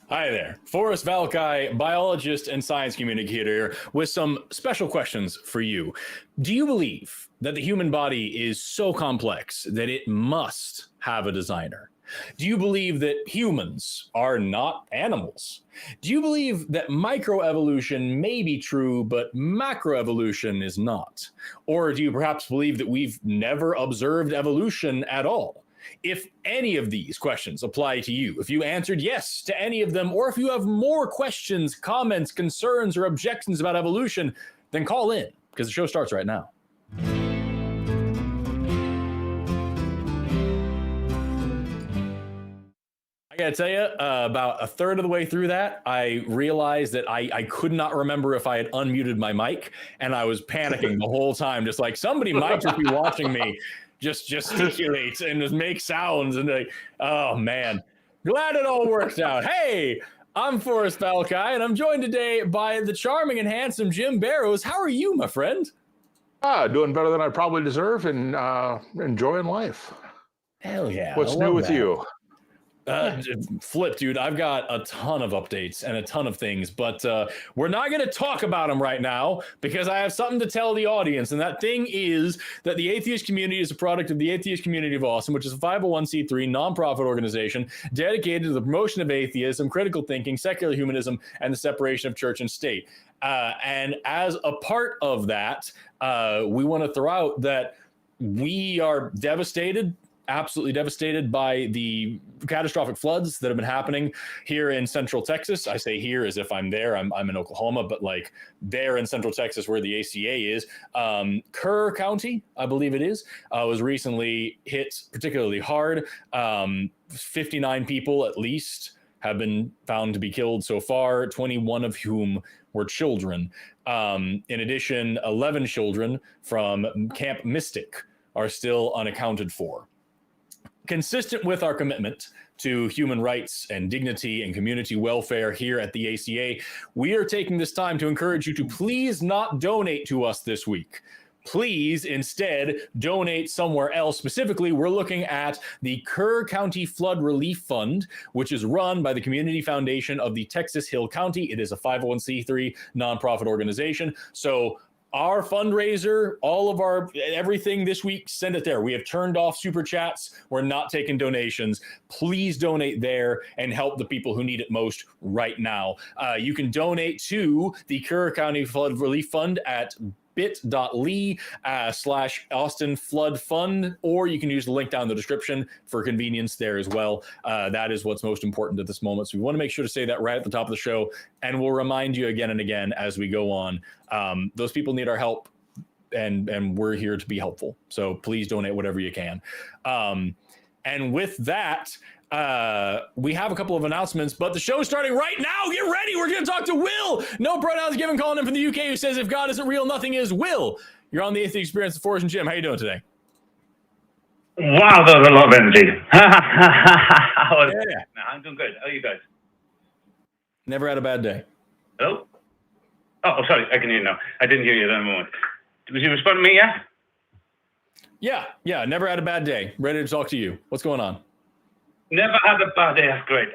Hi there. Forrest Valkai, biologist and science communicator, with some special questions for you. Do you believe that the human body is so complex that it must have a designer? Do you believe that humans are not animals? Do you believe that microevolution may be true, but macroevolution is not? Or do you perhaps believe that we've never observed evolution at all? If any of these questions apply to you, if you answered yes to any of them, or if you have more questions, comments, concerns, or objections about evolution, then call in because the show starts right now. I gotta tell you, about a third of the way through that, I realized that I could not remember if I had unmuted my mic, and I was panicking the whole time, just like somebody might just be watching me just gesticulate and just make sounds, and like, oh man, glad it all worked out. Hey, I'm Forrest Valkai, and I'm joined today by the charming and handsome Jim Barrows. How are you, my friend? Doing better than I probably deserve and enjoying life. Hell yeah. What's new with you? Flip, dude, I've got a ton of updates and a ton of things, but we're not going to talk about them right now because I have something to tell the audience. And that thing is that the atheist community is a product of the Atheist Community of Awesome, which is a 501c3 nonprofit organization dedicated to the promotion of atheism, critical thinking, secular humanism, and the separation of church and state. And as a part of that, we want to throw out that we are devastated, absolutely devastated by the catastrophic floods that have been happening here in Central Texas. I say here as if I'm there. I'm in Oklahoma, but like there in Central Texas where the ACA is. Kerr County, I believe it is, was recently hit particularly hard. 59 people at least have been found to be killed so far, 21 of whom were children. In addition, 11 children from Camp Mystic are still unaccounted for. Consistent with our commitment to human rights and dignity and community welfare here at the ACA, we are taking this time to encourage you to please not donate to us this week. Please instead donate somewhere else. Specifically, we're looking at the Kerr County Flood Relief Fund, which is run by the Community Foundation of the Texas Hill County. It is a 501c3 nonprofit organization. So our fundraiser, all of our everything this week, send it there. We have turned off super chats. We're not taking donations. Please donate there and help the people who need it most right now. You can donate to the Kerr County Flood Relief Fund at bit.ly/Austin Flood Fund, or you can use the link down in the description for convenience there as well. That is what's most important at this moment. So we want to make sure to say that right at the top of the show, and we'll remind you again and again as we go on. Those people need our help, and we're here to be helpful. So please donate whatever you can. And with that, we have a couple of announcements, but the show's starting right now. Get ready. We're going to talk to Will. No pronouns given, calling in from the UK, who says if God isn't real, nothing is. Will, you're on the Atheist Experience with Forrest and Jim. How you doing today? Wow, that was a lot of energy. Yeah. I'm doing good. How are you guys? Never had a bad day. Hello? Oh, sorry. I can hear you now. I didn't hear you at that moment. Was you responding to me, yeah? Yeah. Never had a bad day. Ready to talk to you. What's going on? Never had a bad day. That's great.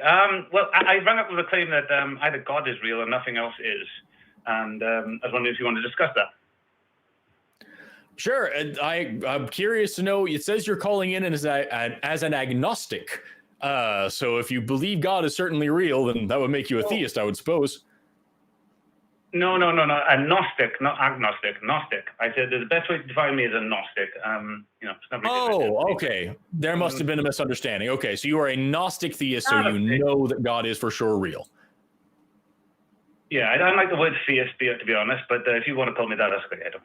Well, I rang up with a claim that either God is real and nothing else is. And I was wondering if you want to discuss that. Sure. I'm curious to know, it says you're calling in as an agnostic. So if you believe God is certainly real, then that would make you a theist, I would suppose. No. A Gnostic, not agnostic. Gnostic. I said the best way to define me is a Gnostic. It's not really okay. There must have been a misunderstanding. Okay, so you are a Gnostic theist, so you know that God is for sure real. Yeah, I don't like the word theist, to be honest, but if you want to call me that, that's great. I don't.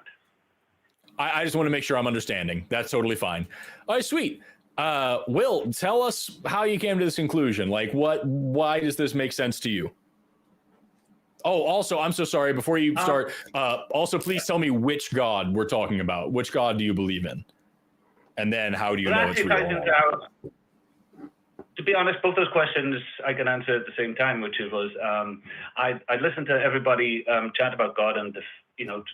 I just want to make sure I'm understanding. That's totally fine. All right, sweet. Will, tell us how you came to this conclusion. Like, why does this make sense to you? Oh, also, I'm so sorry. Before you start, also, please tell me which God we're talking about. Which God do you believe in? And then how do you know it's real? To be honest, both those questions I can answer at the same time, which was I listened to everybody chat about God and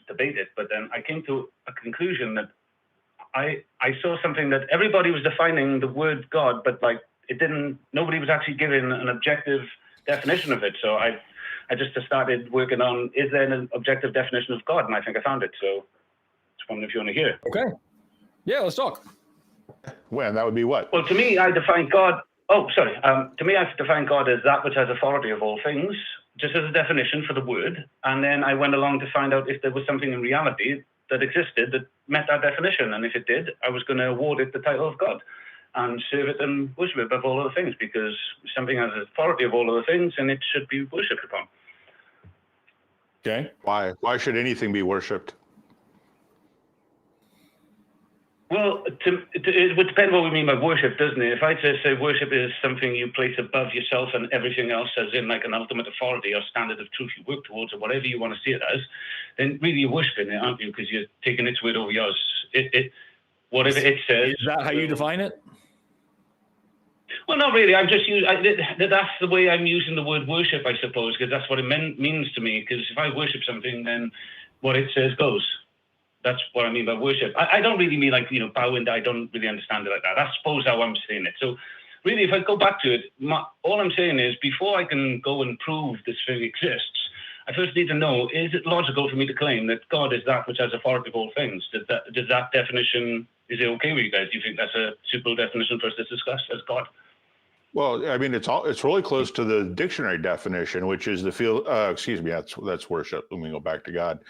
debate it, but then I came to a conclusion that I saw something that everybody was defining the word God, but like it didn't. Nobody was actually given an objective definition of it. So I just started working on, is there an objective definition of God? And I think I found it. So just wondering if you want to hear. Okay. Yeah, let's talk. Well, that would be what? Well, to me, I define God. Oh, sorry. To me, I define God as that which has authority of all things, just as a definition for the word. And then I went along to find out if there was something in reality that existed that met that definition. And if it did, I was going to award it the title of God and serve it and worship it above all other things, because something has authority of all other things and it should be worshipped upon. Okay. Why should anything be worshipped? Well, it would depend what we mean by worship, doesn't it? If I just say worship is something you place above yourself and everything else, as in like an ultimate authority or standard of truth you work towards, or whatever you want to see it as, then really you're worshiping it, aren't you? Because you're taking its word over yours. Whatever it says. Is that how you define it? Well, not really. I'm just that's the way I'm using the word worship, I suppose, because that's what it means to me. Because if I worship something, then what it says goes. That's what I mean by worship. I don't really mean like, bowing. I don't really understand it like that. That's suppose how I'm saying it. So really, if I go back to it, all I'm saying is before I can go and prove this thing exists, I first need to know, is it logical for me to claim that God is that which has authority of all things? Does that definition, is it okay with you guys? Do you think that's a suitable definition for us to discuss as God? Well, I mean, it's really close to the dictionary definition, which is the field. Excuse me, that's worship. Let me go back to God,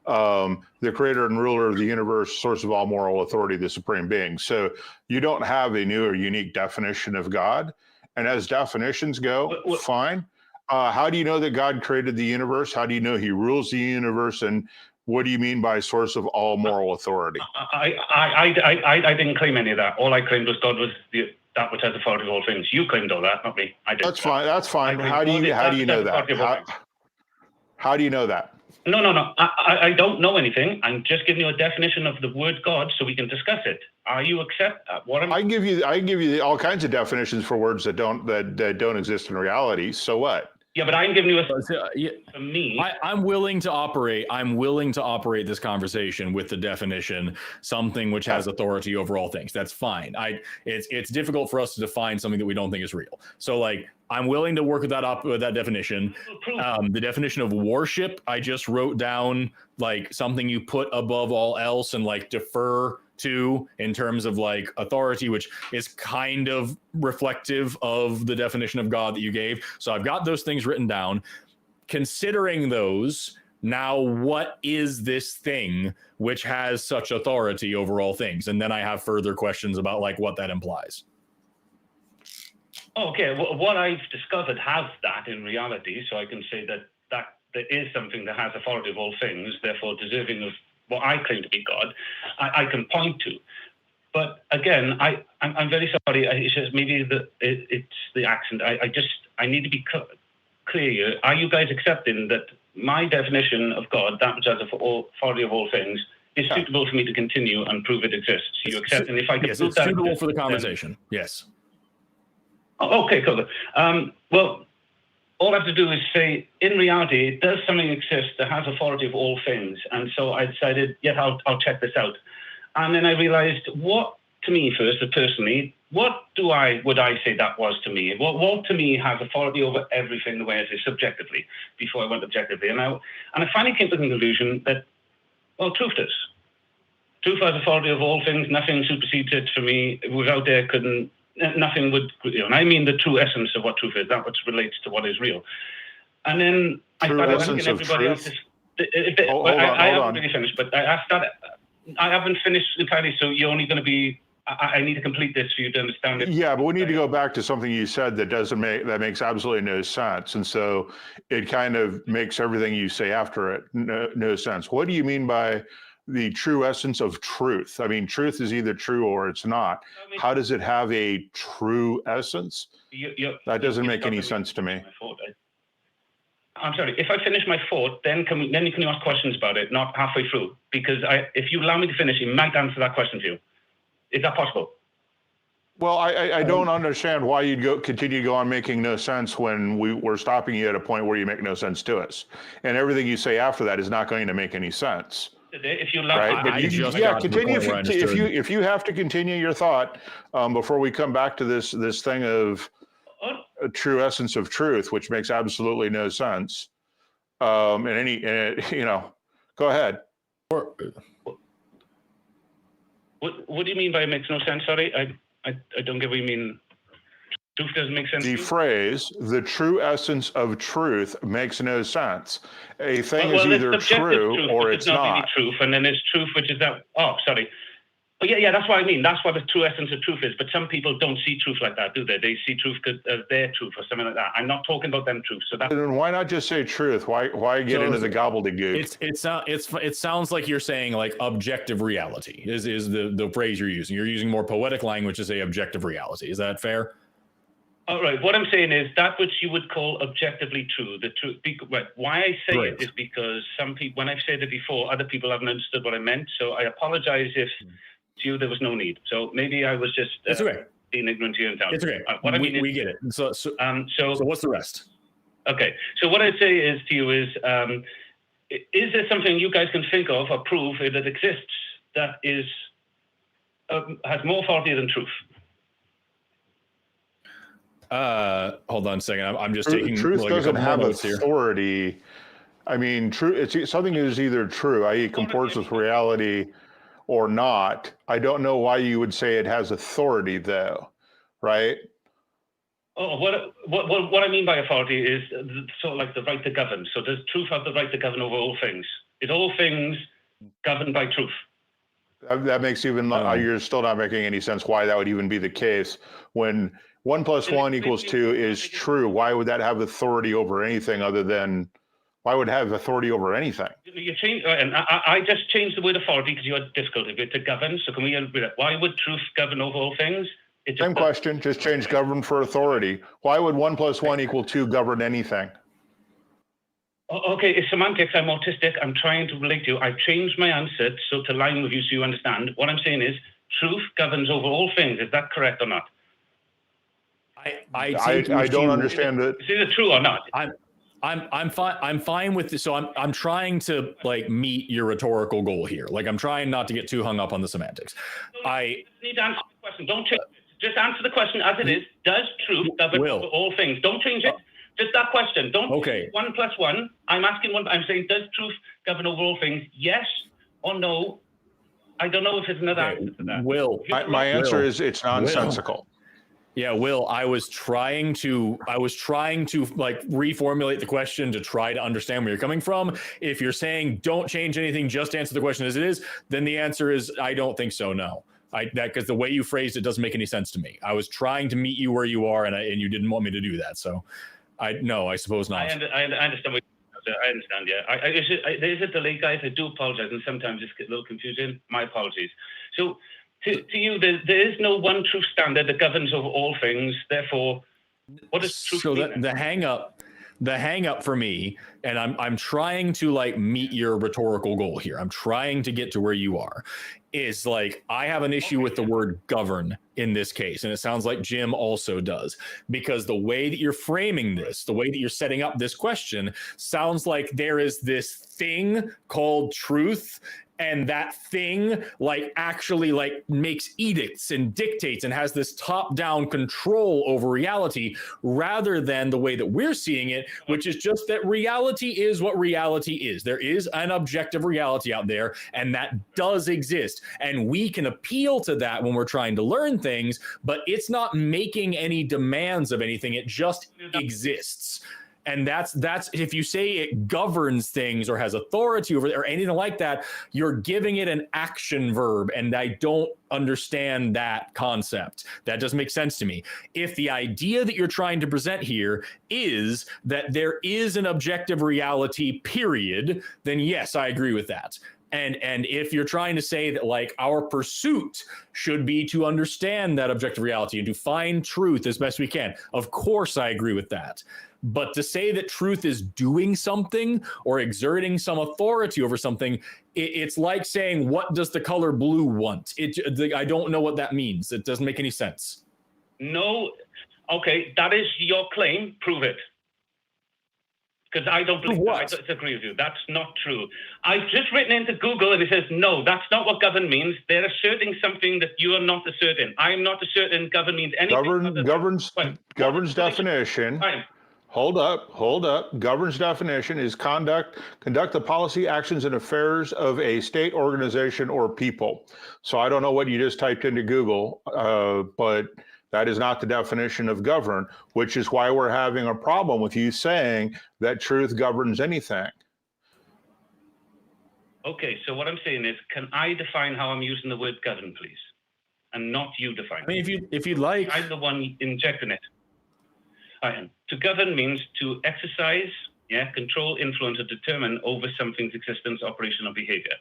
the creator and ruler of the universe, source of all moral authority, the supreme being. So you don't have a new or unique definition of God, and as definitions go, fine. How do you know that God created the universe? How do you know He rules the universe? And what do you mean by source of all moral authority? I didn't claim any of that. All I claimed was God was that which has authority of all things. You claimed all that, not me. I did. That's fine. That's fine. How do you know that? How do you know that? No. I don't know anything. I'm just giving you a definition of the word God so we can discuss it. Are you accept what I can give you all kinds of definitions for words that don't exist in reality. So what? Yeah, but I'm giving you for me. I'm willing to operate. I'm willing to operate this conversation with the definition, something which has authority over all things. That's fine. It's difficult for us to define something that we don't think is real. So like, I'm willing to work with that definition. The definition of worship, I just wrote down like something you put above all else and like defer to in terms of like authority, which is kind of reflective of the definition of God that you gave. So I've got those things written down. Considering those, now what is this thing which has such authority over all things? And then I have further questions about like what that implies. Okay, well, what I've discovered has that in reality, so I can say that there is something that has authority of all things, therefore deserving of what I claim to be God, I can point to. But again, I'm very sorry. It's just maybe it's the accent. I need to be clear here. Are you guys accepting that my definition of God, that which has authority of all things, is suitable for me to continue and prove it exists? You accept, and if I can yes, prove it's that suitable for the conversation. Yes. Oh, okay, cool. Well, all I have to do is say, in reality, does something exist that has authority of all things? And so I decided, I'll check this out. And then I realized what, to me first, personally, what would I say that was to me? What to me has authority over everything the way it is subjectively, before I went objectively? And I finally came to the conclusion that, well, truth does. Truth has authority of all things. Nothing supersedes it for me. Without there, nothing would, and I mean the true essence of what truth is, that which relates to what is real. And then I started asking everybody else. I haven't really finished, but I haven't finished entirely, so you're only going to be, I need to complete this for you to understand it. Yeah, but we need to go back to something you said that makes absolutely no sense. And so it kind of makes everything you say after it no sense. What do you mean by the true essence of truth? I mean, truth is either true or it's not. How does it have a true essence? That doesn't make any sense to me. I'm sorry. If I finish my thought, then you can ask questions about it, not halfway through. Because if you allow me to finish, it might answer that question for you. Is that possible? Well, I don't understand why you'd continue to go on making no sense when we're stopping you at a point where you make no sense to us. And everything you say after that is not going to make any sense. If you allow, right? But continue if you have to continue your thought before we come back to this thing of true essence of truth, which makes absolutely no sense. Go ahead. What do you mean by it makes no sense? Sorry, I don't get what you mean. Truth doesn't make sense. The phrase, the true essence of truth, makes no sense. A thing is either true truth, or it's not. Really truth, and then there's truth, which is that. Oh, sorry. But yeah, that's what I mean. That's what the true essence of truth is. But some people don't see truth like that, do they? They see truth as their truth or something like that. I'm not talking about them truth. So that. Then why not just say truth? Why get into the gobbledygook? It sounds like you're saying like objective reality is the phrase you're using. You're using more poetic language to say objective reality. Is that fair? All right. What I'm saying is that which you would call objectively true. The truth. Why I say it is because some people, when I've said it before, other people haven't understood what I meant. So I apologize if to you there was no need. So maybe I was just being ignorant to you and down. It's okay. We get it. So what's the rest? Okay. So what I'd say is to you is there something you guys can think of or prove that exists that is has more authority than truth? Hold on a second. I'm just taking truth doesn't have authority here. I mean, something is either true, i.e. comports with reality, or not. I don't know why you would say it has authority, though, right? Oh, what I mean by authority is sort of like the right to govern. So does truth have the right to govern over all things? Is all things governed by truth? That makes you're still not making any sense why that would even be the case when 1 + 1 = 2 is true. Why would that have authority over anything other than? Why would it have authority over anything? You change, and I just changed the word authority because you had difficulty with to govern. So can we agree that? Why would truth govern over all things? Same question. Just change govern for authority. Why would 1 + 1 = 2 govern anything? Okay, it's semantics. I'm autistic. I'm trying to relate to you. I've changed my answer so to line with you so you understand. What I'm saying is truth governs over all things. Is that correct or not? I don't understand that. Is it true or not? I'm fine. I'm fine with this. So I'm trying to like meet your rhetorical goal here. Like I'm trying not to get too hung up on the semantics. I need to answer the question. Don't change it. Just answer the question as it is. Does truth govern over all things? Don't change it. Just that question. Don't. Okay. 1 + 1. I'm asking one. I'm saying, does truth govern over all things? Yes or no? I don't know if it's another answer to that. My answer is it's nonsensical. Yeah, Will, I was trying to like reformulate the question to try to understand where you're coming from. If you're saying don't change anything, just answer the question as it is, then the answer is I don't think so. No, because the way you phrased it doesn't make any sense to me. I was trying to meet you where you are, and you didn't want me to do that. So, I suppose not. I understand. I understand. Yeah, there's a delay, guys. I do apologize, and sometimes it's a little confusing. My apologies. So. To you, there is no one truth standard that governs over all things. Therefore, what does truth mean? So the hang up for me, and I'm trying to like meet your rhetorical goal here. I'm trying to get to where you are. Is like I have an issue with the word govern in this case, and it sounds like Jim also does, because the way that you're framing this, the way that you're setting up this question, sounds like there is this thing called truth. And that thing like actually like makes edicts and dictates and has this top-down control over reality rather than the way that we're seeing it, which is just that reality is what reality is. There is an objective reality out there, and that does exist. And we can appeal to that when we're trying to learn things, but it's not making any demands of anything. It just exists. And that's if you say it governs things or has authority over or anything like that, you're giving it an action verb. And I don't understand that concept. That doesn't make sense to me. If the idea that you're trying to present here is that there is an objective reality, period, then yes, I agree with that. And if you're trying to say that like our pursuit should be to understand that objective reality and to find truth as best we can, of course I agree with that. But to say that truth is doing something or exerting some authority over something, it's like saying, what does the color blue want? I don't know what that means. It doesn't make any sense. No. Okay, that is your claim. Prove it. Because I don't believe What? that. I disagree with you. That's not true. I've just written into Google and it says, no, that's not what govern means. They're asserting something that you are not asserting. I am not asserting govern means anything. Governs definition. Fine. Hold up. Governs definition is conduct the policy, actions, and affairs of a state, organization, or people. So I don't know what you just typed into Google, but that is not the definition of govern, which is why we're having a problem with you saying that truth governs anything. Okay, so what I'm saying is, can I define how I'm using the word govern, please? And not you define. I mean, if you'd like. I'm the one injecting it. To govern means to exercise, control, influence, or determine over something's existence, operation, or behavior.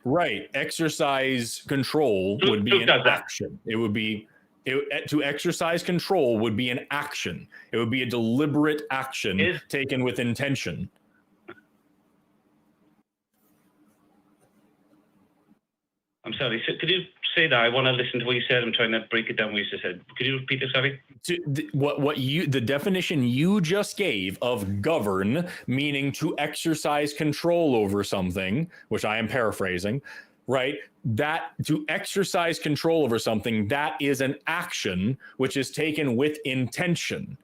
Right. Exercise control would be an action. It would be to exercise control would be an action. It would be a deliberate action taken with intention. I'm sorry. So could you say that? I want to listen to what you said. I'm trying to break it down what you just said. Could you repeat it? Sorry. The definition you just gave of govern, meaning to exercise control over something, which I am paraphrasing, right? That to exercise control over something, that is an action which is taken with intention.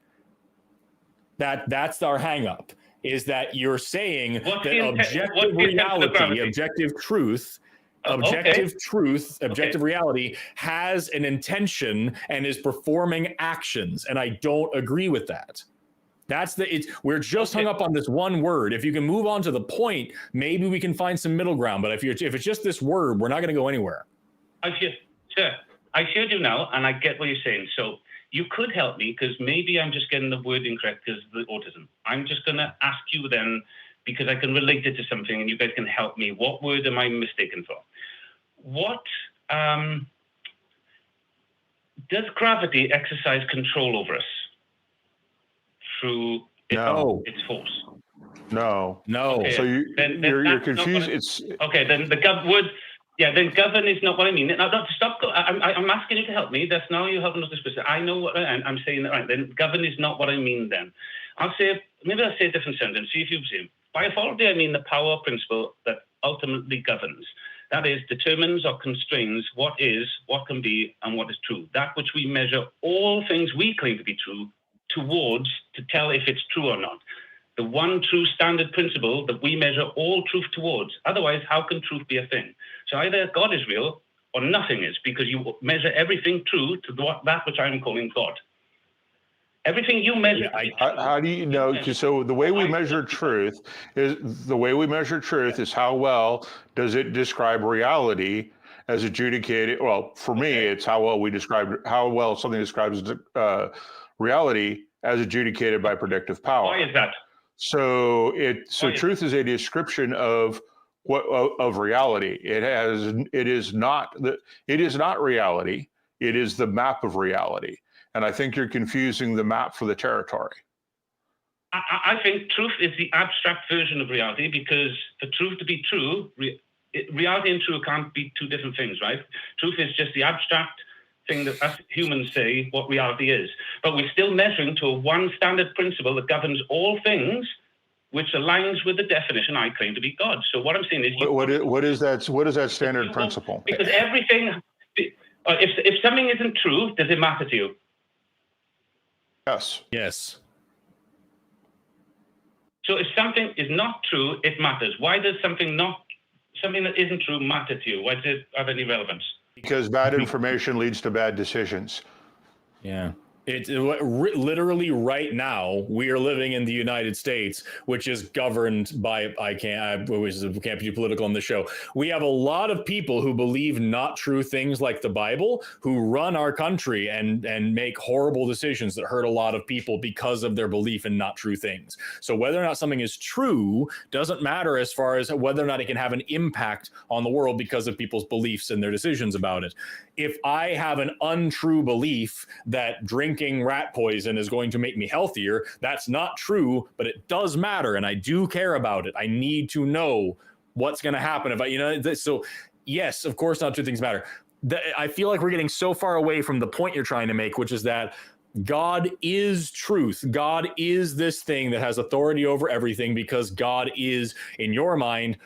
That's our hang up, is that you're saying that objective reality, objective truth, objective reality has an intention and is performing actions, and I don't agree with that. We're just hung up on this one word. If you can move on to the point, maybe we can find some middle ground. But if it's just this word, we're not going to go anywhere. I hear you now, and I get what you're saying. So you could help me, because maybe I'm just getting the word incorrect because of the autism. I'm just going to ask you then, because I can relate it to something, and you guys can help me. What word am I mistaken for? What does gravity exercise control over us through its force? No. Okay, so you're confused. Then the word. Yeah, then govern is not what I mean. Now, stop. I'm asking you to help me. That's now you helping us to specific. I know what I'm saying. That right. Then govern is not what I mean. Then maybe I'll say a different sentence. See if you see. By authority, I mean the power principle that ultimately governs. That is, determines or constrains what is, what can be, and what is true. That which we measure all things we claim to be true towards to tell if it's true or not. The one true standard principle that we measure all truth towards. Otherwise, how can truth be a thing? So either God is real or nothing is, because you measure everything true to that which I'm calling God. Everything you measure. How do you know? So the way we measure truth is how well does it describe reality as adjudicated? Well, for me, it's how well something describes reality as adjudicated by predictive power. Why is that? So truth is a description of reality. It is not reality. It is the map of reality. And I think you're confusing the map for the territory. I think truth is the abstract version of reality, because for truth to be true, reality and truth can't be two different things, right? Truth is just the abstract thing that us humans say what reality is. But we're still measuring to a one standard principle that governs all things, which aligns with the definition I claim to be God. So what I'm saying is... What is that standard principle? Because everything... If something isn't true, does it matter to you? Yes. So if something is not true, it matters. Why does something that isn't true matter to you? Why does it have any relevance? Because bad information leads to bad decisions. Yeah. It's literally right now we are living in the United States, which is governed by we can't be political on the show. We have a lot of people who believe not true things like the Bible, who run our country and make horrible decisions that hurt a lot of people because of their belief in not true things. So whether or not something is true doesn't matter as far as whether or not it can have an impact on the world because of people's beliefs and their decisions about it. If I have an untrue belief that drinking rat poison is going to make me healthier, that's not true, but it does matter, and I do care about it. I need to know what's going to happen if so yes, of course, not true things matter. I feel like we're getting so far away from the point you're trying to make, which is that God is truth. God is this thing that has authority over everything because God is, in your mind,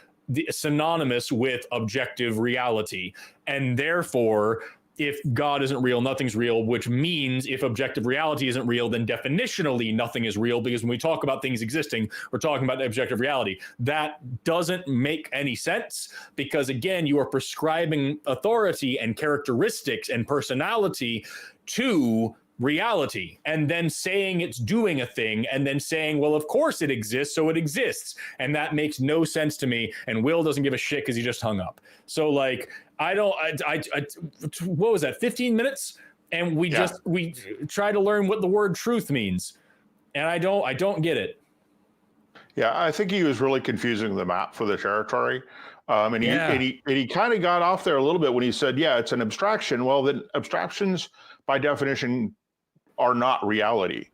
synonymous with objective reality. And therefore, if God isn't real, nothing's real, which means if objective reality isn't real, then definitionally nothing is real, because when we talk about things existing, we're talking about objective reality. That doesn't make any sense because, again, you are prescribing authority and characteristics and personality to reality and then saying it's doing a thing and then saying, well, of course it exists, so it exists. And that makes no sense to me. And Will doesn't give a shit because he just hung up. So like, what was that, 15 minutes? And we try to learn what the word truth means. And I don't get it. Yeah, I think he was really confusing the map for the territory. And he kind of got off there a little bit when he said, yeah, it's an abstraction. Well, then abstractions by definition are not reality.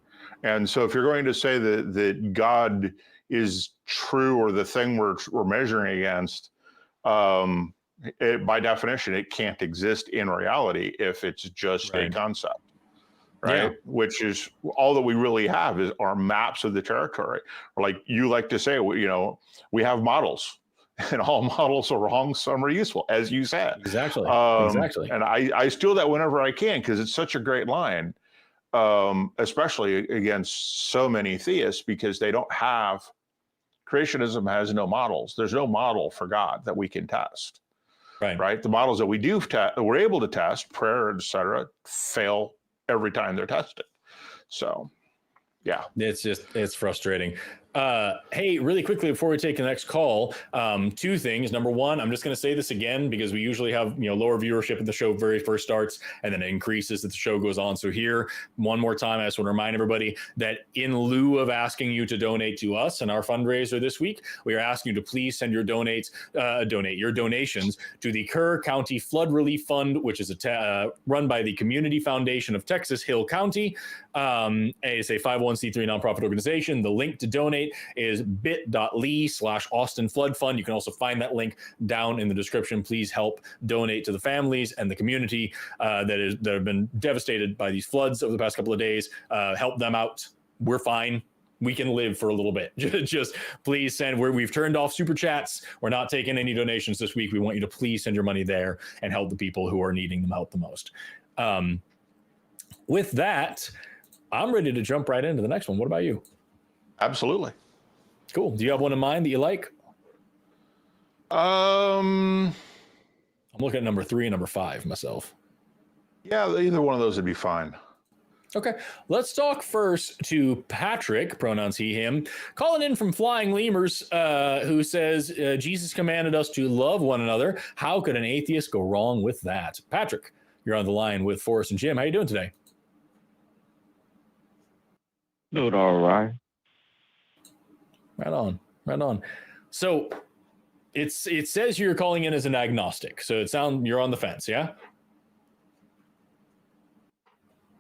And so if you're going to say that God is true or the thing we're measuring against, by definition, it can't exist in reality if it's just a concept, right? Yeah. Which is all that we really have are maps of the territory. Or like you like to say, we have models. And all models are wrong, some are useful, as you said. Exactly. And I steal that whenever I can because it's such a great line, especially against so many theists, because they don't have, creationism has no models. There's no model for God that we can test. Right? The models that we do we're able to test, prayer, etc., fail every time they're tested. So, yeah. It's frustrating. Hey, really quickly before we take the next call, two things. Number one, I'm just going to say this again because we usually have lower viewership at the show very first starts, and then it increases as the show goes on. So here, one more time, I just want to remind everybody that in lieu of asking you to donate to us and our fundraiser this week, we are asking you to please send your donations to the Kerr County Flood Relief Fund, which is run by the Community Foundation of Texas Hill County. It's a 501c3 nonprofit organization. The link to donate is bit.ly/Austin Flood Fund. You can also find that link down in the description. Please help donate to the families and the community that have been devastated by these floods over the past couple of days. Help them out. We're fine. We can live for a little bit. Just please send. We've turned off super chats. We're not taking any donations this week. We want you to please send your money there and help the people who are needing them help the most. With that, I'm ready to jump right into the next one. What about you? Absolutely. Cool. Do you have one in mind that you like? I'm looking at number 3 and number 5 myself. Yeah, either one of those would be fine. Okay, let's talk first to Patrick, pronouns he, him, calling in from Flying Lemurs, who says, Jesus commanded us to love one another. How could an atheist go wrong with that? Patrick, you're on the line with Forrest and Jim. How you doing today? Doing all right. Right on. So it says you're calling in as an agnostic. So you're on the fence, yeah?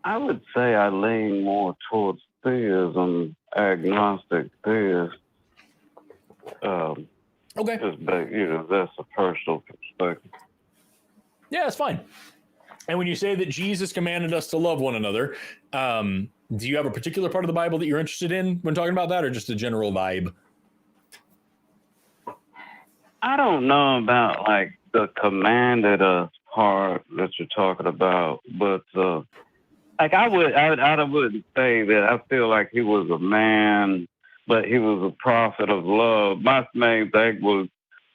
I would say I lean more towards theism, agnostic theist. Okay. That's a personal perspective. Yeah, it's fine. And when you say that Jesus commanded us to love one another, do you have a particular part of the Bible that you're interested in when talking about that, or just a general vibe? I don't know about like the commanded us part that you're talking about, but like I wouldn't say that I feel like he was a man, but he was a prophet of love. My main thing was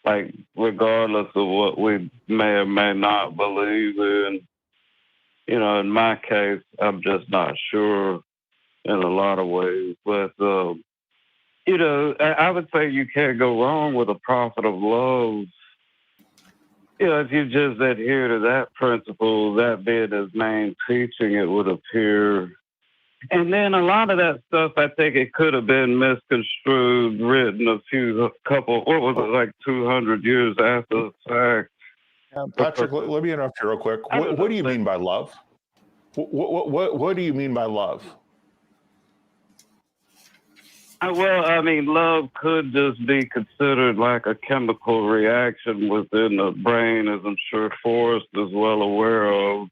like, regardless of what we may or may not believe in, in my case, I'm just not sure in a lot of ways. But, I would say you can't go wrong with a prophet of love. If you just adhere to that principle, that being his main teaching, it would appear. And then a lot of that stuff, I think it could have been misconstrued, written what was it, like 200 years after the fact. Patrick, let me interrupt you real quick. What do you mean by love? What do you mean by love? Well, I mean, love could just be considered like a chemical reaction within the brain, as I'm sure Forrest is well aware of.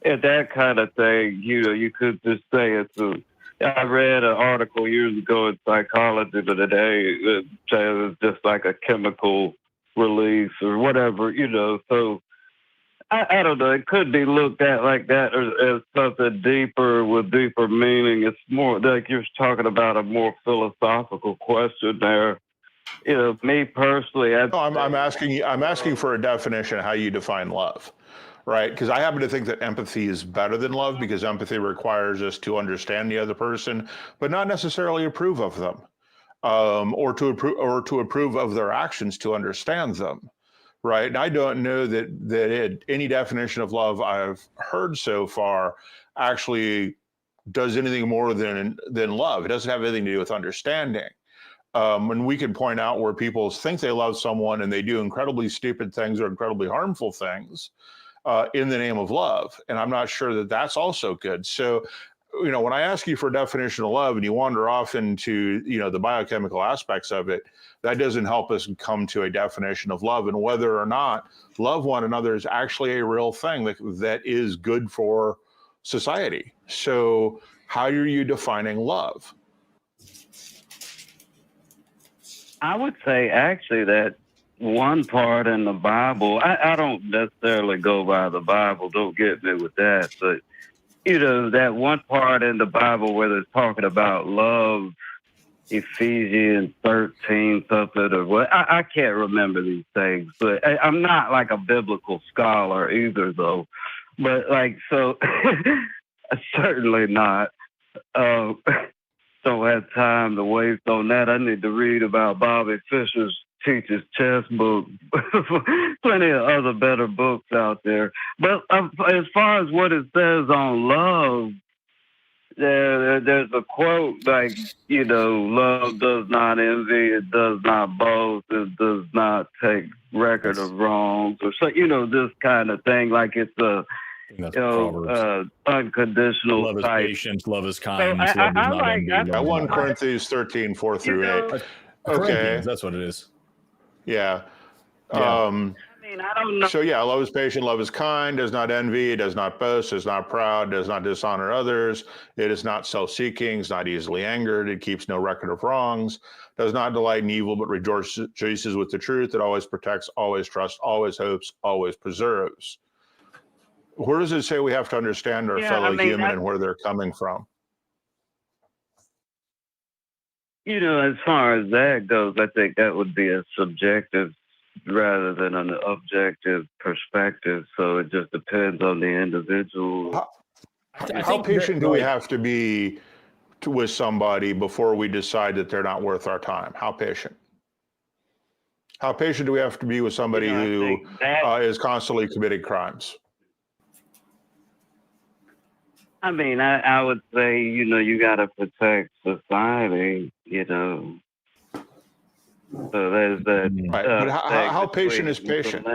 that kind of thing, you could just say it's a. I read an article years ago in Psychology the other day that says it's just like a chemical release or whatever, So I don't know. It could be looked at like that or as something deeper with deeper meaning. It's more like you're talking about a more philosophical question there. Me personally, I'm asking for a definition of how you define love, right? Because I happen to think that empathy is better than love because empathy requires us to understand the other person, but not necessarily approve of them, or to approve of their actions to understand them, right? And I don't know that any definition of love I've heard so far actually does anything more than love. It doesn't have anything to do with understanding. And we can point out where people think they love someone and they do incredibly stupid things or incredibly harmful things in the name of love. And I'm not sure that that's also good. So, when I ask you for a definition of love and you wander off into, the biochemical aspects of it, that doesn't help us come to a definition of love and whether or not love one another is actually a real thing that is good for society. So how are you defining love? I would say actually that one part in the Bible, I don't necessarily go by the Bible, don't get me with that, but that one part in the Bible where it's talking about love, Ephesians 13 something or what, I can't remember these things, but I'm not like a biblical scholar either though, but so certainly not. Don't have time to waste on that. I need to read about Bobby Fischer's Teacher's Chess book. Plenty of other better books out there. But as far as what it says on love, there's a quote love does not envy, it does not boast, it does not take record of wrongs, or so this kind of thing. Like it's a unconditional love is type. patient, love is kind, So love does not envy. That 1 Corinthians 13, 4 through 8. Okay, that's what it is. Yeah. I don't know. So love is patient, love is kind, does not envy, it does not boast, is not proud, does not dishonor others, it is not self-seeking, is not easily angered, it keeps no record of wrongs, does not delight in evil, but rejoices with the truth, it always protects, always trusts, always hopes, always preserves. Where does it say we have to understand our fellow human and where they're coming from? As far as that goes, I think that would be a subjective rather than an objective perspective. So it just depends on the individual. How patient do we have to be with somebody before we decide that they're not worth our time? How patient? How patient do we have to be with somebody who is constantly committing crimes? I would say, you got to protect society, So there's that. Right. But how patient is patient?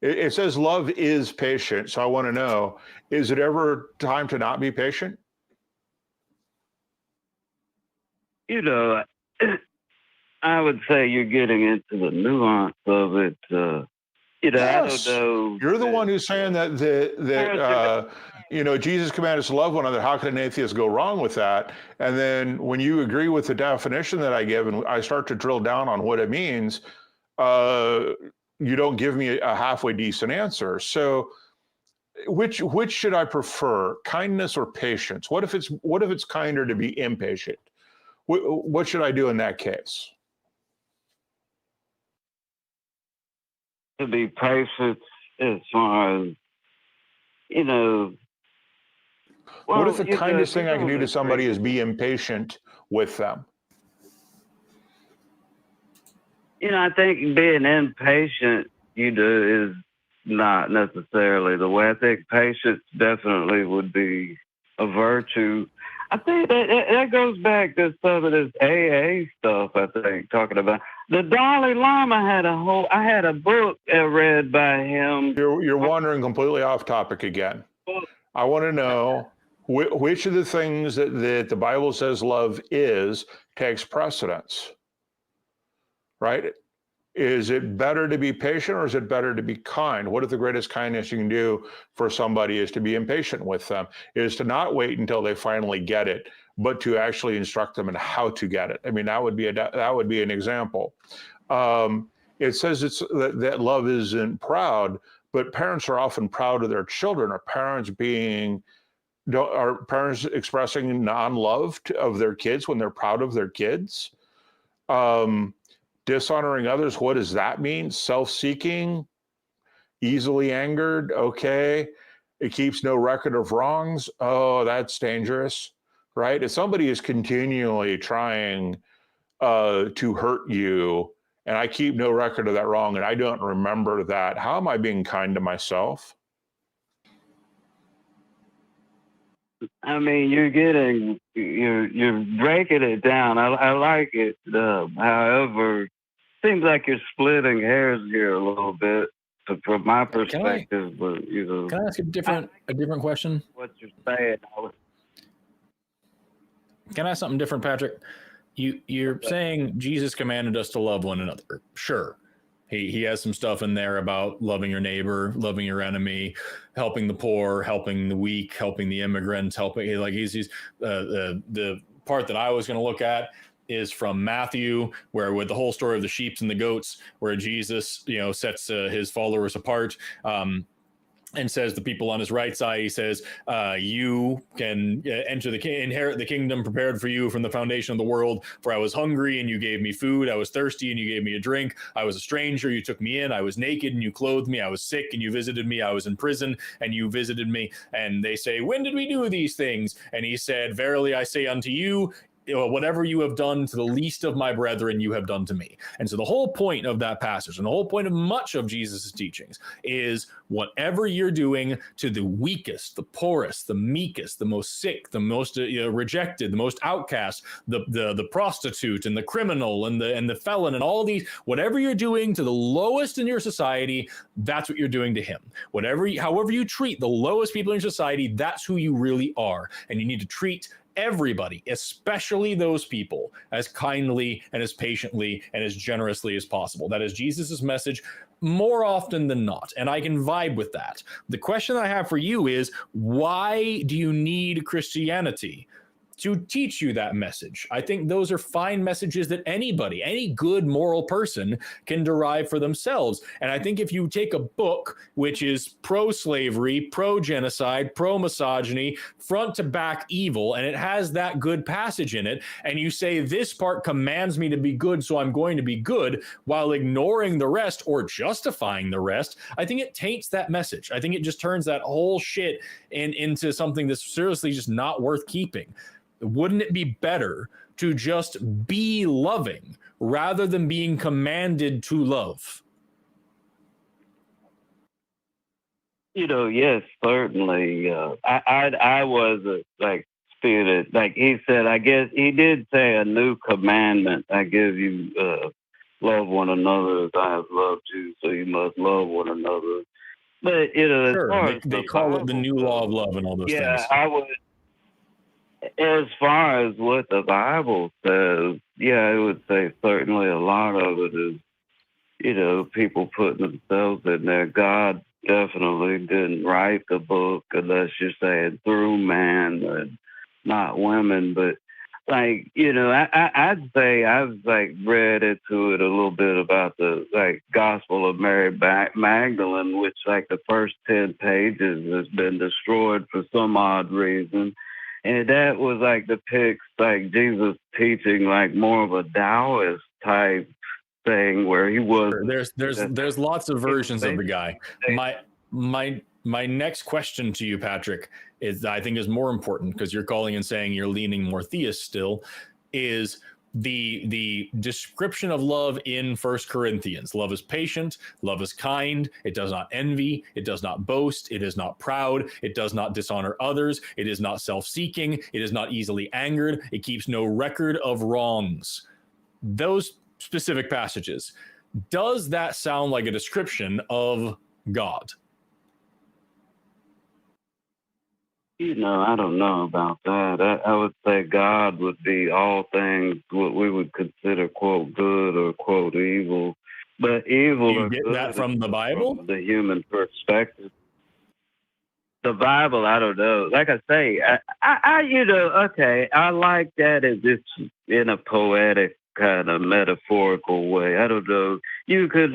It says love is patient. So I want to know, is it ever time to not be patient? I would say you're getting into the nuance of it. Yes. I don't know. You're the one who's saying that Jesus commanded us to love one another. How can an atheist go wrong with that? And then when you agree with the definition that I give and I start to drill down on what it means, you don't give me a halfway decent answer. So which should I prefer, kindness or patience? What if it's kinder to be impatient? What should I do in that case? To be patient as far as, what if the kindest thing I can do to somebody is be impatient with them? I think being impatient, is not necessarily the way. I think patience definitely would be a virtue. I think that goes back to some of this AA stuff, I think, talking about. The Dalai Lama I had a book read by him. You're wandering completely off topic again. I want to know which of the things that the Bible says love is takes precedence, right? Is it better to be patient or is it better to be kind? What if the greatest kindness you can do for somebody is to be impatient with them, is to not wait until they finally get it, but to actually instruct them in how to get it? I mean, that would be an example. It says that love isn't proud, but parents are often proud of their children. Are parents expressing non-love of their kids when they're proud of their kids? Dishonoring others, what does that mean? Self-seeking, easily angered, okay. It keeps no record of wrongs. Oh, that's dangerous, right? If somebody is continually trying to hurt you, and I keep no record of that wrong, and I don't remember that, how am I being kind to myself? I mean, you're breaking it down. I like it. However, seems like you're splitting hairs here a little bit from my perspective. Can I ask a different question? What you're saying? Can I ask something different, Patrick? You're saying Jesus commanded us to love one another. Sure. He has some stuff in there about loving your neighbor, loving your enemy, helping the poor, helping the weak, helping the immigrants, helping the part that I was going to look at is from Matthew, where with the whole story of the sheep and the goats, where Jesus, sets his followers apart. And says the people on his right side, he says, you can inherit the kingdom prepared for you from the foundation of the world. For I was hungry and you gave me food. I was thirsty and you gave me a drink. I was a stranger, you took me in. I was naked and you clothed me. I was sick and you visited me. I was in prison and you visited me. And they say, when did we do these things? And he said, verily I say unto you, whatever you have done to the least of my brethren, you have done to me. And so the whole point of that passage and the whole point of much of Jesus' teachings is whatever you're doing to the weakest, the poorest, the meekest, the most sick, the most rejected, the most outcast, the prostitute and the criminal and the felon and all these, whatever you're doing to the lowest in your society, that's what you're doing to him. However you treat the lowest people in your society, that's who you really are. And you need to treat everybody, especially those people, as kindly and as patiently and as generously as possible. That is Jesus's message more often than not, and I can vibe with that. The question I have for you is, why do you need Christianity to teach you that message? I think those are fine messages that anybody, any good moral person can derive for themselves. And I think if you take a book which is pro-slavery, pro-genocide, pro-misogyny, front to back evil, and it has that good passage in it, and you say this part commands me to be good, so I'm going to be good, while ignoring the rest or justifying the rest, I think it taints that message. I think it just turns that whole shit into something that's seriously just not worth keeping. Wouldn't it be better to just be loving rather than being commanded to love? Yes, certainly. I was spirit. Like he said, I guess he did say a new commandment. I give you love one another as I have loved you, so you must love one another. But as sure, far as they call it the new law of love and all those things. Yeah, I would. As far as what the Bible says, I would say certainly a lot of it is, people putting themselves in there. God definitely didn't write the book unless you're saying through man and not women. But I'd say I've read into it a little bit about the Gospel of Mary Magdalene, which the first 10 pages has been destroyed for some odd reason. And that was depicts Jesus teaching more of a Taoist type thing where he was. There's lots of versions of the guy. My next question to you, Patrick, I think is more important because you're calling and saying you're leaning more theist still, is the description of love in 1 Corinthians. Love is patient, love is kind, it does not envy, it does not boast, it is not proud, it does not dishonor others, it is not self-seeking, it is not easily angered, it keeps no record of wrongs. Those specific passages, does that sound like a description of God? I don't know about that. I would say God would be all things what we would consider, quote, good or, quote, evil. but evil You or get good that from is the Bible? from the human perspective. The Bible, I don't know. Like I say, I okay, I like that as it's in a poetic kind of metaphorical way. I don't know. You could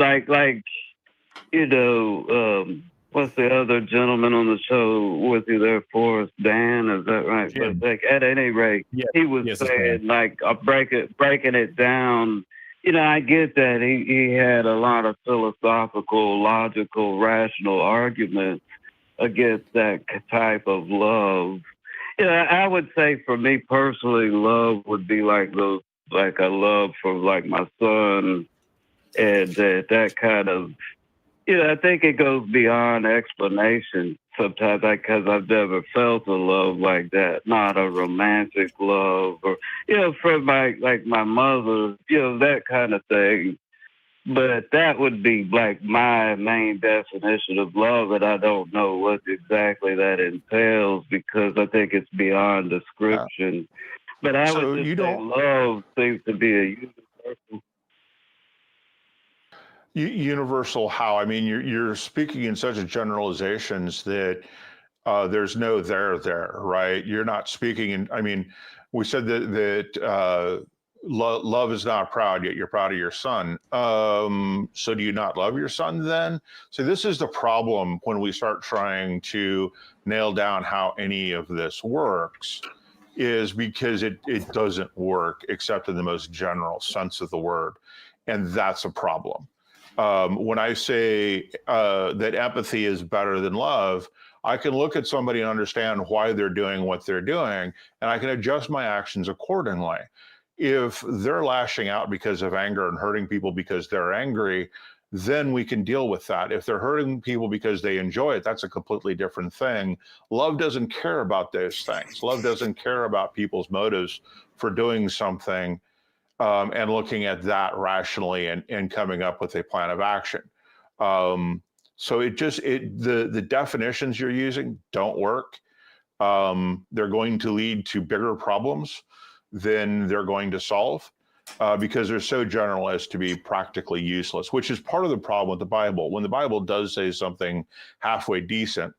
what's the other gentleman on the show? Was he there? Forrest Dan? Is that right? Jim. But like at any rate, he was it's saying like breaking it down. I get that he had a lot of philosophical, logical, rational arguments against that type of love. I would say for me personally, love would be like a love for like my son, and that kind of. I think it goes beyond explanation sometimes, because I've never felt a love like that, not a romantic love, or from my mother, that kind of thing. But that would be like my main definition of love, and I don't know what exactly that entails because I think it's beyond description. But I would just say love seems to be a universal. Universal how? I mean, you're speaking in such generalizations that there's no there, right? You're not speaking in. I mean, we said that love is not proud, yet you're proud of your son. So do you not love your son then? So this is the problem when we start trying to nail down how any of this works, is because it doesn't work except in the most general sense of the word, and that's a problem. When I say that empathy is better than love, I can look at somebody and understand why they're doing what they're doing, and I can adjust my actions accordingly. If they're lashing out because of anger and hurting people because they're angry, then we can deal with that. If they're hurting people because they enjoy it, that's a completely different thing. Love doesn't care about those things. Love doesn't care about people's motives for doing something. And looking at that rationally and coming up with a plan of action. So the definitions you're using don't work. They're going to lead to bigger problems than they're going to solve because they're so general as to be practically useless, which is part of the problem with the Bible. When the Bible does say something halfway decent,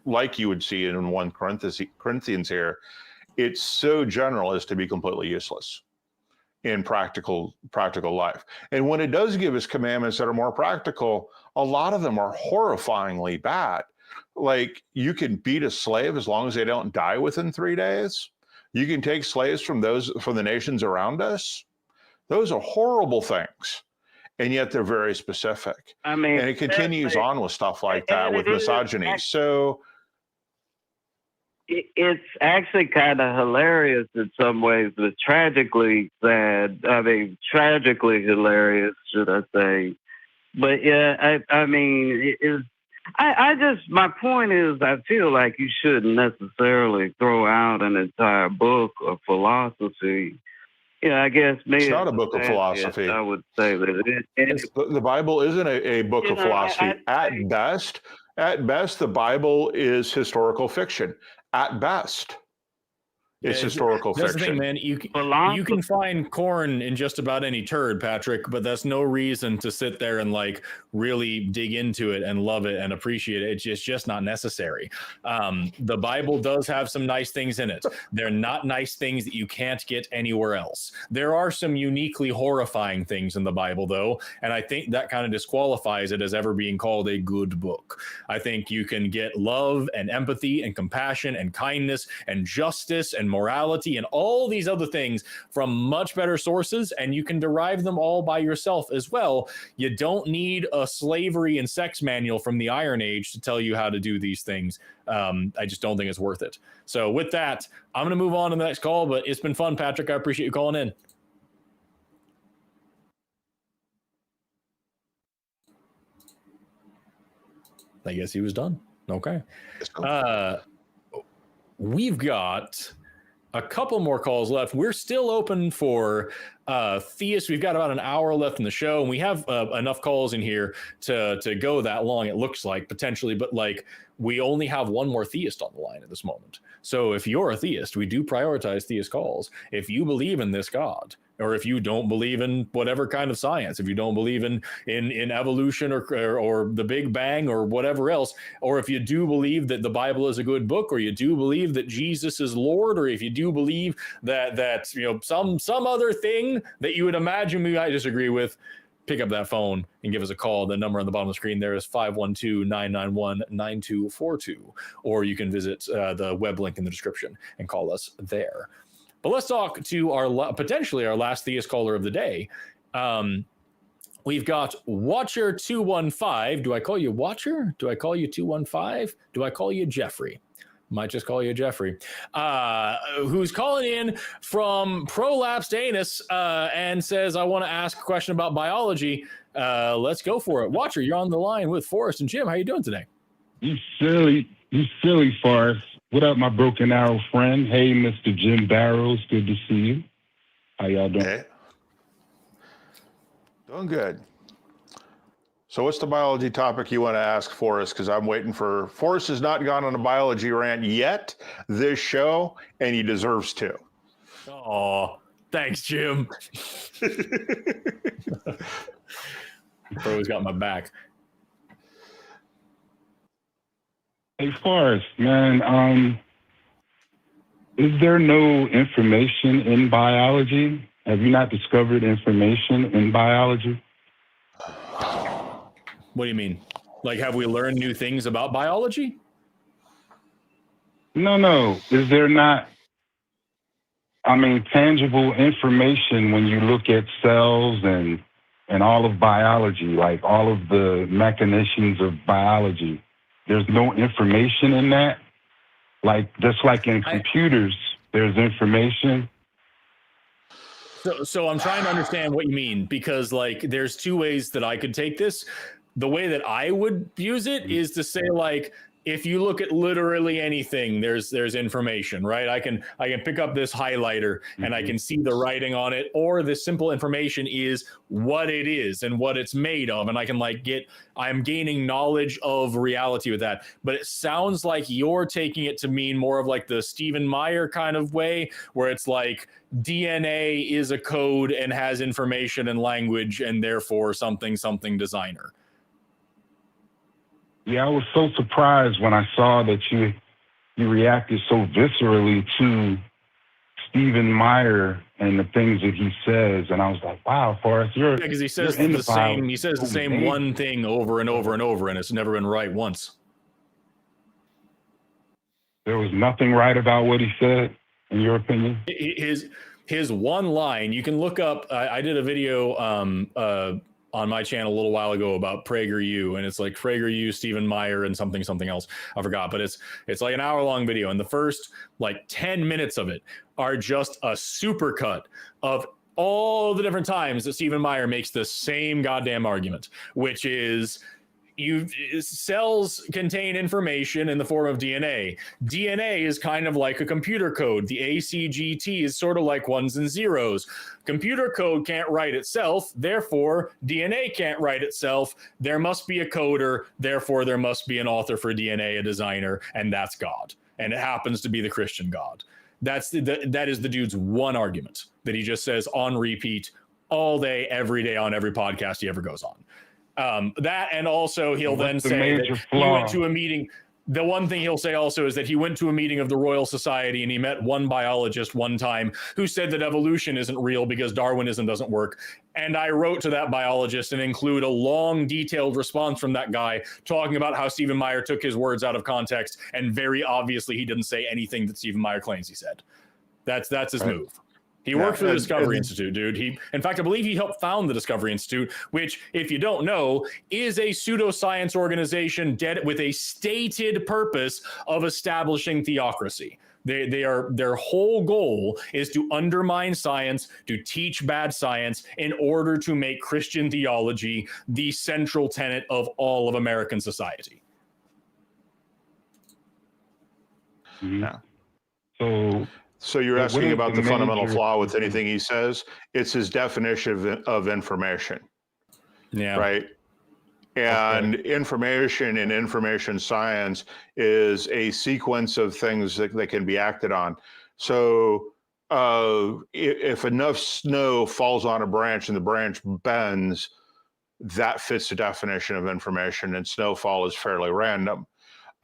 like you would see in 1 Corinthians here, it's so general as to be completely useless in practical life. And when it does give us commandments that are more practical, a lot of them are horrifyingly bad. Like, you can beat a slave as long as they don't die within 3 days. You can take slaves from the nations around us. Those are horrible things. And yet they're very specific. I mean, and it continues on with stuff like that, with misogyny. So it's actually kind of hilarious in some ways, but tragically sad. I mean, tragically hilarious, should I say. But yeah, I mean, my point is, I feel like you shouldn't necessarily throw out an entire book of philosophy. I guess it's not a book of philosophy. I would say that the Bible isn't a book of philosophy. At best, the Bible is historical fiction. At best, it's historical fiction. That's the thing, man. You can find corn in just about any turd, Patrick, but that's no reason to sit there and like really dig into it and love it and appreciate it. It's just not necessary. The Bible does have some nice things in it. They're not nice things that you can't get anywhere else. There are some uniquely horrifying things in the Bible, though, and I think that kind of disqualifies it as ever being called a good book. I think you can get love and empathy and compassion and kindness and justice and morality and all these other things from much better sources, and you can derive them all by yourself as well. You don't need a slavery and sex manual from the Iron Age to tell you how to do these things. I just don't think it's worth it. So with that, I'm going to move on to the next call, but it's been fun, Patrick. I appreciate you calling in. I guess he was done. Okay. We've got a couple more calls left. We're still open for theists. We've got about an hour left in the show, and we have enough calls in here to go that long, it looks like, potentially. But like, we only have one more theist on the line at this moment. So if you're a theist, we do prioritize theist calls. If you believe in this God, or if you don't believe in whatever kind of science, if you don't believe in evolution or the Big Bang or whatever else, or if you do believe that the Bible is a good book, or you do believe that Jesus is Lord, or if you do believe that some other thing that you would imagine we might disagree with, pick up that phone and give us a call. The number on the bottom of the screen there is 512-991-9242, or you can visit the web link in the description and call us there. But let's talk to our potentially our last theist caller of the day. We've got Watcher 215. Do I call you Watcher? Do I call you 215? Do I call you Jeffrey? Might just call you Jeffrey. Who's calling in from Prolapsed Anus and says, I want to ask a question about biology. Let's go for it. Watcher, you're on the line with Forrest and Jim. How you doing today? You silly Forrest. What up, my broken arrow friend? Hey, Mr. Jim Barrows. Good to see you. How y'all doing? Hey. Doing good. So what's the biology topic you want to ask Forrest? Because I'm waiting for... Forrest has not gone on a biology rant yet this show, and he deserves to. Oh, thanks, Jim. Bro's got my back. Hey, Forrest, man, is there no information in biology? Have you not discovered information in biology? What do you mean? Like, have we learned new things about biology? No. Is there not, tangible information when you look at cells and all of biology, like all of the mechanisms of biology? There's no information in that? Like, just like in computers, there's information. So I'm trying to understand what you mean, because like there's two ways that I could take this. The way that I would use it is to say, like, if you look at literally anything, there's information, right? I can pick up this highlighter and I can see the writing on it, or the simple information is what it is and what it's made of, and I can I'm gaining knowledge of reality with that. But it sounds like you're taking it to mean more of like the Stephen Meyer kind of way, where it's like DNA is a code and has information and language, and therefore something designer. Yeah, I was so surprised when I saw that you reacted so viscerally to Stephen Meyer and the things that he says, and I was like, "Wow, Forrest, you're..." Yeah, because he says the same. He says the same one thing over and over and over, and it's never been right once. There was nothing right about what he said, in your opinion. His one line. You can look up. I did a video on my channel a little while ago about PragerU, and it's like PragerU, Stephen Meyer, and something else. I forgot, but it's like an hour-long video, and the first like 10 minutes of it are just a supercut of all the different times that Stephen Meyer makes the same goddamn argument, which is cells contain information in the form of DNA. DNA is kind of like a computer code. The ACGT is sort of like ones and zeros. Computer code can't write itself, therefore DNA can't write itself. There must be a coder, therefore there must be an author for DNA, a designer, and that's God. And it happens to be the Christian God. That is the dude's one argument that he just says on repeat all day, every day, on every podcast he ever goes on. That, and also he'll then say that he went to a meeting. The one thing he'll say also is that he went to a meeting of the Royal Society and he met one biologist one time who said that evolution isn't real because Darwinism doesn't work. And I wrote to that biologist and include a long, detailed response from that guy talking about how Stephen Meyer took his words out of context, and very obviously he didn't say anything that Stephen Meyer claims he said. That's his move. He worked for the Discovery Institute, dude. In fact, I believe he helped found the Discovery Institute, which, if you don't know, is a pseudoscience organization with a stated purpose of establishing theocracy. Their whole goal is to undermine science, to teach bad science in order to make Christian theology the central tenet of all of American society. Yeah. So you're asking about the fundamental flaw with anything he says? It's his definition of information. Yeah. Right. And information in information science is a sequence of things that can be acted on. So if enough snow falls on a branch and the branch bends, that fits the definition of information, and snowfall is fairly random.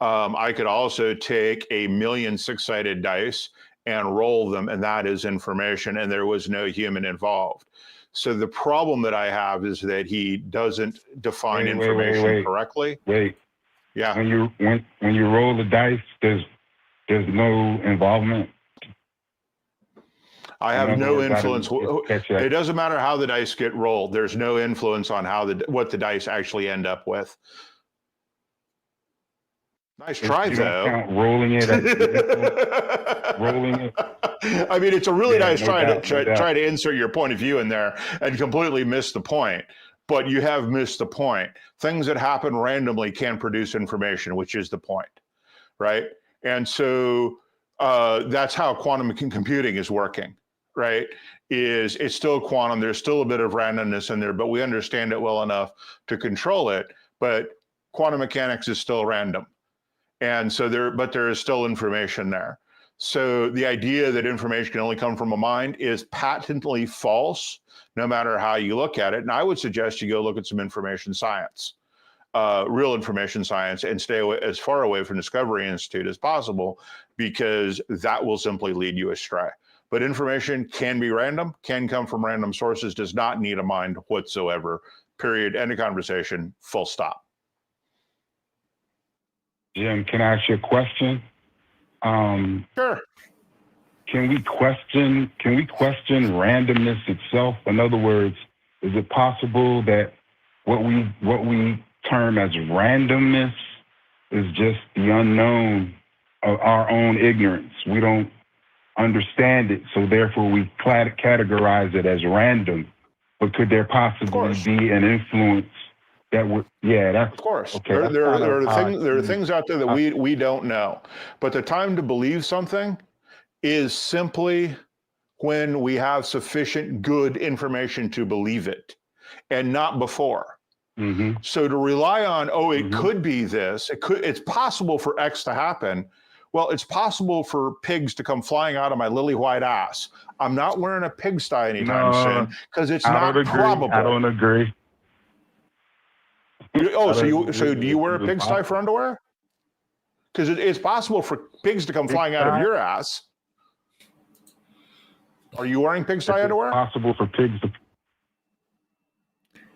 I could also take a million six-sided dice and roll them, and that is information, and there was no human involved. So the problem that I have is that he doesn't define information correctly. Yeah. When you roll the dice, there's no involvement. I have no influence. It doesn't matter how the dice get rolled. There's no influence on how what the dice actually end up with. Nice try, though. Count rolling it. Rolling it. I mean, it's a really nice try to insert your point of view in there and completely miss the point. But you have missed the point. Things that happen randomly can produce information, which is the point, right? And so that's how quantum computing is working, right? It's still quantum. There's still a bit of randomness in there, but we understand it well enough to control it. But quantum mechanics is still random. And so there is still information there. So the idea that information can only come from a mind is patently false, no matter how you look at it. And I would suggest you go look at some information science, real information science, and stay as far away from Discovery Institute as possible, because that will simply lead you astray. But information can be random, can come from random sources, does not need a mind whatsoever, period, end of conversation, full stop. Jim, can I ask you a question? Sure. Can we question randomness itself? In other words, is it possible that what we term as randomness is just the unknown of our own ignorance? We don't understand it, so therefore we categorize it as random. But could there possibly be an influence that would? Yeah, that's of course. Okay, there are things out there that we don't know. But the time to believe something is simply when we have sufficient good information to believe it, and not before. Mm-hmm. So to rely on, it could be this, it's possible for X to happen. Well, it's possible for pigs to come flying out of my lily white ass. I'm not wearing a pigsty anytime soon, because it's not probable. I don't agree. So do you wear a pigsty for underwear? Because it's possible for pigs to come flying out of your ass. Are you wearing pigsty underwear? Possible for pigs to.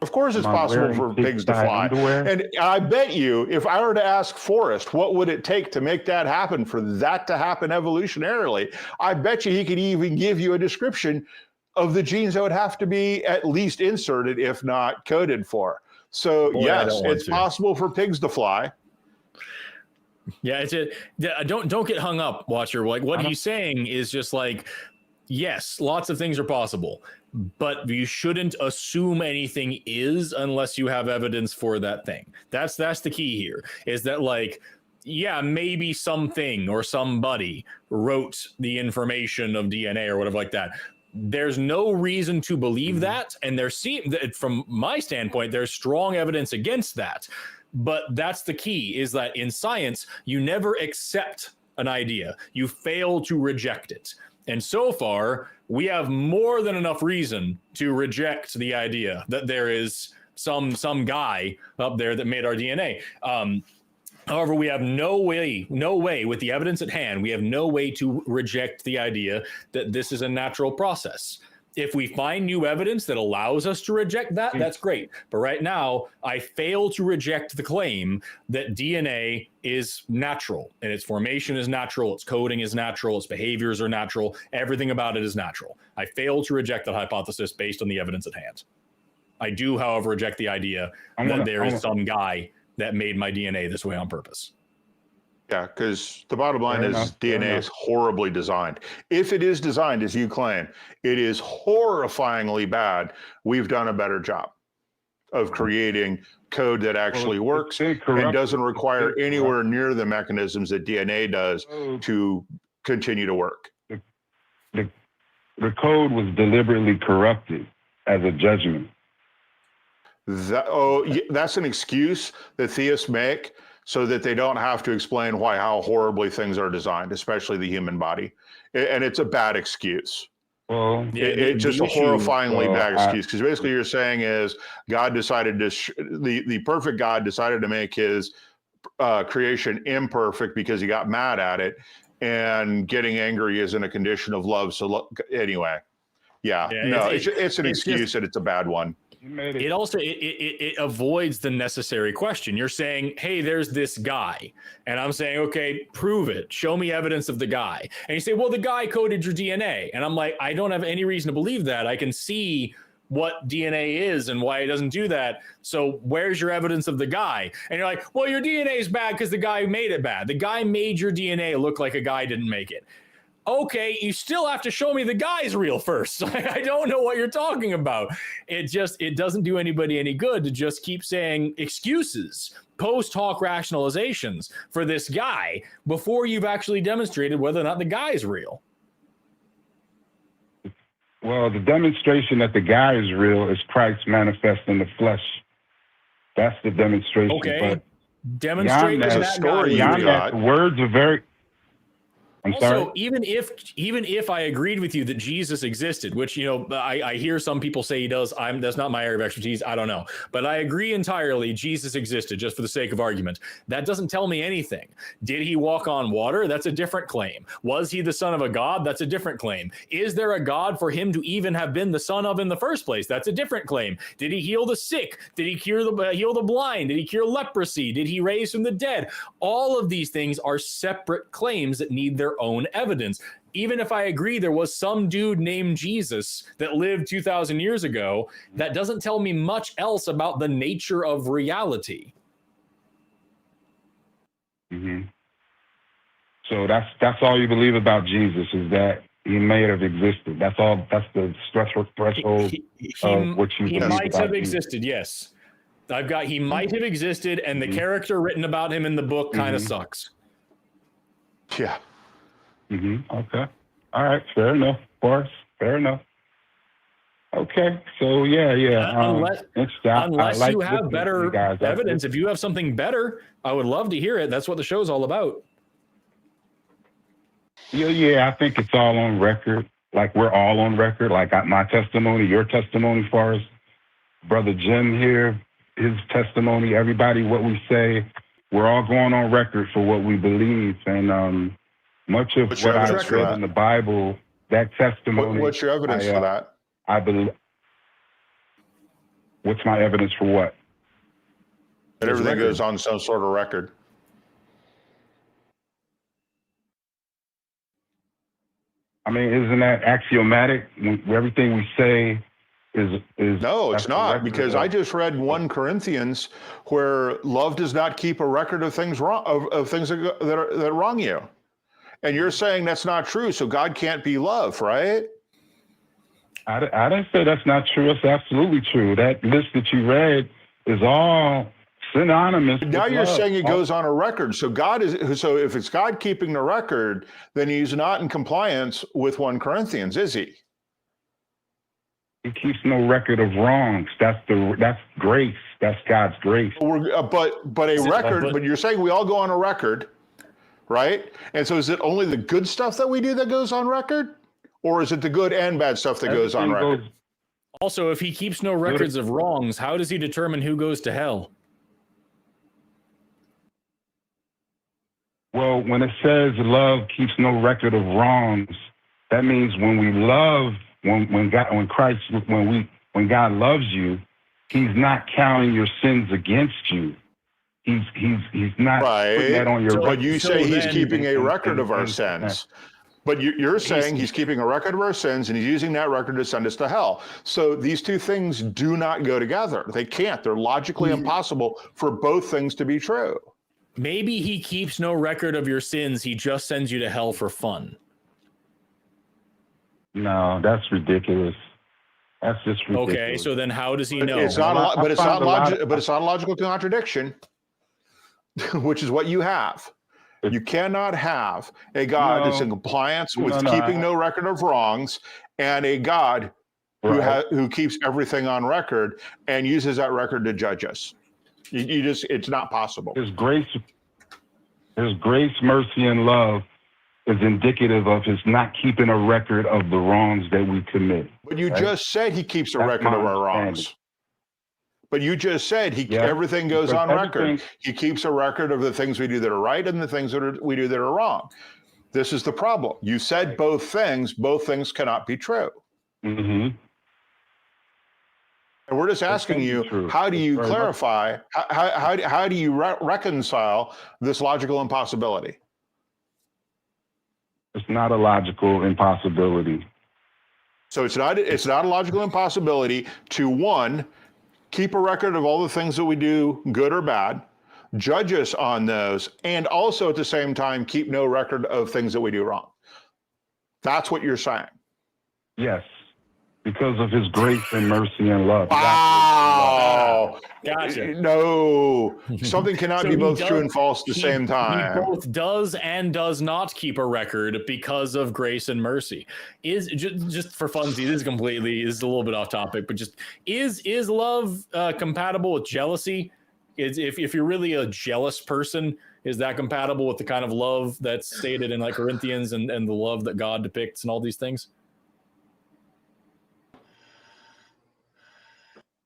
Of course, it's possible for pigs to fly. Underwear? And I bet you, if I were to ask Forrest, what would it take to make that happen, for that to happen evolutionarily, I bet you he could even give you a description of the genes that would have to be at least inserted, if not coded for. So yes, it's possible for pigs to fly. Yeah, don't get hung up, Watcher. Like what he's saying is just like, yes, lots of things are possible, but you shouldn't assume anything is unless you have evidence for that thing. That's the key here, is that like, yeah, maybe something or somebody wrote the information of DNA or whatever like that. There's no reason to believe that, and from my standpoint, there's strong evidence against that. But that's the key, is that in science, you never accept an idea. You fail to reject it. And so far, we have more than enough reason to reject the idea that there is some guy up there that made our DNA. However, we have no way with the evidence at hand, we have no way to reject the idea that this is a natural process. If we find new evidence that allows us to reject that, that's great. But right now, I fail to reject the claim that DNA is natural, and its formation is natural, its coding is natural, its behaviors are natural, everything about it is natural. I fail to reject that hypothesis based on the evidence at hand. I do, however, reject the idea that there is some guy that made my DNA this way on purpose. Yeah, because the bottom line is DNA is horribly designed. If it is designed as you claim, it is horrifyingly bad. We've done a better job of creating code that actually works and doesn't require anywhere near the mechanisms that DNA does to continue to work. The code was deliberately corrupted as a judgment. That's an excuse that theists make so that they don't have to explain how horribly things are designed, especially the human body. And it's a bad excuse. Well, It's just a horrifyingly bad excuse, because basically you're saying is God decided to the perfect God decided to make his creation imperfect because he got mad at it, and getting angry isn't a condition of love. So anyway, it's an excuse, and it's a bad one. It also it avoids the necessary question. You're saying, hey, there's this guy, and I'm saying, okay, prove it, show me evidence of the guy. And you say, well, the guy coded your DNA, and I'm like, I don't have any reason to believe that. I can see what DNA is and why it doesn't do that. So where's your evidence of the guy? And you're like, well, your DNA is bad because the guy made it bad. The guy made your DNA look like a guy didn't make it. Okay, you still have to show me the guy's real first. I don't know what you're talking about. It doesn't do anybody any good to just keep saying excuses, post hoc rationalizations for this guy before you've actually demonstrated whether or not the guy is real. Well, the demonstration that the guy is real is Christ manifest in the flesh. That's the demonstration. Okay, demonstrate that story. The words are very... Also, even if I agreed with you that Jesus existed, which, I hear some people say he does, that's not my area of expertise, I don't know. But I agree entirely Jesus existed, just for the sake of argument. That doesn't tell me anything. Did he walk on water? That's a different claim. Was he the son of a god? That's a different claim. Is there a god for him to even have been the son of in the first place? That's a different claim. Did he heal the sick? Did he heal the blind? Did he cure leprosy? Did he raise from the dead? All of these things are separate claims that need their own evidence. Even if I agree there was some dude named Jesus that lived 2,000 years ago, that doesn't tell me much else about the nature of reality. Mm-hmm. So that's all you believe about Jesus, is that he may have existed. That's all. That's the threshold of what you believe. He might have Jesus. existed, yes. I've got he might have existed, and the character written about him in the book kind of sucks. Yeah. Mm-hmm. Okay. All right. Fair enough, Forrest. Fair enough. Okay. So Unless you have better evidence, if you have something better, I would love to hear it. That's what the show's all about. Yeah. I think it's all on record. Like, we're all on record. Like, my testimony, your testimony, Forrest, Brother Jim here, his testimony, everybody, what we say, we're all going on record for what we believe. And much of what I read in the Bible, that testimony. What's your evidence for that? I believe. What's my evidence for what? That everything goes on some sort of record. I mean, isn't that axiomatic? Everything we say is no, it's not, because I just read 1 Corinthians where love does not keep a record of things wrong, of things that wrong you. And you're saying that's not true, so God can't be love, right? I didn't say that's not true. It's absolutely true. That list that you read is all synonymous. Now you're love. saying it goes on a record. So if it's God keeping the record, then he's not in compliance with 1 Corinthians, is he? He keeps no record of wrongs. That's grace. That's God's grace. But you're saying we all go on a record, right? And so is it only the good stuff that we do that goes on record? Or is it the good and bad stuff that goes on record? Also, if he keeps no records of wrongs, how does he determine who goes to hell? Well, when it says love keeps no record of wrongs, that means when we love, when God loves you, he's not counting your sins against you. He's not putting that on your record. But you say he's keeping a record of our sins. But you're saying he's keeping a record of our sins, and he's using that record to send us to hell. So these two things do not go together. They can't. They're logically impossible for both things to be true. Maybe he keeps no record of your sins. He just sends you to hell for fun. No, that's ridiculous. That's just ridiculous. Okay, so then how does he know? It's not a logical contradiction, which is what you have. You cannot have a God that's in compliance with keeping no record of wrongs and a God who keeps everything on record and uses that record to judge us. You just, it's not possible. His grace, mercy, and love is indicative of his not keeping a record of the wrongs that we commit. But you just said he keeps a record of our wrongs. But you just said everything goes on record. He keeps a record of the things we do that are right and the things that we do that are wrong. This is the problem. You said both things. Both things cannot be true. Mm-hmm. And we're just asking you, how do you clarify, how do you reconcile this logical impossibility? It's not a logical impossibility. So it's not a logical impossibility to, one, keep a record of all the things that we do, good or bad, judge us on those, and also at the same time keep no record of things that we do wrong. That's what you're saying. Yes, because of his grace and mercy and love. Wow. Gotcha. No, something cannot be both true and false at the same time. He both does and does not keep a record because of grace and mercy. Is just for funsies, this is a little bit off topic, but just is love compatible with jealousy? If you're really a jealous person, is that compatible with the kind of love that's stated in like Corinthians and the love that God depicts and all these things?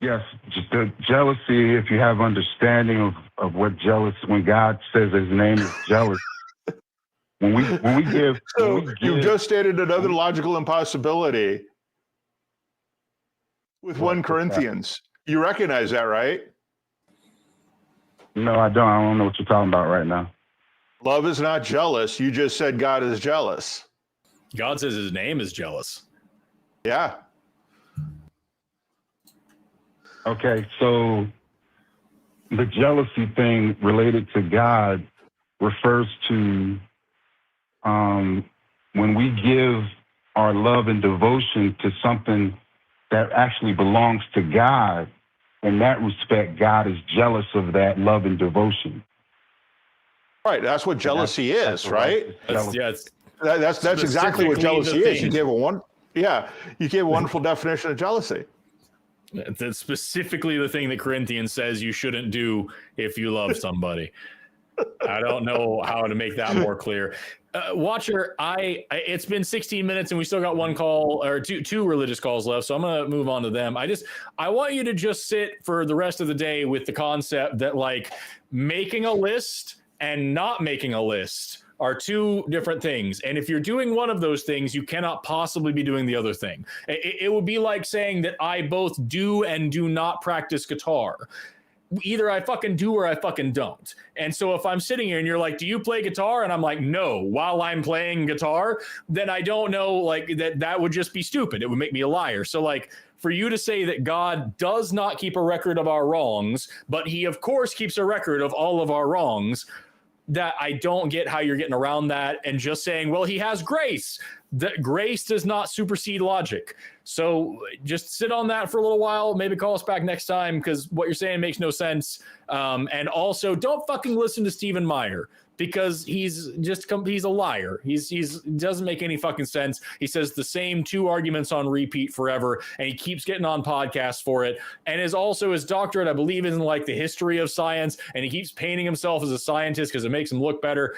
Yes, just the jealousy, if you have understanding of what jealous, when God says his name is jealous, when we give... You've just stated another logical impossibility with 1 Corinthians. You recognize that, right? No, I don't. I don't know what you're talking about right now. Love is not jealous. You just said God is jealous. God says his name is jealous. Yeah. Okay, so the jealousy thing related to God refers to when we give our love and devotion to something that actually belongs to God. In that respect, God is jealous of that love and devotion. Right, that's what jealousy is, right? That's exactly what jealousy is. You gave a wonderful definition of jealousy. That's specifically the thing that Corinthians says you shouldn't do if you love somebody. I don't know how to make that more clear. Watcher, it's been 16 minutes and we still got one call or two religious calls left, so I'm going to move on to them. I want you to just sit for the rest of the day with the concept that like making a list and not making a list are two different things. And if you're doing one of those things, you cannot possibly be doing the other thing. It would be like saying that I both do and do not practice guitar. Either I fucking do or I fucking don't. And so if I'm sitting here and you're like, do you play guitar? And I'm like, no, while I'm playing guitar, then I don't know, like that would just be stupid. It would make me a liar. So like for you to say that God does not keep a record of our wrongs, but he of course keeps a record of all of our wrongs, that I don't get how you're getting around that and just saying, well, he has grace. That grace does not supersede logic. So just sit on that for a little while. Maybe call us back next time because what you're saying makes no sense. And also, don't fucking listen to Stephen Meyer because he's a liar. He's doesn't make any fucking sense. He says the same 2 arguments on repeat forever, and he keeps getting on podcasts for it. And his doctorate, I believe, is in like the history of science, and he keeps painting himself as a scientist because it makes him look better.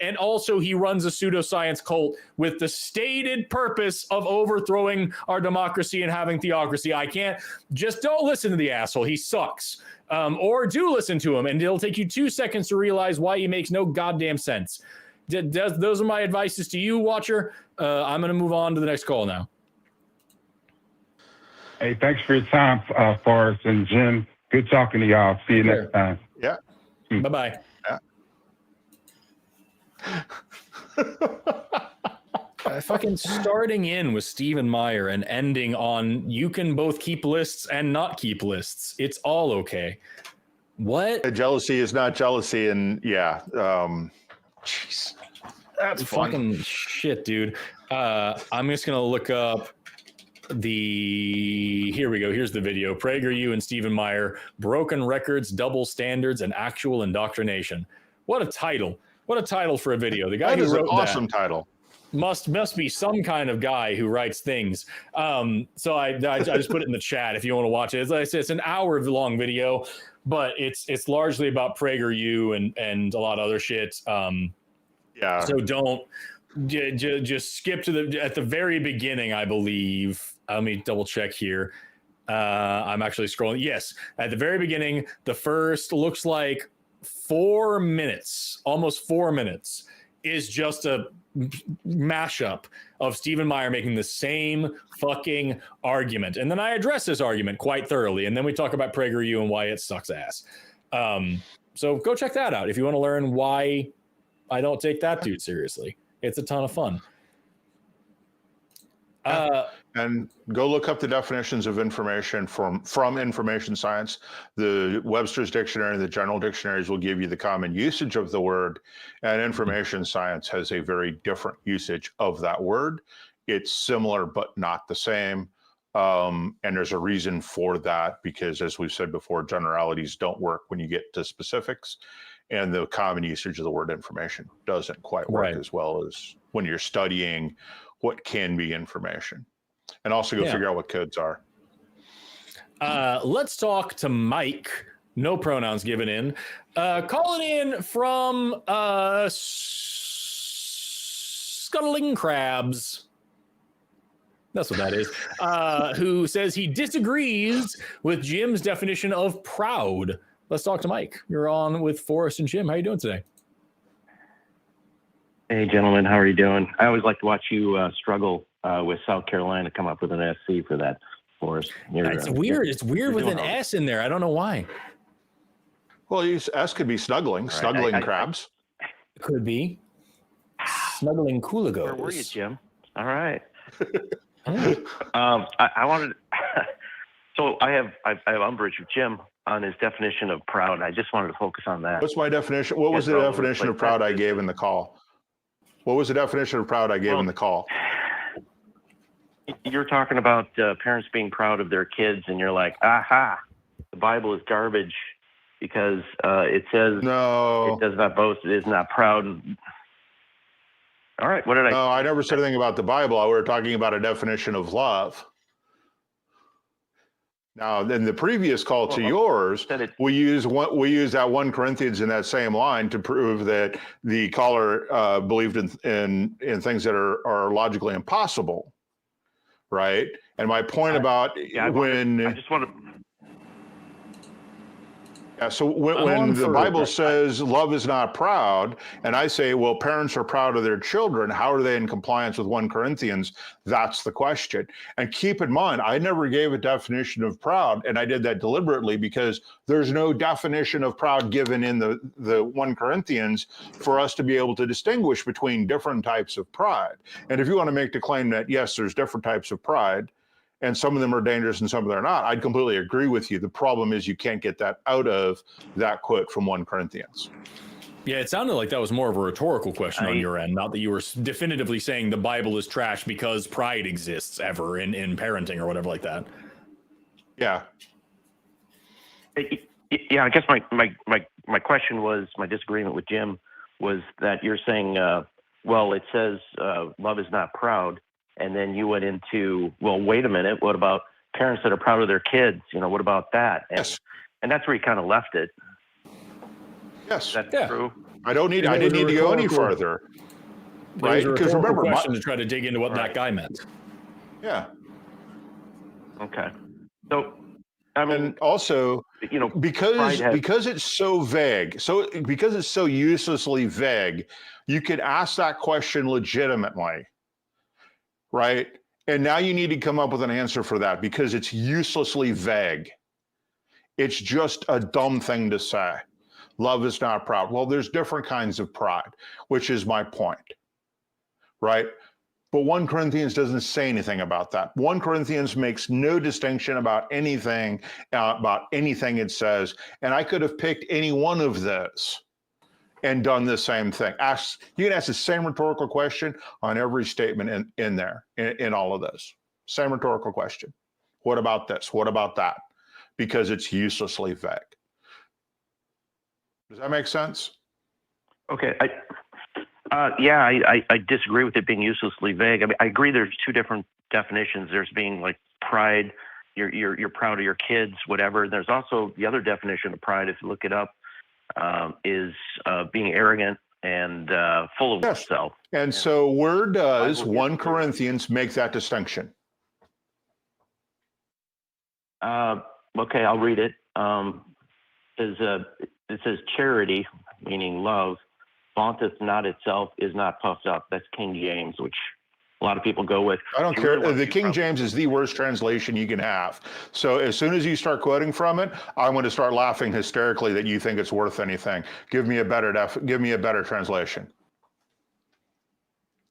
And also, he runs a pseudoscience cult with the stated purpose of overthrowing our democracy and having theocracy. Don't listen to the asshole. He sucks. Or do listen to him, and it'll take you 2 seconds to realize why he makes no goddamn sense. Those are my advices to you, Watcher. I'm going to move on to the next call now. Hey, thanks for your time, Forrest and Jim. Good talking to y'all. See you next time. Yeah. Bye-bye. Yeah. Fucking starting in with Stephen Meyer and ending on you can both keep lists and not keep lists. It's all okay. What? Jealousy is not jealousy, and jeez, that's fucking shit, dude. I'm just gonna look up here we go. Here's the video. PragerU and Stephen Meyer, broken records, double standards, and actual indoctrination. What a title! What a title for a video. The guy that who is wrote an awesome title. must be some kind of guy who writes things. So I just put it in the chat if you want to watch it. As I said, it's an hour-long video, but it's largely about PragerU and a lot of other shit. Yeah. So don't just skip to at the very beginning, I believe. Let me double check here. I'm actually scrolling. Yes, at the very beginning, the first looks like 4 minutes, almost 4 minutes, is just a mashup of Stephen Meyer making the same fucking argument. And then I address this argument quite thoroughly. And then we talk about PragerU and why it sucks ass. So go check that out if you want to learn why I don't take that dude seriously. It's a ton of fun. And go look up the definitions of information from information science. The Webster's Dictionary and the general dictionaries will give you the common usage of the word, and information science has a very different usage of that word. It's similar, but not the same. And there's a reason for that, because as we've said before, generalities don't work when you get to specifics, and the common usage of the word information doesn't quite work as well as when you're studying what can be information. And also go figure out what codes are. Let's talk to Mike. No pronouns given in. Calling in from Scuttling Crabs. That's what that is. Who says he disagrees with Jim's definition of proud. Let's talk to Mike. You're on with Forrest and Jim. How are you doing today? Hey, gentlemen. How are you doing? I always like to watch you struggle with South Carolina to come up with an SC for that, Forrest. It's weird. It's weird with an S in there. I don't know why. Well, S could be snuggling, right. snuggling crabs. Could be. Snuggling coolagos. Where were you, Jim? All right. I wanted. So I have umbrage with Jim on his definition of proud. I just wanted to focus on that. What's my definition? What was the definition of proud I gave in the call? What was the definition of proud I gave in the call? You're talking about parents being proud of their kids, and you're like, aha, the Bible is garbage because it says no, it does not boast, it is not proud. All right, what did I? No, I never said anything about the Bible. We were talking about a definition of love. Now, in the previous call to yours, we use that 1 Corinthians in that same line to prove that the caller believed in things that are logically impossible, right? And my point about I just want to. Yeah, so when the Bible says love is not proud, and I say, well, parents are proud of their children, how are they in compliance with 1 Corinthians? That's the question. And keep in mind, I never gave a definition of proud, and I did that deliberately because there's no definition of proud given in the 1 Corinthians for us to be able to distinguish between different types of pride. And if you want to make the claim that, yes, there's different types of pride, and some of them are dangerous and some of them are not, I'd completely agree with you. The problem is you can't get that out of that quote from 1 Corinthians. Yeah, it sounded like that was more of a rhetorical question on your end, not that you were definitively saying the Bible is trash because pride exists ever in parenting or whatever like that. Yeah. Yeah, I guess my question was, my disagreement with Jim was that you're saying, well, it says love is not proud. And then you went into, well, wait a minute, what about parents that are proud of their kids? You know, what about that? And, yes. And that's where you kind of left it. Yes. Is that true? I didn't need to go any further. Right? Because remember, question to try to dig into what that guy meant. Yeah. Okay. So, I mean, and also, you know, because it's so vague, because it's so uselessly vague, you could ask that question legitimately. Right? And now you need to come up with an answer for that because it's uselessly vague. It's just a dumb thing to say. Love is not proud. Well, there's different kinds of pride, which is my point. Right? But 1 Corinthians doesn't say anything about that. 1 Corinthians makes no distinction about anything it says. And I could have picked any one of those and done the same thing. You can ask the same rhetorical question on every statement in there, in all of those. Same rhetorical question. What about this? What about that? Because it's uselessly vague. Does that make sense? Okay. Yeah, I disagree with it being uselessly vague. I mean, I agree there's two different definitions. There's being like pride, you're proud of your kids, whatever. There's also the other definition of pride, if you look it up, is being arrogant and full of oneself. And so where does 1 Corinthians make that distinction? Okay, I'll read it. It says charity, meaning love, vaunteth not itself, is not puffed up. That's King James, which a lot of people go with. I don't care. The King James is the worst translation you can have. So as soon as you start quoting from it, I'm going to start laughing hysterically that you think it's worth anything. Give me a better translation.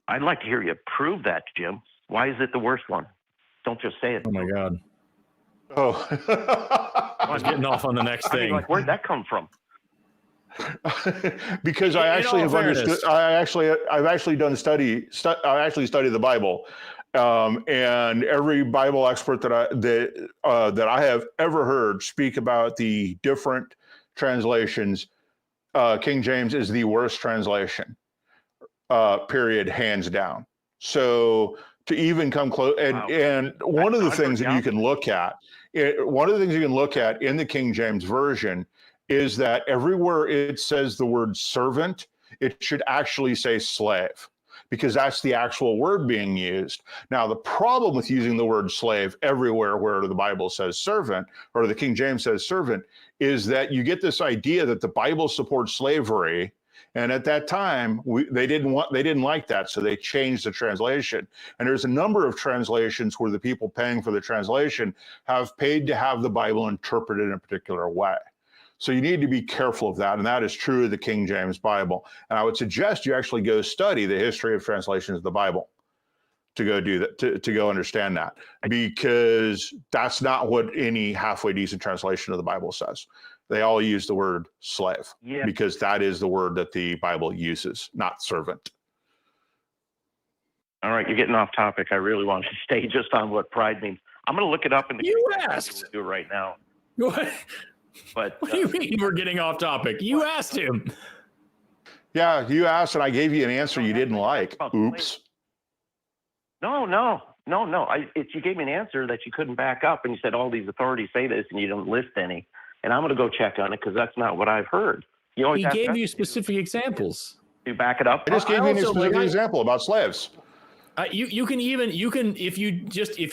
I'd like to hear you prove that, Jim. Why is it the worst one? Don't just say it. Oh my God. Oh. I was getting off on the next thing. I mean, like, where'd that come from? Because I actually have understood. I've actually studied the Bible, and every Bible expert that I have ever heard speak about the different translations, King James is the worst translation. Period, hands down. So to even come close, and one of the things that you can look at, in the King James version is that everywhere it says the word servant, it should actually say slave, because that's the actual word being used. Now, the problem with using the word slave everywhere where the Bible says servant, or the King James says servant, is that you get this idea that the Bible supports slavery. And at that time, they didn't like that, so they changed the translation. And there's a number of translations where the people paying for the translation have paid to have the Bible interpreted in a particular way. So you need to be careful of that, and that is true of the King James Bible. And I would suggest you actually go study the history of translations of the Bible to go do that, to go understand that, because that's not what any halfway decent translation of the Bible says. They all use the word slave, because that is the word that the Bible uses, not servant. All right, you're getting off topic. I really want to stay just on what pride means. I'm going to look it up in the. You asked. Do it right now. What? But what do you mean we're getting off topic? You asked him. Yeah, you asked, and I gave you an answer you didn't like. Oops. No. You gave me an answer that you couldn't back up, and you said all these authorities say this, and you don't list any. And I'm going to go check on it because that's not what I've heard. He gave you specific examples. You back it up. I just gave you a specific example about slaves. You can if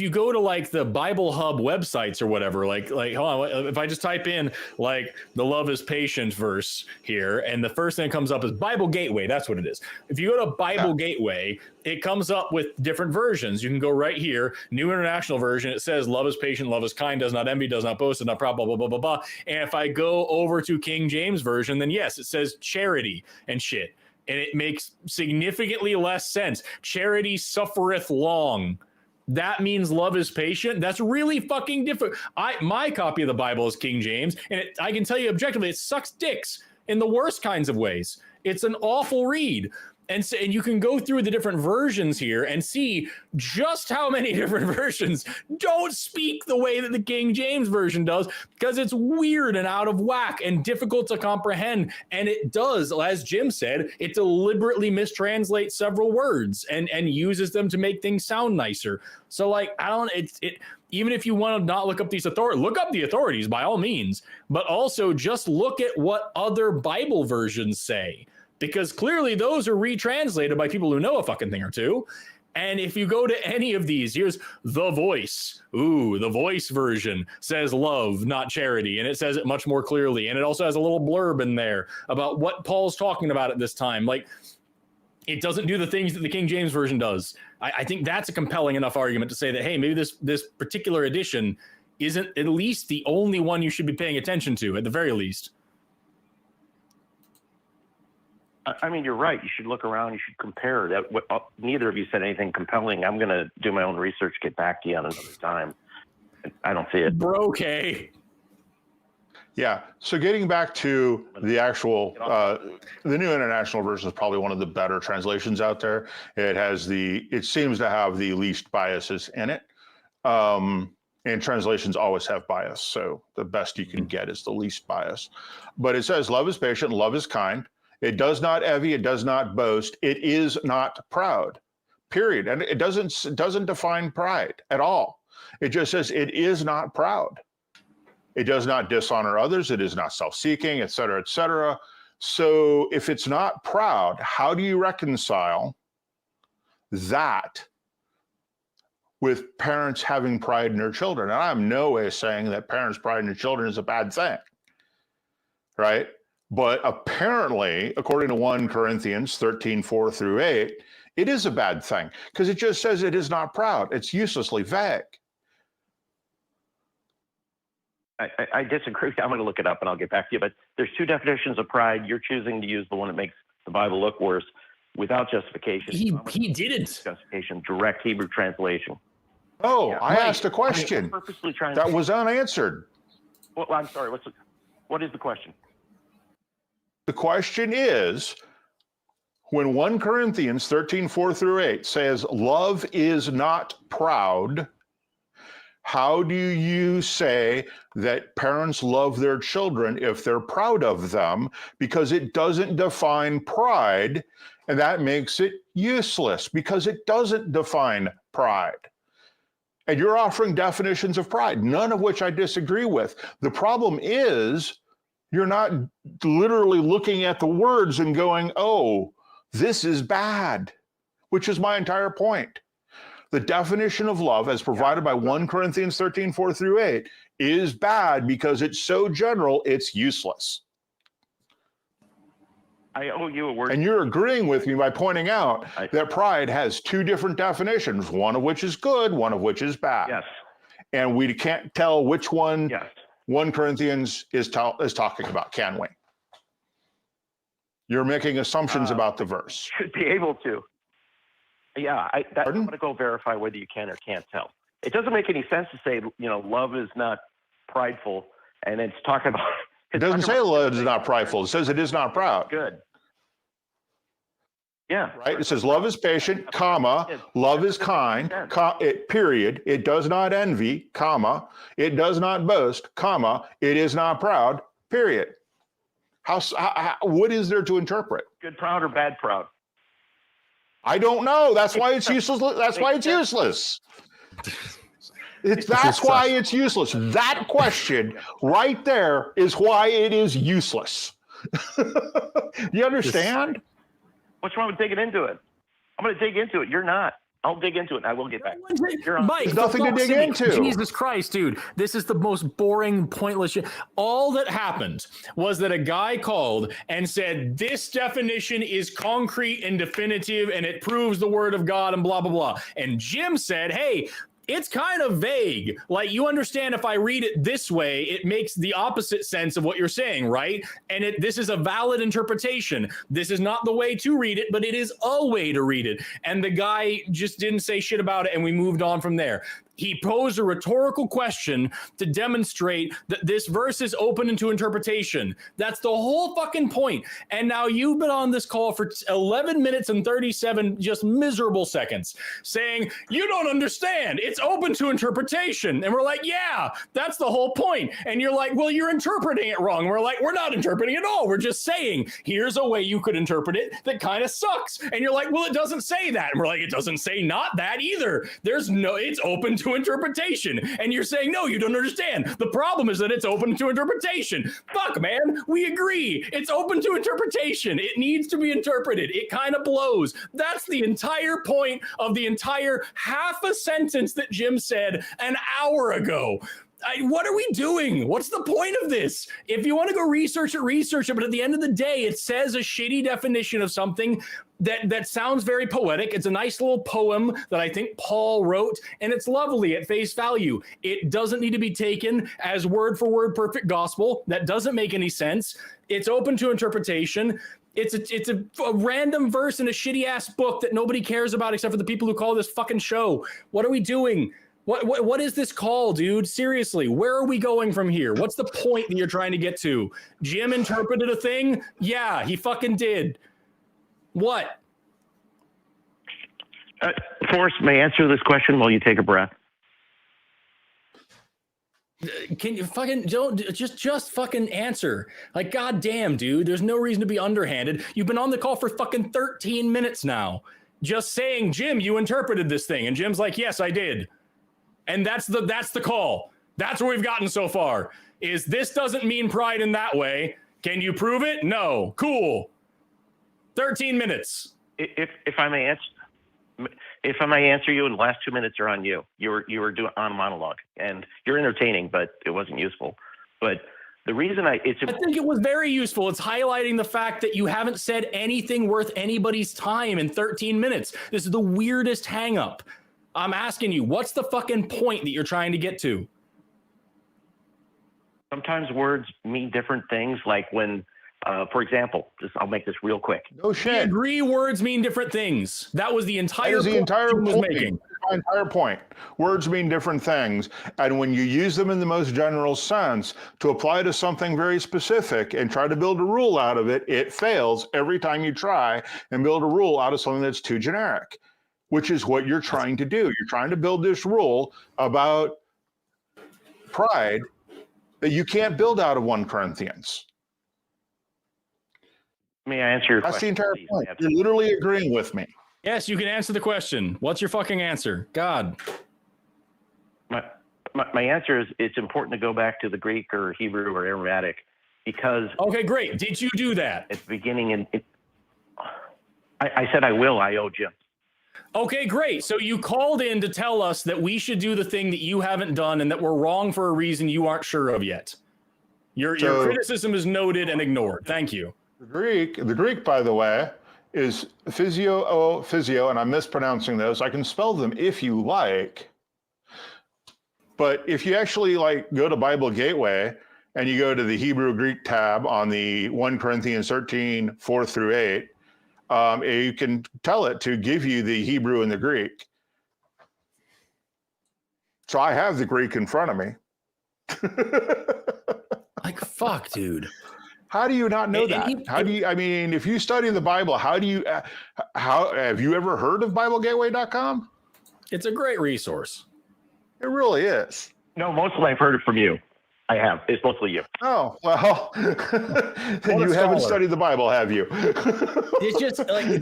you go to like the Bible Hub websites or whatever, like hold on, if I just type in like the love is patient verse here, and the first thing that comes up is Bible Gateway. That's what it is. If you go to Bible Gateway, it comes up with different versions. You can go right here, New International Version. It says love is patient, love is kind, does not envy, does not boast, does not proud, blah blah blah blah blah. And if I go over to King James Version, then yes, it says charity and shit. And it makes significantly less sense. Charity suffereth long. That means love is patient. That's really fucking different. My copy of the Bible is King James, and I can tell you objectively, it sucks dicks in the worst kinds of ways. It's an awful read. And you can go through the different versions here and see just how many different versions don't speak the way that the King James Version does, because it's weird and out of whack and difficult to comprehend. And it does, as Jim said, it deliberately mistranslates several words and uses them to make things sound nicer. So like, even if you want to not look up these authorities, look up the authorities by all means, but also just look at what other Bible versions say. Because clearly those are retranslated by people who know a fucking thing or two. And if you go to any of these, here's The Voice. Ooh, the Voice version says love, not charity. And it says it much more clearly. And it also has a little blurb in there about what Paul's talking about at this time. Like, it doesn't do the things that the King James Version does. I think that's a compelling enough argument to say that, hey, maybe this particular edition isn't at least the only one you should be paying attention to, at the very least. I mean, you're right. You should look around. You should compare. Neither of you said anything compelling. I'm going to do my own research, get back to you on another time. I don't see it. Okay. Yeah. So getting back to the actual, the New International Version is probably one of the better translations out there. It seems to have the least biases in it. And translations always have bias. So the best you can get is the least bias. But it says love is patient, love is kind. It does not envy. It does not boast. It is not proud. Period. And it doesn't define pride at all. It just says it is not proud. It does not dishonor others. It is not self-seeking, et cetera, et cetera. So if it's not proud, how do you reconcile that with parents having pride in their children? And I'm no way saying that parents' pride in their children is a bad thing, right? But apparently, according to 1 Corinthians 13:4 through 8, it is a bad thing because it just says it is not proud. It's uselessly vague. I disagree. I'm going to look it up and I'll get back to you. But there's 2 definitions of pride. You're choosing to use the one that makes the Bible look worse without justification. He didn't. Justification, direct Hebrew translation. Oh, Yeah, I asked a question purposely trying that was unanswered. Well, I'm sorry. What is the question? The question is, when 1 Corinthians 13:4 through 8 says love is not proud, how do you say that parents love their children if they're proud of them? Because it doesn't define pride, and that makes it useless because it doesn't define pride. And you're offering definitions of pride, none of which I disagree with. The problem is you're not literally looking at the words and going, oh, this is bad, which is my entire point. The definition of love as provided by 1 Corinthians 13:4 through 8 is bad because it's so general, it's useless. I owe you a word. And you're agreeing with me by pointing out that pride has 2 different definitions, one of which is good, one of which is bad. Yes. And we can't tell which one Yes. 1 Corinthians is talking about, can we? You're making assumptions about the verse. Should be able to. Yeah, I'm Pardon? going to go verify whether you can or can't tell. It doesn't make any sense to say, love is not prideful, and it's talking about. It doesn't say love is not prideful. It says it is not proud. Good. Yeah. Right? It says love is patient, comma, love is kind, period. It does not envy, comma, it does not boast, comma, it is not proud, period. How what is there to interpret? Good proud or bad proud? I don't know. That's why it's useless. That's why it's useless. That's why it's useless. That question right there is why it is useless. You understand? What's wrong with digging into it? I'm going to dig into it. You're not. I'll dig into it. I will get back. Mike, there's nothing to dig into. Jesus Christ, dude. This is the most boring, pointless shit. All that happened was that a guy called and said, this definition is concrete and definitive, and it proves the word of God and blah, blah, blah. And Jim said, hey, it's kind of vague. Like, you understand if I read it this way, it makes the opposite sense of what you're saying, right? And this is a valid interpretation. This is not the way to read it, but it is a way to read it. And the guy just didn't say shit about it, and we moved on from there. He posed a rhetorical question to demonstrate that this verse is open into interpretation. That's the whole fucking point. And now you've been on this call for 11 minutes and 37 just miserable seconds saying, you don't understand. It's open to interpretation. And we're like, yeah, that's the whole point. And you're like, well, you're interpreting it wrong. We're like, we're not interpreting it at all. We're just saying, here's a way you could interpret it that kind of sucks. And you're like, well, it doesn't say that. And we're like, it doesn't say not that either. It's open to interpretation. And you're saying, no, you don't understand. The problem is that it's open to interpretation. Fuck, man, we agree. It's open to interpretation. It needs to be interpreted. It kind of blows. That's the entire point of the entire half a sentence that Jim said an hour ago. What are we doing? What's the point of this? If you want to go research it. But at the end of the day, it says a shitty definition of something that sounds very poetic. It's a nice little poem that I think Paul wrote, and it's lovely at face value. It doesn't need to be taken as word for word perfect gospel. That doesn't make any sense. It's open to interpretation. It's a random verse in a shitty ass book that nobody cares about except for the people who call this fucking show. What are we doing? What is this call, dude? Seriously, where are we going from here? What's the point that you're trying to get to? Jim interpreted a thing? Yeah, he fucking did. What? Forrest, may I answer this question while you take a breath? Can you fucking don't just fucking answer? Like, goddamn, dude, there's no reason to be underhanded. You've been on the call for fucking 13 minutes now, just saying, Jim, you interpreted this thing, and Jim's like, yes, I did, and that's the call. That's where we've gotten so far. Is this doesn't mean pride in that way? Can you prove it? No. Cool. 13 minutes. If I may answer. If I may answer you, and the last 2 minutes are on you. You were doing on a monologue, and you're entertaining, but it wasn't useful. But the reason I think it was very useful. It's highlighting the fact that you haven't said anything worth anybody's time in 13 minutes. This is the weirdest hang up. I'm asking you, what's the fucking point that you're trying to get to? Sometimes words mean different things, like when. For example, I'll make this real quick. No shit. I agree, words mean different things. That was the entire point. My entire point. Words mean different things. And when you use them in the most general sense to apply to something very specific and try to build a rule out of it, it fails every time you try and build a rule out of something that's too generic, which is what you're trying to do. You're trying to build this rule about pride that you can't build out of 1 Corinthians. May I answer your That's question? the entire please? point. You're literally agreeing with me. Yes, you can answer the question. What's your fucking answer? God. My answer is it's important to go back to the Greek or Hebrew or Aramaic because. Okay, great. Did you do that? At the beginning, I said I will. I owe Jim. Okay, great. So you called in to tell us that we should do the thing that you haven't done and that we're wrong for a reason you aren't sure of yet. Your criticism is noted and ignored. Thank you. The Greek, by the way, is physio, and I'm mispronouncing those. I can spell them if you like. But if you actually go to Bible Gateway and you go to the Hebrew Greek tab on the 1 Corinthians 13, 4 through 8, you can tell it to give you the Hebrew and the Greek. So I have the Greek in front of me. Like, fuck, dude. How do you not know that? If you study the Bible, how have you ever heard of BibleGateway.com? It's a great resource. It really is. No, mostly I've heard it from you. I have. It's mostly you. Oh, well, then you haven't studied the Bible, have you? It's just like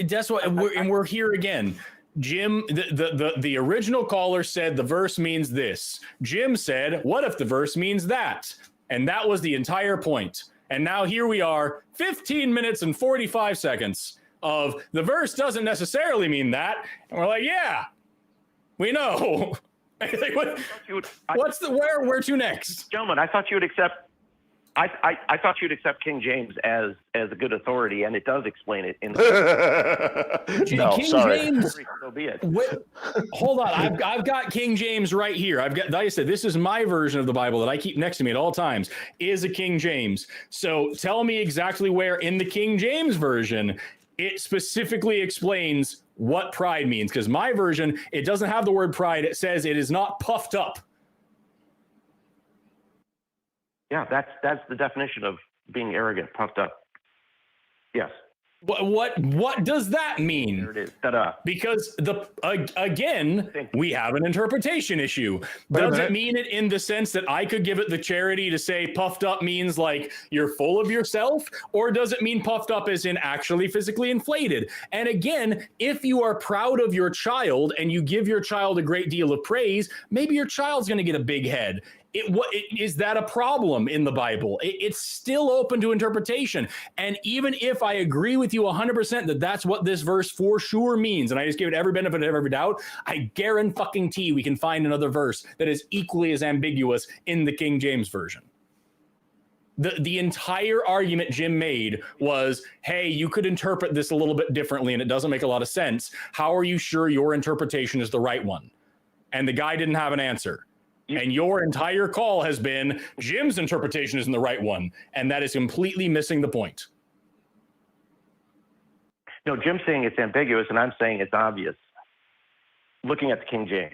that's what, and we're here again. Jim, the original caller said the verse means this. Jim said, what if the verse means that? And that was the entire point. And now here we are, 15 minutes and 45 seconds of the verse doesn't necessarily mean that. And we're like, yeah, we know. Like, where to next? Gentlemen, I thought you would accept. I thought you'd accept King James as a good authority, and it does explain it. In James. So be it. Hold on, I've got King James right here. I've got, like I said, this is my version of the Bible that I keep next to me at all times. Is a King James. So tell me exactly where in the King James version it specifically explains what pride means. Because my version, it doesn't have the word pride. It says it is not puffed up. Yeah, that's the definition of being arrogant, puffed up. Yes. What does that mean? There it is. Ta-da. Because again, we have an interpretation issue. Does it mean it in the sense that I could give it the charity to say puffed up means like you're full of yourself? Or does it mean puffed up as in actually physically inflated? And again, if you are proud of your child and you give your child a great deal of praise, maybe your child's going to get a big head. Is that a problem in the Bible? It's still open to interpretation. And even if I agree with you 100% that that's what this verse for sure means, and I just give it every benefit of every doubt, I guarantee we can find another verse that is equally as ambiguous in the King James Version. The entire argument Jim made was, hey, you could interpret this a little bit differently and it doesn't make a lot of sense. How are you sure your interpretation is the right one? And the guy didn't have an answer. And your entire call has been Jim's interpretation isn't the right one. And that is completely missing the point. No, Jim's saying it's ambiguous, and I'm saying it's obvious. Looking at the King James,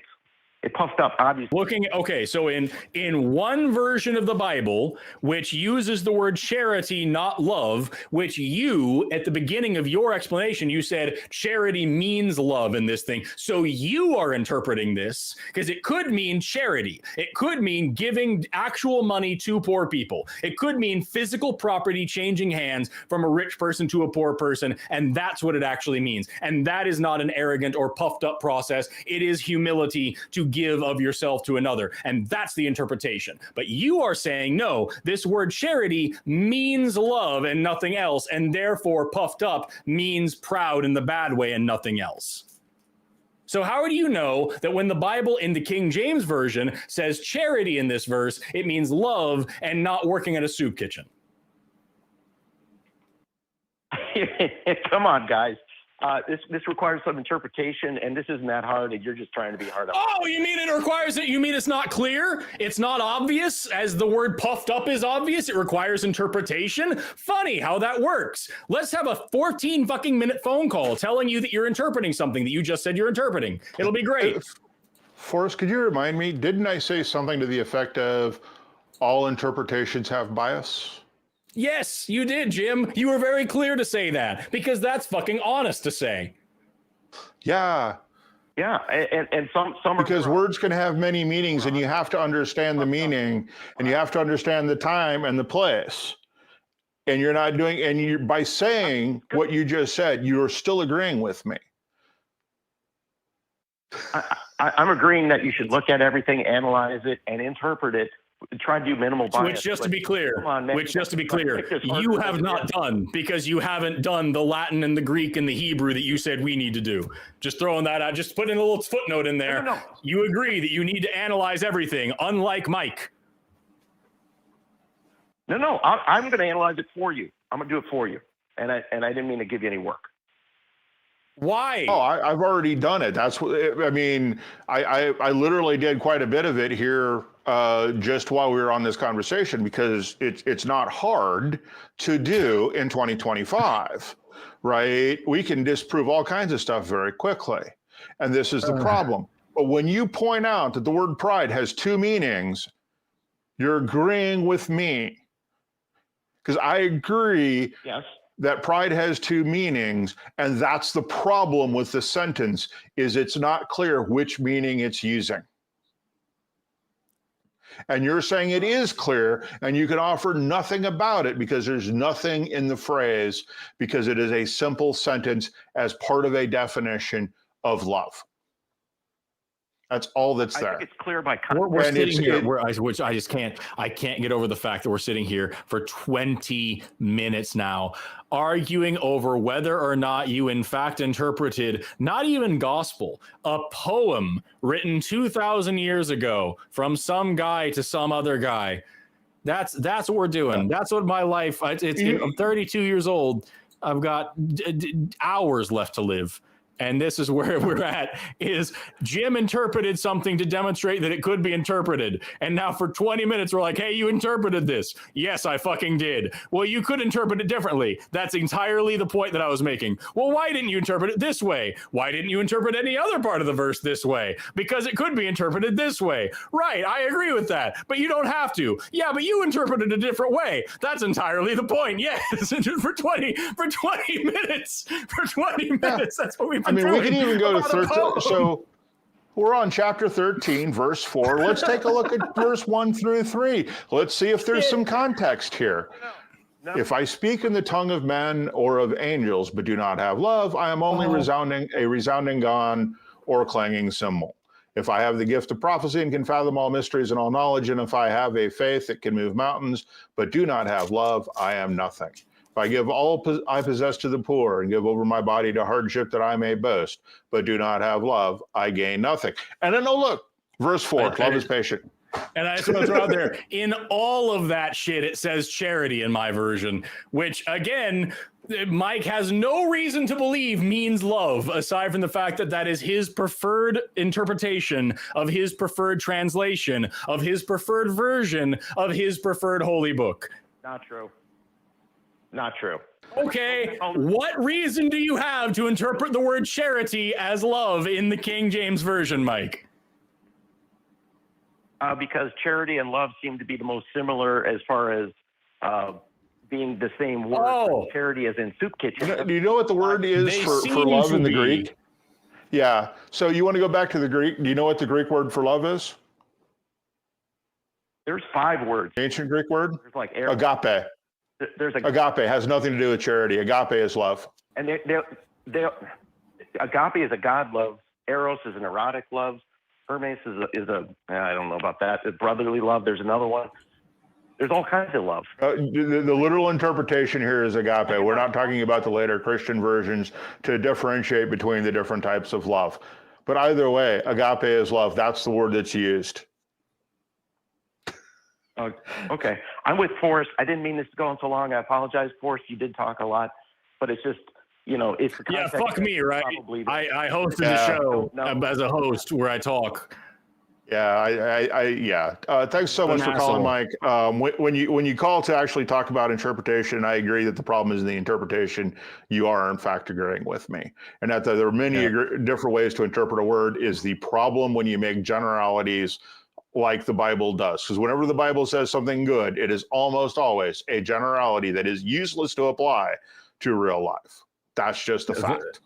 It puffed up, obviously. Okay, so in one version of the Bible, which uses the word charity, not love, which you, at the beginning of your explanation, you said charity means love in this thing. So you are interpreting this, because it could mean charity. It could mean giving actual money to poor people. It could mean physical property changing hands from a rich person to a poor person, and that's what it actually means. And that is not an arrogant or puffed up process. It is humility to give of yourself to another, and that's the interpretation. But you are saying, no, this word charity means love and nothing else, and therefore puffed up means proud in the bad way and nothing else. So how do you know that when the Bible in the King James Version says charity in this verse, it means love and not working at a soup kitchen? Come on, guys. This requires some interpretation, and this isn't that hard, and you're just trying to be hard on. Oh, you mean it requires it? You mean it's not clear? It's not obvious, as the word puffed up is obvious? It requires interpretation? Funny how that works. Let's have a 14 fucking minute phone call telling you that you're interpreting something that you just said you're interpreting. It'll be great. Forrest, could you remind me, didn't I say something to the effect of all interpretations have bias? Yes, you did, Jim. You were very clear to say that, because that's fucking honest to say. Yeah. Yeah, and some because words can have many meanings, and you have to understand the meaning, and you have to understand the time and the place. And you're not doing, and you, by saying what you just said, you're still agreeing with me. I'm agreeing that you should look at everything, analyze it, and interpret it. Try to do minimal bias. Which, just to be clear, you have not done, because you haven't done the Latin and the Greek and the Hebrew that you said we need to do. Just throwing that out, just putting a little footnote in there. No. You agree that you need to analyze everything, unlike Mike. No, I'm going to analyze it for you. I'm going to do it for you, and I didn't mean to give you any work. Why? Oh, I've already done it. That's what I mean. I literally did quite a bit of it here just while we were on this conversation, because it's not hard to do in 2025, right? We can disprove all kinds of stuff very quickly, and this is the problem. But when you point out that the word pride has two meanings, you're agreeing with me, because I agree. Yes. That pride has two meanings, and that's the problem with the sentence, is it's not clear which meaning it's using. And you're saying it is clear, and you can offer nothing about it because there's nothing in the phrase, because it is a simple sentence as part of a definition of love. That's all that's there. I think it's clear by context. We're sitting here, which I just can't get over the fact that we're sitting here for 20 minutes now, arguing over whether or not you in fact interpreted not even gospel, a poem written 2,000 years ago from some guy to some other guy. That's what we're doing. That's what my life. I'm 32 years old. I've got hours left to live. And this is where we're at, is Jim interpreted something to demonstrate that it could be interpreted. And now for 20 minutes, we're like, hey, you interpreted this. Yes, I fucking did. Well, you could interpret it differently. That's entirely the point that I was making. Well, why didn't you interpret it this way? Why didn't you interpret any other part of the verse this way? Because it could be interpreted this way. Right, I agree with that. But you don't have to. Yeah, but you interpreted a different way. That's entirely the point. Yes, for 20 minutes. For 20 minutes, that's what we've been doing. We can even go to 13. So we're on chapter 13, verse 4. Let's take a look at verse 1 through 3. Let's see if there's some context here. No. If I speak in the tongue of men or of angels, but do not have love, I am only a resounding gong or a clanging cymbal. If I have the gift of prophecy and can fathom all mysteries and all knowledge, and if I have a faith that can move mountains, but do not have love, I am nothing. If I give all I possess to the poor and give over my body to hardship that I may boast, but do not have love, I gain nothing. And then, look, verse 4, love is patient. And I just want to throw out there, in all of that shit, it says charity in my version, which, again, Mike has no reason to believe means love, aside from the fact that that is his preferred interpretation of his preferred translation, of his preferred version of his preferred holy book. Not true. Not true. Okay, what reason do you have to interpret the word charity as love in the King James Version, Mike? Because charity and love seem to be the most similar as far as being the same word. Oh. Charity as in soup kitchen. Do you know what the word is They for seem love to in the be. Greek? Yeah. So you want to go back to the Greek? Do you know what the Greek word for love is? There's 5 words. Ancient Greek word? There's like Agape. There's Agape has nothing to do with charity. Agape is love. and agape is a God love. Eros is an erotic love. Hermes is a I don't know about that. A brotherly love. There's another one. There's all kinds of love. The literal interpretation here is agape. We're not talking about the later Christian versions to differentiate between the different types of love. But either way, agape is love. That's the word that's used. Okay. I'm with Forrest. I didn't mean this to go on so long. I apologize, Forrest. You did talk a lot, but it's just, it's the Yeah, context fuck me, right? I hosted the show as a host where I talk. Yeah, thanks so much for calling, Mike. When you call to actually talk about interpretation, I agree that the problem is in the interpretation. You are in fact agreeing with me, and that there are many different ways to interpret a word. Is the problem when you make generalities like the Bible does? Because whenever the Bible says something good, it is almost always a generality that is useless to apply to real life. That's just a fact.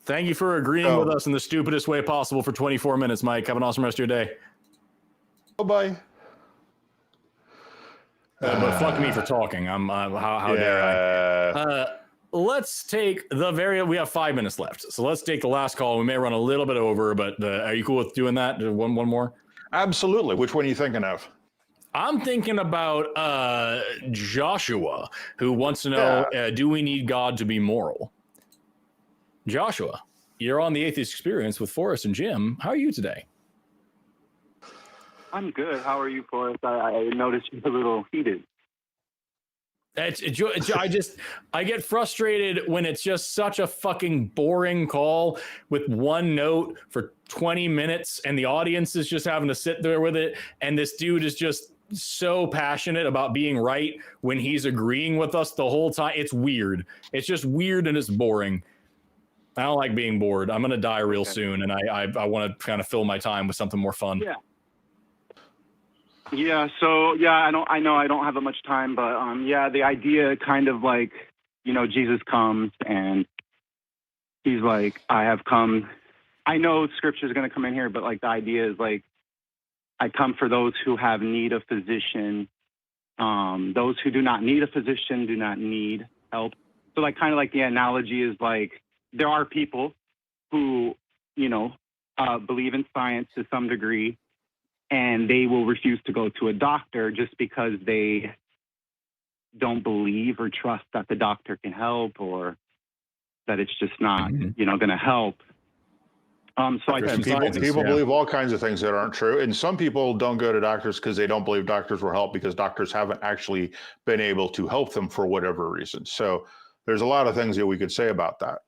Thank you for agreeing with us in the stupidest way possible for 24 minutes, Mike. Have an awesome rest of your day. Bye-bye. But fuck me for talking. How dare I? Let's take we have 5 minutes left. So let's take the last call. We may run a little bit over, but are you cool with doing that? One more? Absolutely. Which one are you thinking of? I'm thinking about Joshua, who wants to know, do we need God to be moral? Joshua, you're on the Atheist Experience with Forrest and Jim. How are you today? I'm good. How are you, Forrest? I noticed you're a little heated. I get frustrated when it's just such a fucking boring call with one note for 20 minutes and the audience is just having to sit there with it. And this dude is just so passionate about being right when he's agreeing with us the whole time. It's weird. It's just weird and it's boring. I don't like being bored. I'm going to die real soon. And I want to kind of fill my time with something more fun. Yeah. So I know I don't have that much time, but the idea kind of like, Jesus comes and he's like, I have come. I know scripture is going to come in here, but like the idea is like, I come for those who have need of physician. Those who do not need a physician do not need help. So like kind of like the analogy is like, there are people who, believe in science to some degree, and they will refuse to go to a doctor just because they don't believe or trust that the doctor can help, or that it's just not, going to help. So I think people believe all kinds of things that aren't true, and some people don't go to doctors because they don't believe doctors will help because doctors haven't actually been able to help them for whatever reason. So there's a lot of things that we could say about that.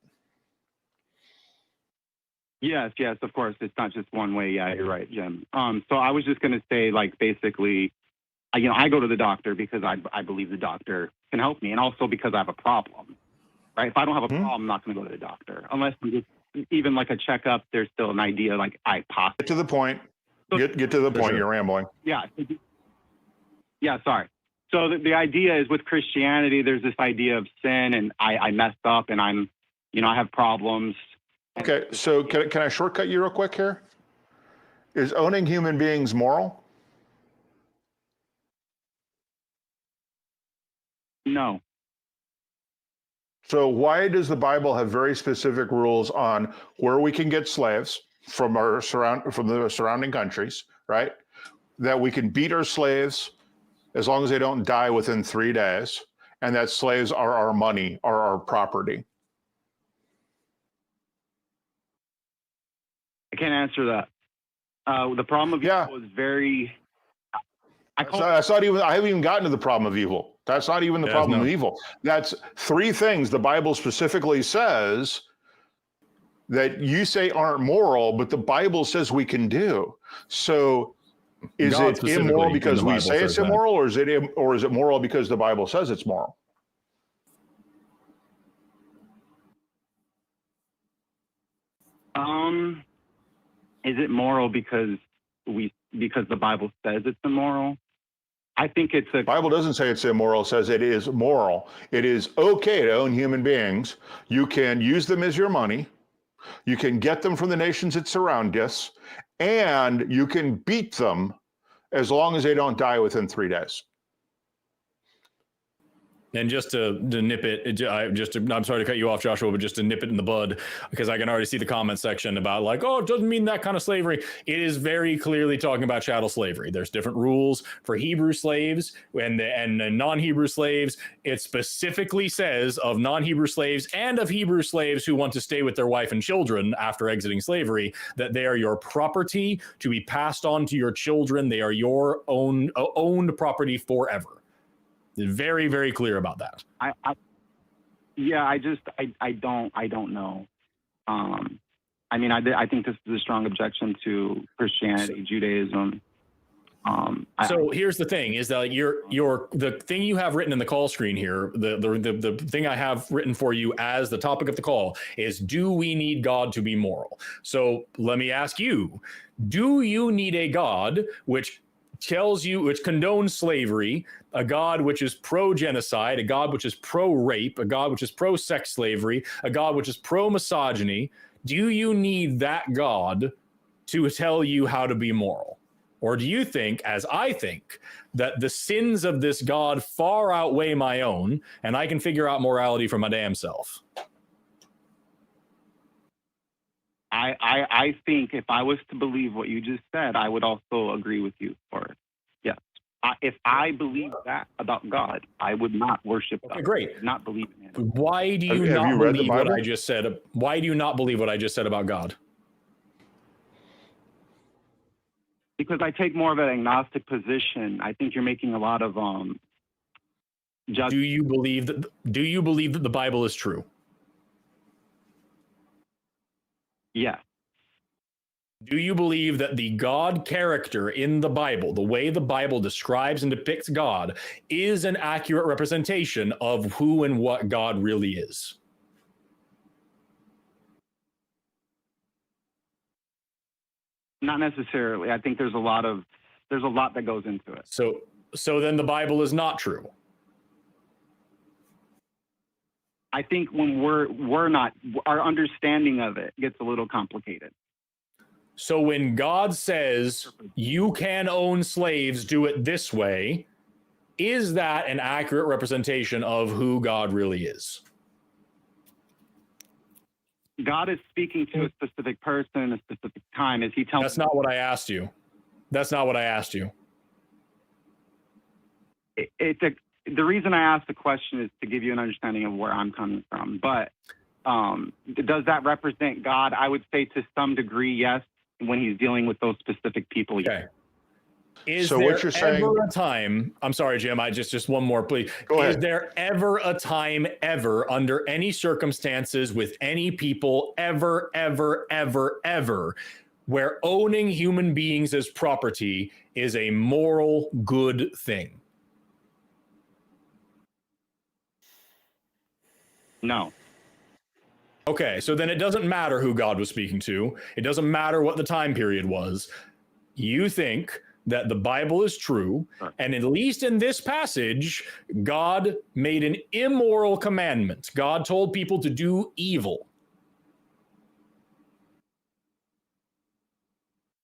Yes, of course. It's not just one way. Yeah, you're right, Jim. So I was just going to say, like, basically, I go to the doctor because I believe the doctor can help me, and also because I have a problem, right? If I don't have a problem, I'm not going to go to the doctor. Unless even like a checkup, there's still an idea, like, I possibly... Get to the point. Get to the point. You're rambling. Yeah, sorry. So the idea is with Christianity, there's this idea of sin, and I messed up, and I'm, I have problems. Okay, so can I shortcut you real quick here? Is owning human beings moral? No. So why does the Bible have very specific rules on where we can get slaves from the surrounding countries, right? That we can beat our slaves as long as they don't die within 3 days, and that slaves are our money, are our property. I can't answer that. The problem of evil is very... I haven't even gotten to the problem of evil. That's not even the problem of evil. That's 3 things the Bible specifically says that you say aren't moral, but the Bible says we can do. So is it immoral because we say it's immoral, or is it moral because the Bible says it's moral? Is it moral because because the Bible says it's immoral. I think it's a Bible doesn't say it's immoral, it says it is moral. It is okay to own human beings. You can use them as your money. You can get them from the nations that surround us, and you can beat them as long as they don't die within 3 days. And just to nip it, I'm sorry to cut you off, Joshua, but just to nip it in the bud, because I can already see the comment section about like, oh, it doesn't mean that kind of slavery. It is very clearly talking about chattel slavery. There's different rules for Hebrew slaves and non-Hebrew slaves. It specifically says of non-Hebrew slaves and of Hebrew slaves who want to stay with their wife and children after exiting slavery, that they are your property to be passed on to your children. They are your owned property forever. Very, very clear about that. I don't know. I mean, I think this is a strong objection to Christianity, Judaism. So here's the thing: is that the thing you have written in the call screen here, the thing I have written for you as the topic of the call is: do we need God to be moral? So let me ask you: do you need a God which condones slavery, a God which is pro-genocide, a God which is pro-rape, a God which is pro-sex slavery, a God which is pro-misogyny? Do you need that God to tell you how to be moral? Or do you think, as I think, that the sins of this God far outweigh my own, and I can figure out morality for my damn self? I think if I was to believe what you just said, I would also agree with you, Forrest. Yes. If I believe that about God, I would not worship God. Okay, great. I would not believe in him. Why do you not believe what I just said? Why do you not believe what I just said about God? Because I take more of an agnostic position. I think you're making a lot of Do you believe that the Bible is true? Yes. Do you believe that the God character in the Bible, the way the Bible describes and depicts God, is an accurate representation of who and what God really is? Not necessarily. I think there's a lot that goes into it. So then the Bible is not true. I think when we're not, our understanding of it gets a little complicated. So when God says you can own slaves, do it this way, is that an accurate representation of who God really is? God is speaking to a specific person, a specific time. Is he telling? That's not what I asked you. That's not what I asked you. The reason I asked the question is to give you an understanding of where I'm coming from. But does that represent God? I would say to some degree, yes. When he's dealing with those specific people. Okay. Is so there what you're saying, ever a time? I'm sorry, Jim. I just one more, please. Go ahead. Is there ever a time, ever, under any circumstances, with any people, ever, where owning human beings as property is a moral good thing? No. Okay, so then it doesn't matter who God was speaking to. It doesn't matter what the time period was. You think that the Bible is true, and at least in this passage, God made an immoral commandment. God told people to do evil.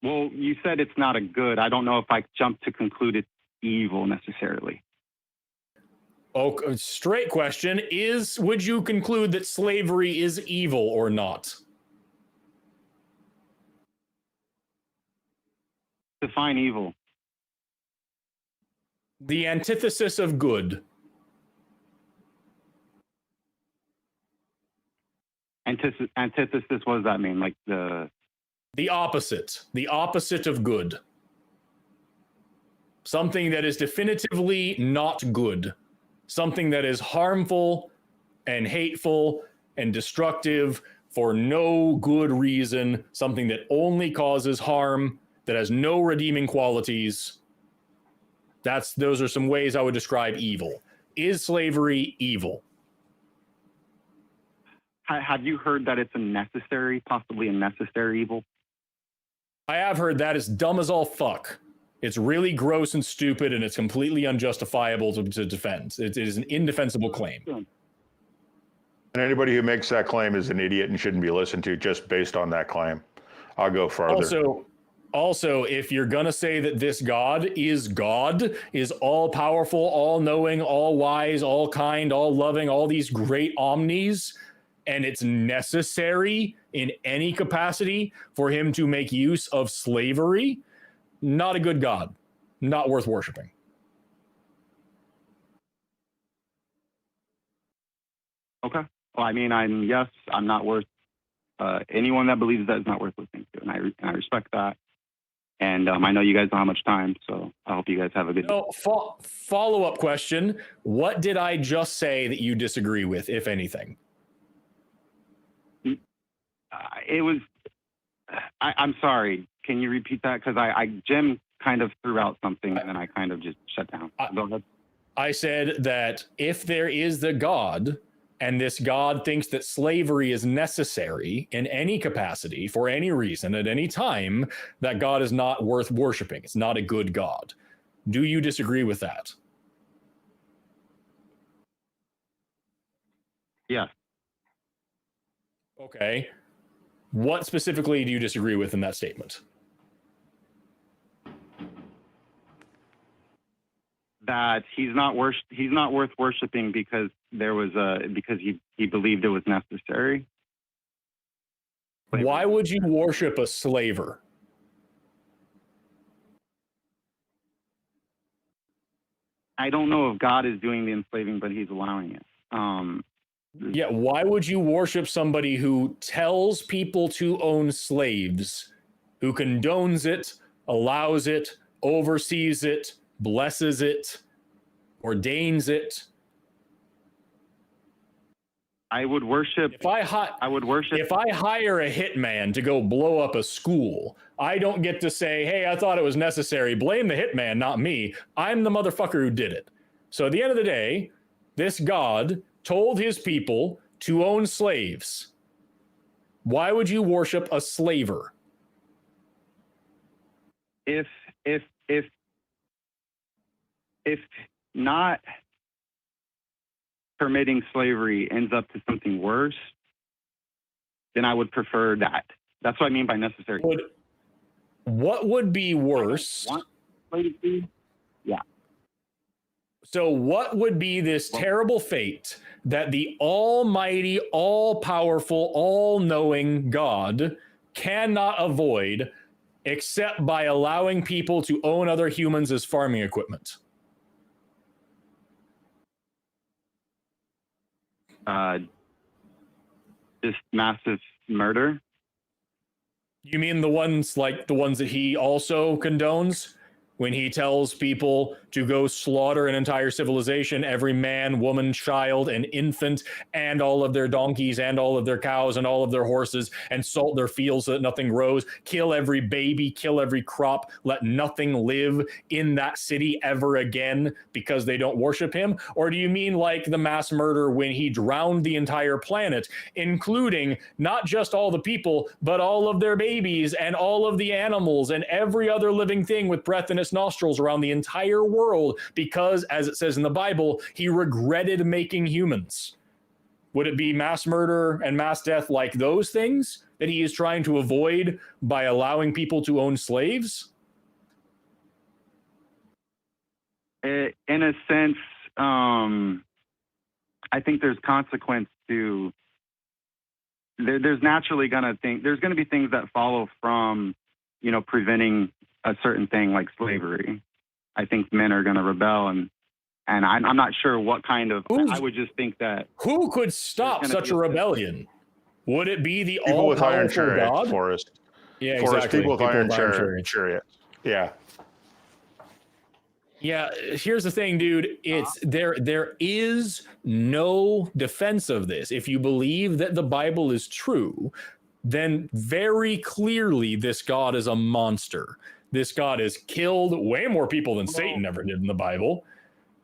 Well, you said it's not a good. I don't know if I jumped to conclude it's evil necessarily. Oh, straight question is, would you conclude that slavery is evil or not? Define evil. The antithesis of good. Antithesis, what does that mean? Like the opposite of good. Something that is definitively not good. Something that is harmful and hateful and destructive for no good reason. Something that only causes harm, that has no redeeming qualities. Those are some ways I would describe evil. Is slavery evil? Have you heard that it's possibly a necessary evil? I have heard that is dumb as all fuck. It's really gross and stupid, and it's completely unjustifiable to defend. It is an indefensible claim. And anybody who makes that claim is an idiot and shouldn't be listened to just based on that claim. I'll go farther. Also, if you're going to say that this God, is all powerful, all knowing, all wise, all kind, all loving, all these great omnis, and it's necessary in any capacity for him to make use of slavery, not a good God, not worth worshiping. Okay. Well, I mean, I'm not worth, anyone that believes that is not worth listening to. And I respect that. And I know you guys don't have much time, so I hope you guys have a good day. Follow-up question. What did I just say that you disagree with, if anything? It was, I'm sorry. Can you repeat that? Because Jim kind of threw out something and then I kind of just shut down. Go ahead. I said that if there is the God, and this God thinks that slavery is necessary in any capacity, for any reason, at any time, that God is not worth worshiping. It's not a good God. Do you disagree with that? Yes. Okay. What specifically do you disagree with in that statement? That he's not worth worshiping because he believed it was necessary. Why would you worship a slaver? I don't know if God is doing the enslaving, but he's allowing it. Yeah, why would you worship somebody who tells people to own slaves, who condones it, allows it, oversees it, blesses it, ordains it? I would worship. If I hire a hitman to go blow up a school, I don't get to say, hey, I thought it was necessary. Blame the hitman, not me. I'm the motherfucker who did it. So at the end of the day, this God told his people to own slaves. Why would you worship a slaver? If not permitting slavery ends up to something worse, then I would prefer that. That's what I mean by necessary. What would be worse? Yeah. So what would be this terrible fate that the almighty, all-powerful, all-knowing God cannot avoid except by allowing people to own other humans as farming equipment? Just massive murder. You mean the ones that he also condones? When he tells people to go slaughter an entire civilization, every man, woman, child, and infant, and all of their donkeys, and all of their cows, and all of their horses, and salt their fields so that nothing grows, kill every baby, kill every crop, let nothing live in that city ever again because they don't worship him? Or do you mean like the mass murder when he drowned the entire planet, including not just all the people, but all of their babies, and all of the animals, and every other living thing with breath in its nostrils around the entire world because, as it says in the Bible, he regretted making humans? Would it be mass murder and mass death like those things that he is trying to avoid by allowing people to own slaves? In a sense, I think there's consequence to. There's naturally there's going to be things that follow from, preventing a certain thing like slavery. I think men are going to rebel, and I'm not sure what kind of. I would just think that who could stop such a rebellion? Would it be the people with iron all-powerful chariots, God? Forrest? Yeah, Forrest, exactly. people with iron chariots. Yeah. Yeah, here's the thing, dude. It's there is no defense of this. If you believe that the Bible is true, then very clearly this God is a monster. This God has killed way more people than Satan ever did in the Bible.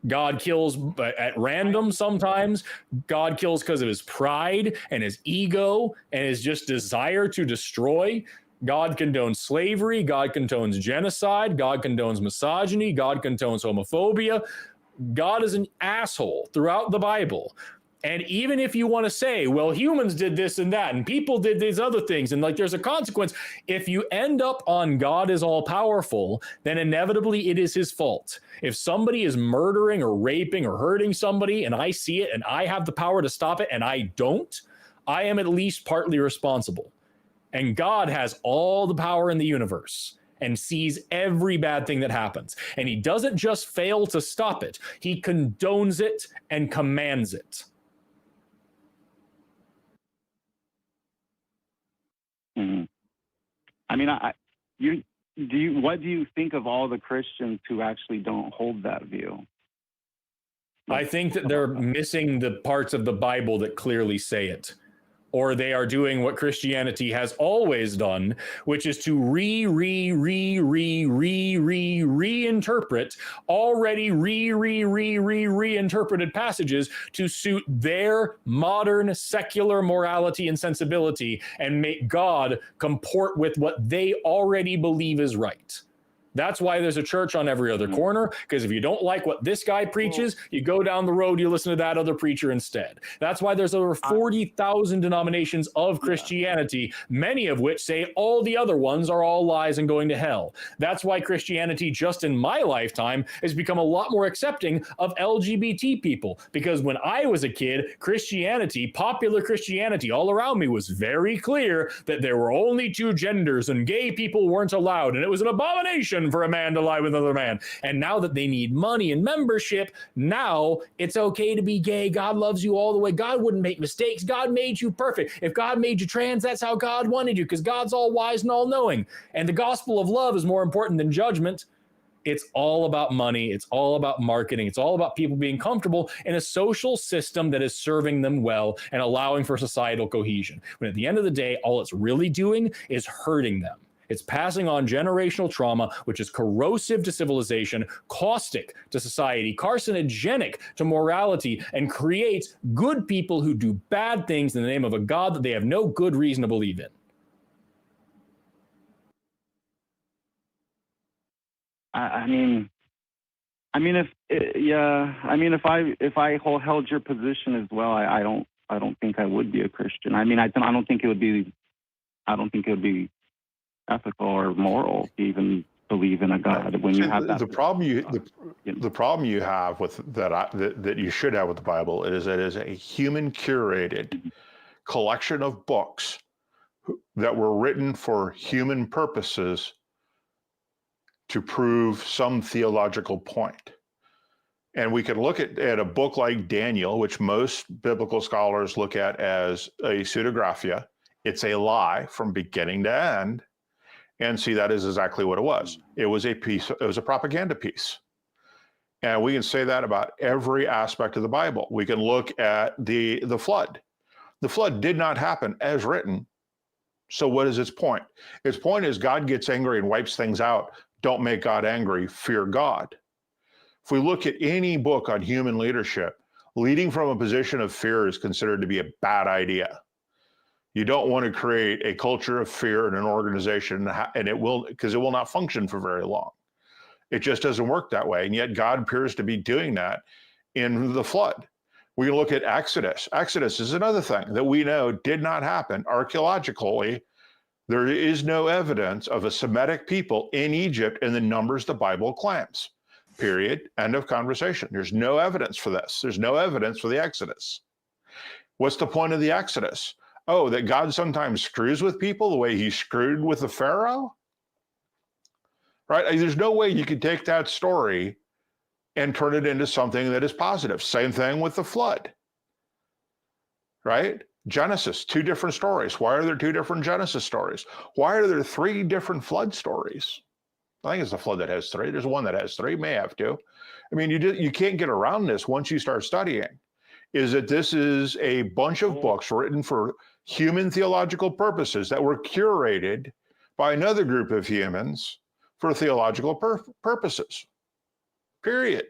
God kills at random sometimes. God kills because of his pride and his ego and his just desire to destroy. God condones slavery. God condones genocide. God condones misogyny. God condones homophobia. God is an asshole throughout the Bible. And even if you want to say, well, humans did this and that, and people did these other things, and like there's a consequence, if you end up on God is all powerful, then inevitably it is his fault. If somebody is murdering or raping or hurting somebody and I see it and I have the power to stop it and I don't, I am at least partly responsible. And God has all the power in the universe and sees every bad thing that happens. And he doesn't just fail to stop it, he condones it and commands it. Mm-hmm. I mean, what do you think of all the Christians who actually don't hold that view? I think that they're missing the parts of the Bible that clearly say it. Or they are doing what Christianity has always done, which is to reinterpret already reinterpreted passages to suit their modern secular morality and sensibility and make God comport with what they already believe is right. That's why there's a church on every other corner, because if you don't like what this guy preaches, you go down the road, you listen to that other preacher instead. That's why there's over 40,000 denominations of Christianity, many of which say all the other ones are all lies and going to hell. That's why Christianity, just in my lifetime, has become a lot more accepting of LGBT people, because when I was a kid, Christianity, popular Christianity all around me was very clear that there were only two genders and gay people weren't allowed, and it was an abomination for a man to lie with another man. And now that they need money and membership, now it's okay to be gay. God loves you all the way. God wouldn't make mistakes. God made you perfect. If God made you trans, that's how God wanted you, because God's all wise and all knowing. And the gospel of love is more important than judgment. It's all about money. It's all about marketing. It's all about people being comfortable in a social system that is serving them well and allowing for societal cohesion. When at the end of the day, all it's really doing is hurting them. It's passing on generational trauma, which is corrosive to civilization, caustic to society, carcinogenic to morality, and creates good people who do bad things in the name of a God that they have no good reason to believe in. I mean, if I held your position as well, I don't think I would be a Christian. I mean, I don't think it would be ethical or moral to even believe in a God when you have that. The problem you have with that you should have with the Bible is that it is a human curated collection of books that were written for human purposes to prove some theological point. And we can look at a book like Daniel, which most biblical scholars look at as a pseudographia. It's a lie from beginning to end. And see, that is exactly what it was. It was a propaganda piece. And we can say that about every aspect of the Bible. We can look at the flood. The flood did not happen as written. So what is its point? Its point is God gets angry and wipes things out. Don't make God angry, fear God. If we look at any book on human leadership, leading from a position of fear is considered to be a bad idea. You don't want to create a culture of fear in an organization, and it will not function for very long. It just doesn't work that way. And yet God appears to be doing that in the flood. We can look at Exodus. Exodus is another thing that we know did not happen archaeologically. There is no evidence of a Semitic people in Egypt in the numbers the Bible claims. Period. End of conversation. There's no evidence for this. There's no evidence for the Exodus. What's the point of the Exodus? Oh, that God sometimes screws with people the way he screwed with the Pharaoh? Right? There's no way you could take that story and turn it into something that is positive. Same thing with the flood. Right? Genesis, two different stories. Why are there two different Genesis stories? Why are there three different flood stories? I think it's the flood that has three. There's one that has three, may have two. I mean, you can't get around this once you start studying. Is that this is a bunch of books written for human theological purposes that were curated by another group of humans for theological purposes. Period.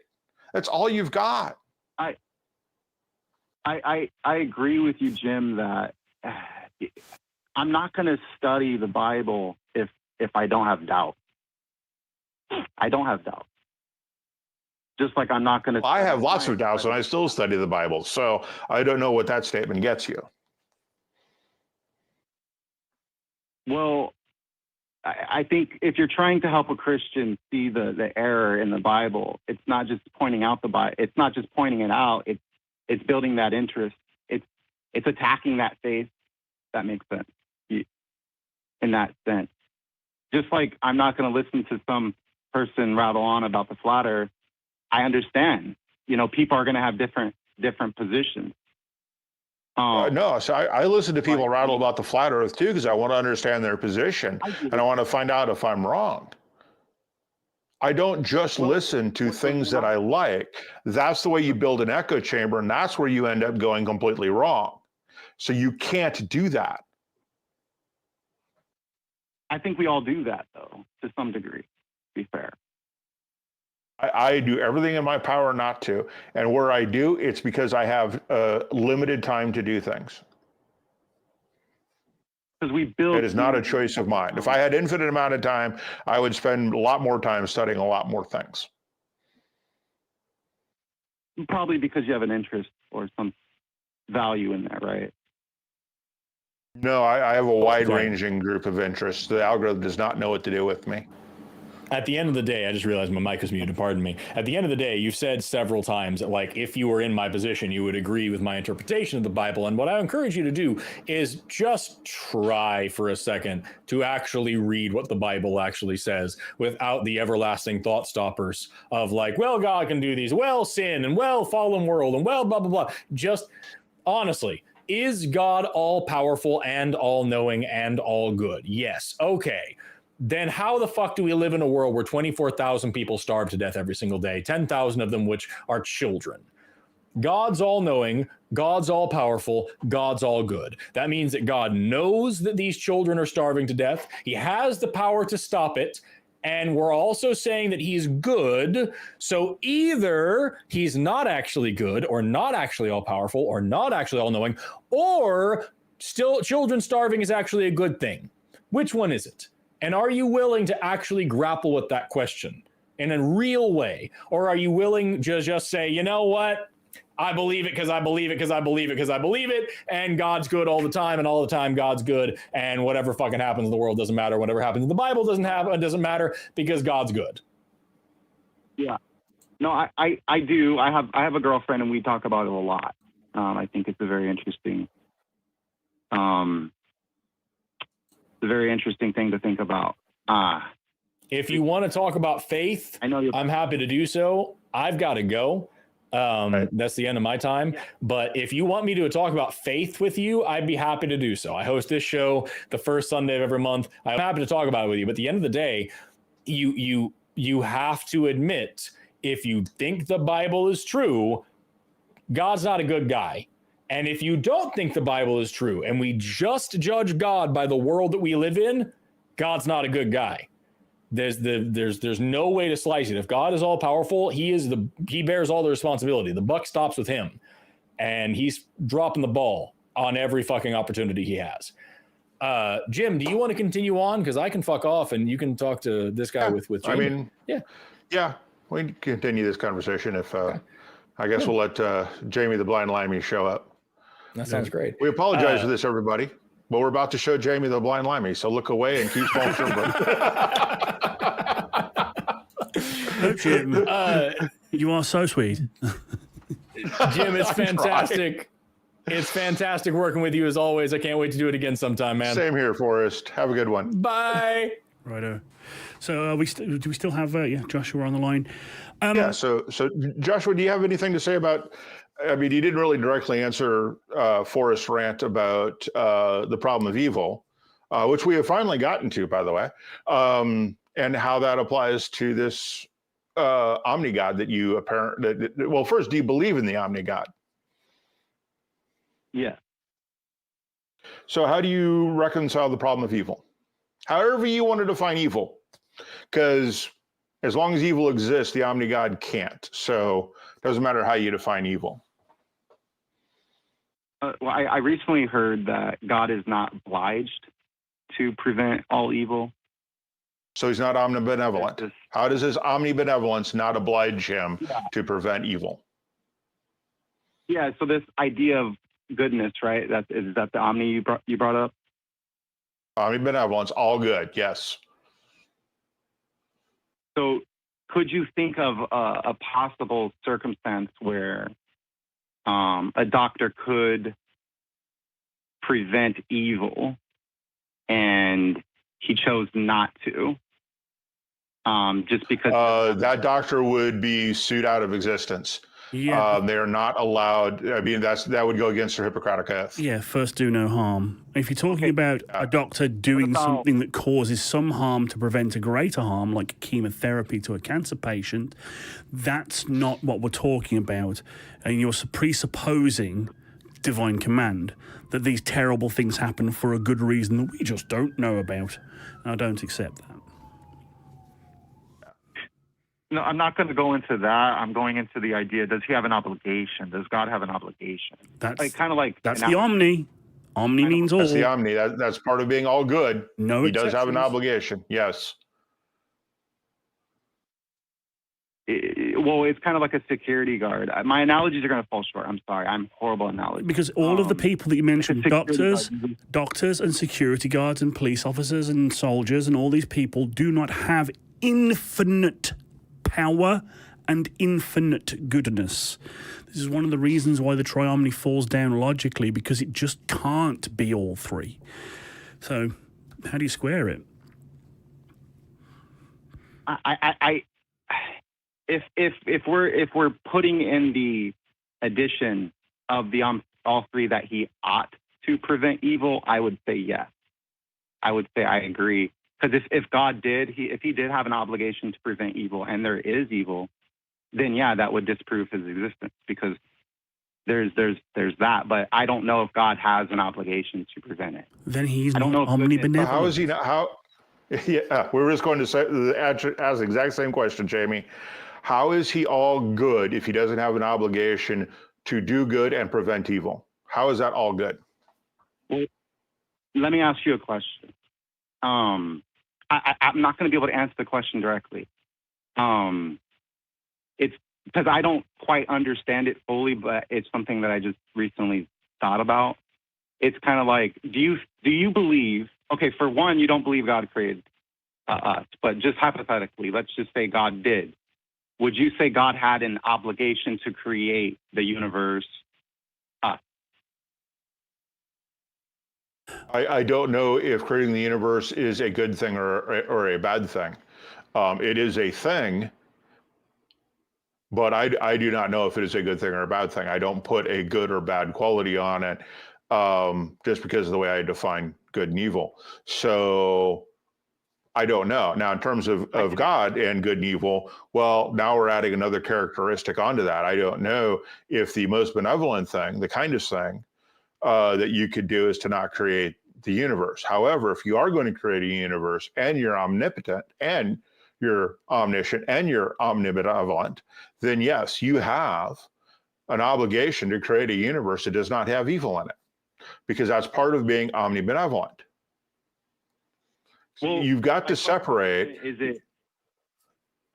That's all you've got. I agree with you, Jim, that I'm not going to study the Bible if I don't have doubt. I don't have doubt. Just like I'm not going to. I have lots of doubts, and I still study the Bible. So I don't know what that statement gets you. Well, I think if you're trying to help a Christian see the error in the Bible, it's not just pointing out the Bible. It's not just pointing it out. It's building that interest. It's attacking that faith. That makes sense in that sense. Just like I'm not going to listen to some person rattle on about the flat earth. I understand. People are going to have different positions. No, so I listen to people rattle about the flat earth too, because I want to understand their position and I want to find out if I'm wrong. I don't just listen to things that I like. That's the way you build an echo chamber, and that's where you end up going completely wrong. So you can't do that. I think we all do that, though, to some degree, to be fair. I do everything in my power not to. And where I do, it's because I have limited time to do things. Because we build. It is not a choice of mine. If I had infinite amount of time, I would spend a lot more time studying a lot more things. Probably because you have an interest or some value in that, right? No, I have a wide-ranging group of interests. The algorithm does not know what to do with me. At the end of the day, I just realized my mic was muted, pardon me. At the end of the day, you've said several times that, like, if you were in my position, you would agree with my interpretation of the Bible. And what I encourage you to do is just try for a second to actually read what the Bible actually says without the everlasting thought stoppers of like, well, God can do these, well, sin, and well, fallen world, and well, blah, blah, blah. Just honestly, is God all powerful and all knowing and all good? Yes. Okay. Then how the fuck do we live in a world where 24,000 people starve to death every single day, 10,000 of them which are children? God's all knowing, God's all powerful, God's all good. That means that God knows that these children are starving to death. He has the power to stop it. And we're also saying that he's good. So either he's not actually good, or not actually all powerful, or not actually all knowing, or still children starving is actually a good thing. Which one is it? And are you willing to actually grapple with that question in a real way? Or are you willing to just say, you know what? I believe it because I believe it because I believe it because I believe it, and God's good all the time, and all the time God's good, and whatever fucking happens in the world doesn't matter. Whatever happens in the Bible doesn't matter because God's good. Yeah. No, I do. I have a girlfriend, and we talk about it a lot. I think it's a very interesting it's a very interesting thing to think about. If you want to talk about faith, I'm happy to do so. I've got to go. That's the end of my time. But if you want me to talk about faith with you, I'd be happy to do so. I host this show the first Sunday of every month. I'm happy to talk about it with you. But at the end of the day, you have to admit, if you think the Bible is true, God's not a good guy. And if you don't think the Bible is true, and we just judge God by the world that we live in, God's not a good guy. There's no way to slice it. If God is all powerful, he bears all the responsibility. The buck stops with him, and he's dropping the ball on every fucking opportunity he has. Jim, do you want to continue on? Because I can fuck off, and you can talk to this guy with Jim. I mean, yeah, we can continue this conversation if. I guess we'll let Jamie the Blind Limey show up. That sounds great. We apologize for this, everybody, but we're about to show Jamie the Blind Limey, so look away and keep small children. Jim, you are so sweet. Jim, it's fantastic. It's fantastic working with you as always. I can't wait to do it again sometime, man. Same here, Forrest. Have a good one. Bye. Righto. So do we still have Joshua on the line? So Joshua, do you have anything to say about? I mean, you didn't really directly answer Forrest's rant about the problem of evil, which we have finally gotten to, by the way, and how that applies to this omni-God that you well, first, do you believe in the omni-God? Yeah. So how do you reconcile the problem of evil? However you want to define evil, because as long as evil exists, the omni-God can't. So it doesn't matter how you define evil. Well, I recently heard that God is not obliged to prevent all evil. So he's not omnibenevolent. This- How does his omnibenevolence not oblige him to prevent evil? Yeah, so this idea of goodness, right? Is that the omni you brought up? Omnibenevolence, all good, yes. So could you think of a possible circumstance where a doctor could prevent evil and he chose not to, just because That doctor would be sued out of existence. Yeah. They are not allowed. I mean, that would go against their Hippocratic oath. Yeah, first do no harm. If you're talking about a doctor doing something that causes some harm to prevent a greater harm, like chemotherapy to a cancer patient, that's not what we're talking about. And you're presupposing divine command, that these terrible things happen for a good reason that we just don't know about. And I don't accept that. No, I'm not going to go into that. I'm going into the idea: does he have an obligation? Does God have an obligation? That's Like kind of like that's the omni. Omni means all. That's the omni. That's part of being all good. No He does have an exceptions. obligation. Yes. Well, it's kind of like a security guard. My analogies are going to fall short. I'm sorry. I'm horrible analogy. Because all of the people that you mentioned, security doctors and security guards and police officers and soldiers and all these people do not have infinite power and infinite goodness. This is one of the reasons why the triomny falls down logically, because it just can't be all three. So how do you square it? If we're putting in the addition of the all three that he ought to prevent evil, I would say yes. I would say I agree. Because if God did, if he did have an obligation to prevent evil, and there is evil, then yeah, that would disprove his existence, because there's that. But I don't know if God has an obligation to prevent it. Then he's I don't not know if omnibenevolent. How is he not? How? Yeah, we were just going to say ask the exact same question, Jamie. How is he all good if he doesn't have an obligation to do good and prevent evil? How is that all good? Well, let me ask you a question. I'm not going to be able to answer the question directly. It's because I don't quite understand it fully, but it's something that I just recently thought about. It's kind of like, do you believe? Okay, for one, you don't believe God created us, but just hypothetically, let's just say God did. Would you say God had an obligation to create the universe? I don't know if creating the universe is a good thing or a bad thing. It is a thing, but I do not know if it is a good thing or a bad thing. I don't put a good or bad quality on it just because of the way I define good and evil. So I don't know. Now, in terms of God and good and evil, well, now we're adding another characteristic onto that. I don't know if the most benevolent thing, the kindest thing that you could do is to not create the universe. However, if you are going to create a universe and you're omnipotent and you're omniscient and you're omnibenevolent, then yes, you have an obligation to create a universe that does not have evil in it, because that's part of being omnibenevolent. Well, you've got to separate. Is it?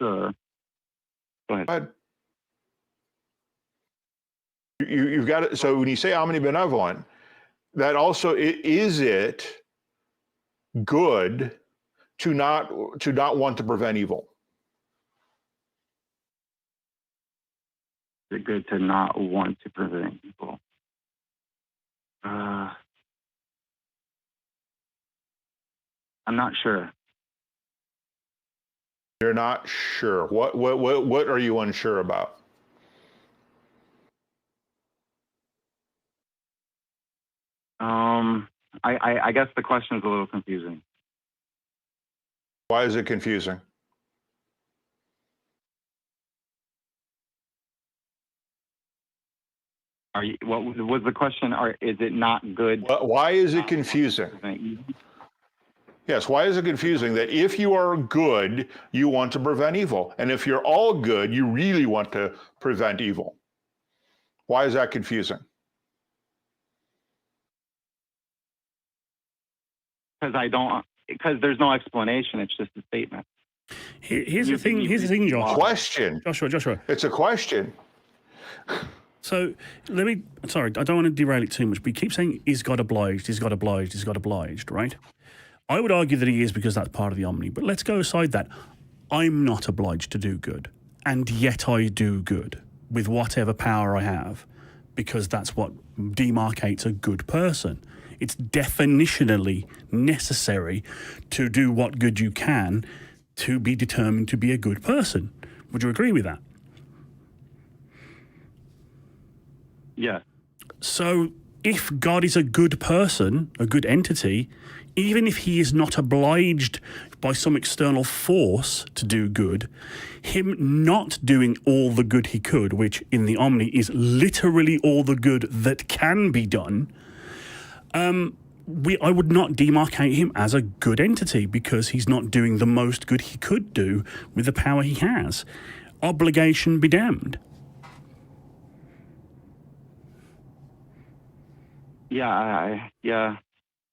Go ahead. You've got it. So when you say omnibenevolent, that also is it good to not want to prevent evil? Is it good to not want to prevent evil? I'm not sure. You're not sure. What are you unsure about? I guess the question is a little confusing. Why is it confusing? What was the question? Or is it not good? Why is it confusing? Yes, why is it confusing that if you are good, you want to prevent evil, and if you're all good, you really want to prevent evil? Why is that confusing? because there's no explanation. It's just a statement. Here's the thing, Josh. Question. Joshua. It's a question. So sorry, I don't want to derail it too much, but you keep saying, is God obliged, right? I would argue that he is, because that's part of the omni, but let's go aside that. I'm not obliged to do good, and yet I do good with whatever power I have, because that's what demarcates a good person. It's definitionally necessary to do what good you can to be determined to be a good person. Would you agree with that? Yeah. So if God is a good person, a good entity, even if he is not obliged by some external force to do good, him not doing all the good he could, which in the Omni is literally all the good that can be done, I would not demarcate him as a good entity, because he's not doing the most good he could do with the power he has. Obligation be damned. Yeah,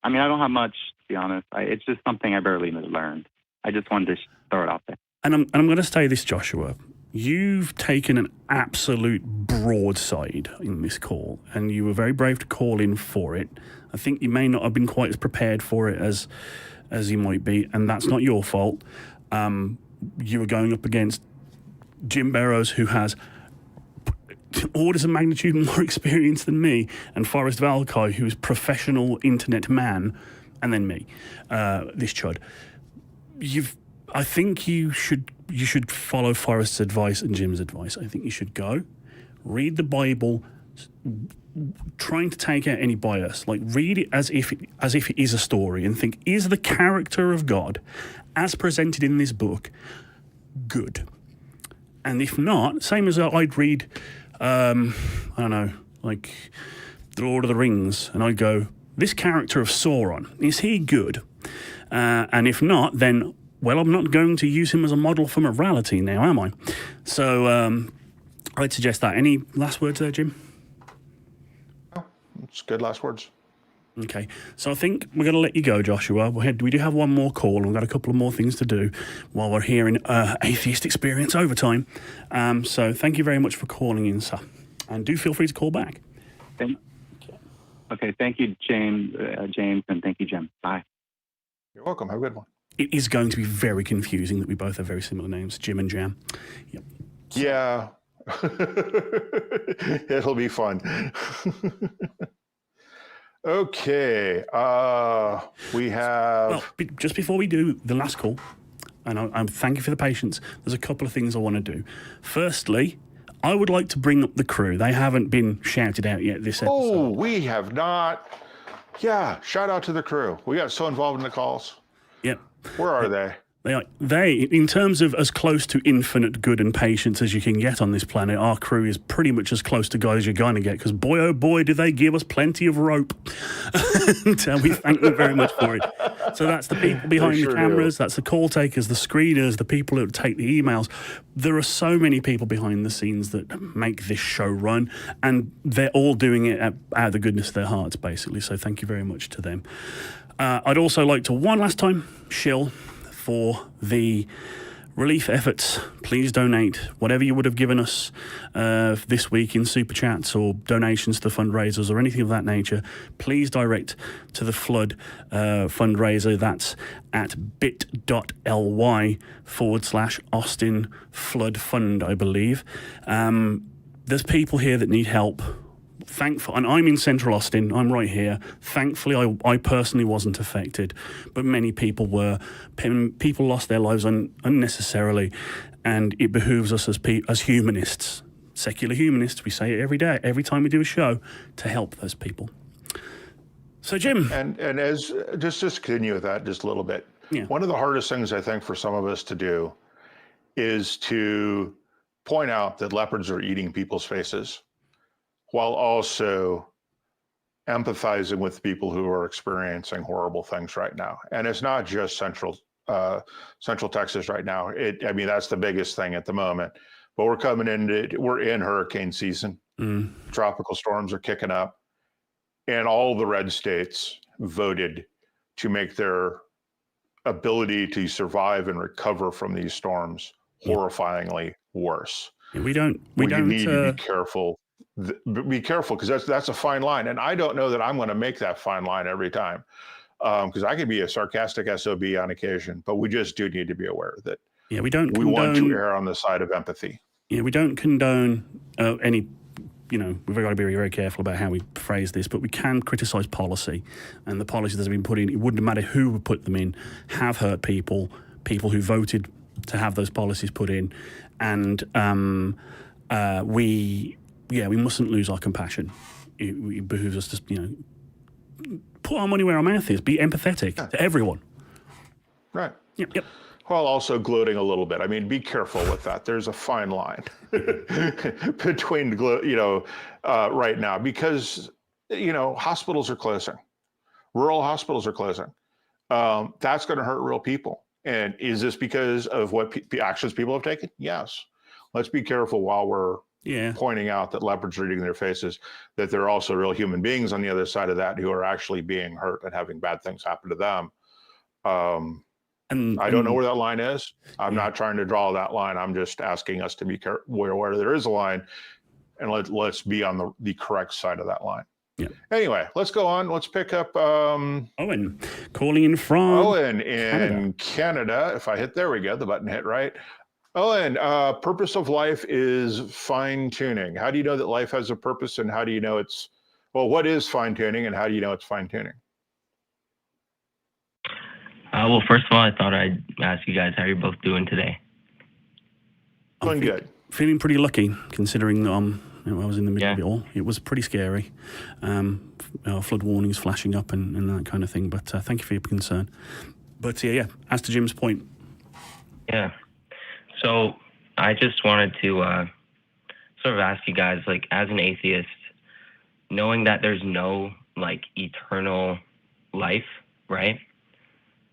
I mean, I don't have much, to be honest. It's just something I barely learned. I just wanted to throw it out there. And I'm going to say this, Joshua. You've taken an absolute broadside in this call, and you were very brave to call in for it. I think you may not have been quite as prepared for it as you might be, and that's not your fault. You were going up against Jim Barrows, who has orders of magnitude more experience than me, and Forrest Valkai, who is professional internet man, and then me, this chud. I think you should follow Forrest's advice and Jim's advice. I think you should go read the Bible, trying to take out any bias. Like, read it as if it is a story, and think, is the character of God, as presented in this book, good? And if not, same as I'd read, I don't know, like The Lord of the Rings, and I'd go, this character of Sauron, is he good? And if not, then, well, I'm not going to use him as a model for morality now, am I? So I'd suggest that. Any last words there, Jim? No, it's good last words. Okay, so I think we're going to let you go, Joshua. We do have one more call, and we've got a couple of more things to do while we're here in Atheist Experience overtime. So thank you very much for calling in, sir. And do feel free to call back. Okay, thank you, James, and thank you, Jim. Bye. You're welcome. Have a good one. It is going to be very confusing that we both have very similar names, Jim and Jam. Yep. Yeah. It'll be fun. Okay. We have... Well, just before we do the last call, and I'm thank you for the patience, there's a couple of things I want to do. Firstly, I would like to bring up the crew. They haven't been shouted out yet this episode. Oh, we have not. Yeah, shout out to the crew. We got so involved in the calls. Yep. Where are they? They, in terms of as close to infinite good and patience as you can get on this planet, our crew is pretty much as close to God as you're going to get, because boy, oh boy, do they give us plenty of rope. And we thank them very much for it. So that's the people behind the cameras, that's the call takers, the screeners, the people who take the emails. There are so many people behind the scenes that make this show run, and they're all doing it out of the goodness of their hearts, basically. So thank you very much to them. I'd also like to, one last time, shill for the relief efforts. Please donate whatever you would have given us this week in super chats or donations to the fundraisers or anything of that nature. Please direct to the flood fundraiser. That's at bit.ly/Austin Flood Fund, I believe. There's people here that need help. And I'm in Central Austin. I'm right here. Thankfully, I personally wasn't affected, but many people were. People lost their lives unnecessarily, and it behooves us as humanists, secular humanists. We say it every day, every time we do a show, to help those people. So, Jim, and as just continue with that just a little bit. Yeah. One of the hardest things I think for some of us to do is to point out that leopards are eating people's faces, while also empathizing with people who are experiencing horrible things right now. And it's not just Central Texas right now. I mean, that's the biggest thing at the moment. But we're in hurricane season. Tropical storms are kicking up. And all the red states voted to make their ability to survive and recover from these storms horrifyingly worse. Yeah, we don't need to be careful. Be careful, because that's a fine line, and I don't know that I'm going to make that fine line every time, because I can be a sarcastic SOB on occasion, but we just do need to be aware that we want to err on the side of empathy. Yeah, we don't condone any. We've got to be very, very careful about how we phrase this, but we can criticise policy, and the policies that have been put in. It wouldn't matter who put them in, have hurt people who voted to have those policies put in, and we mustn't lose our compassion. It behooves us to put our money where our mouth is, be empathetic to everyone. Right. Yep. While also gloating a little bit. I mean, be careful with that. There's a fine line between, right now, because, hospitals are closing. Rural hospitals are closing. That's going to hurt real people. And is this because of what actions people have taken? Yes. Let's be careful while we're pointing out that leopards are eating their faces, that there are also real human beings on the other side of that who are actually being hurt and having bad things happen to them. I don't know where that line is. I'm not trying to draw that line. I'm just asking us to be where there is a line, and let's be on the correct side of that line. Yeah. Anyway, let's go on. Let's pick up Owen calling in from Owen in Canada. If I hit, there we go. The button hit right. Owen, purpose of life is fine tuning. How do you know that life has a purpose, and how do you know what is fine tuning, and how do you know it's fine tuning? Well, first of all, I thought I'd ask you guys how you're both doing today. Doing good. Feeling pretty lucky, considering I was in the middle of it all. It was pretty scary. Flood warnings flashing up and that kind of thing. But thank you for your concern. But as to Jim's point. Yeah. So I just wanted to sort of ask you guys, like, as an atheist, knowing that there's no eternal life, right?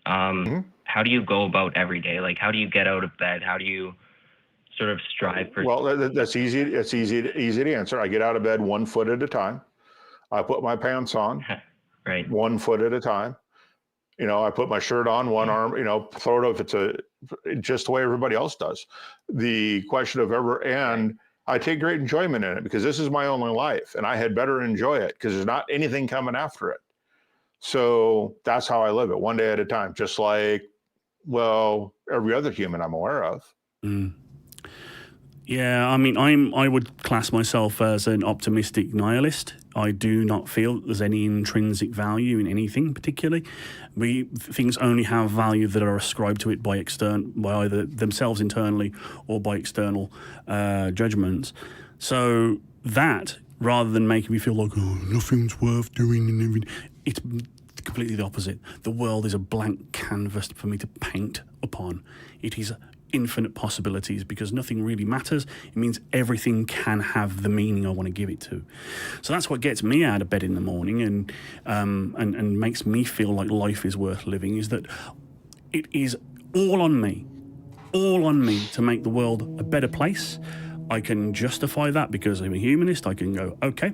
How do you go about every day? Like, how do you get out of bed? How do you sort of strive for? Well, that's easy. It's easy to answer. I get out of bed 1 foot at a time. I put my pants on, right, 1 foot at a time. I put my shirt on, one arm. Throw it up. It's just the way everybody else does. The question of and I take great enjoyment in it, because this is my only life, and I had better enjoy it, because there's not anything coming after it. So that's how I live it, one day at a time, just like, every other human I'm aware of. Mm. Yeah, I mean, I would class myself as an optimistic nihilist. I do not feel there's any intrinsic value in anything particularly. Things only have value that are ascribed to it by either themselves internally or by external judgments. So that, rather than making me feel like, nothing's worth doing and everything, it's completely the opposite. The world is a blank canvas for me to paint upon. It is infinite possibilities, because nothing really matters. It means everything can have the meaning I want to give it to. So that's what gets me out of bed in the morning and makes me feel like life is worth living, is that it is all on me to make the world a better place. I can justify that because I'm a humanist. I can go, okay,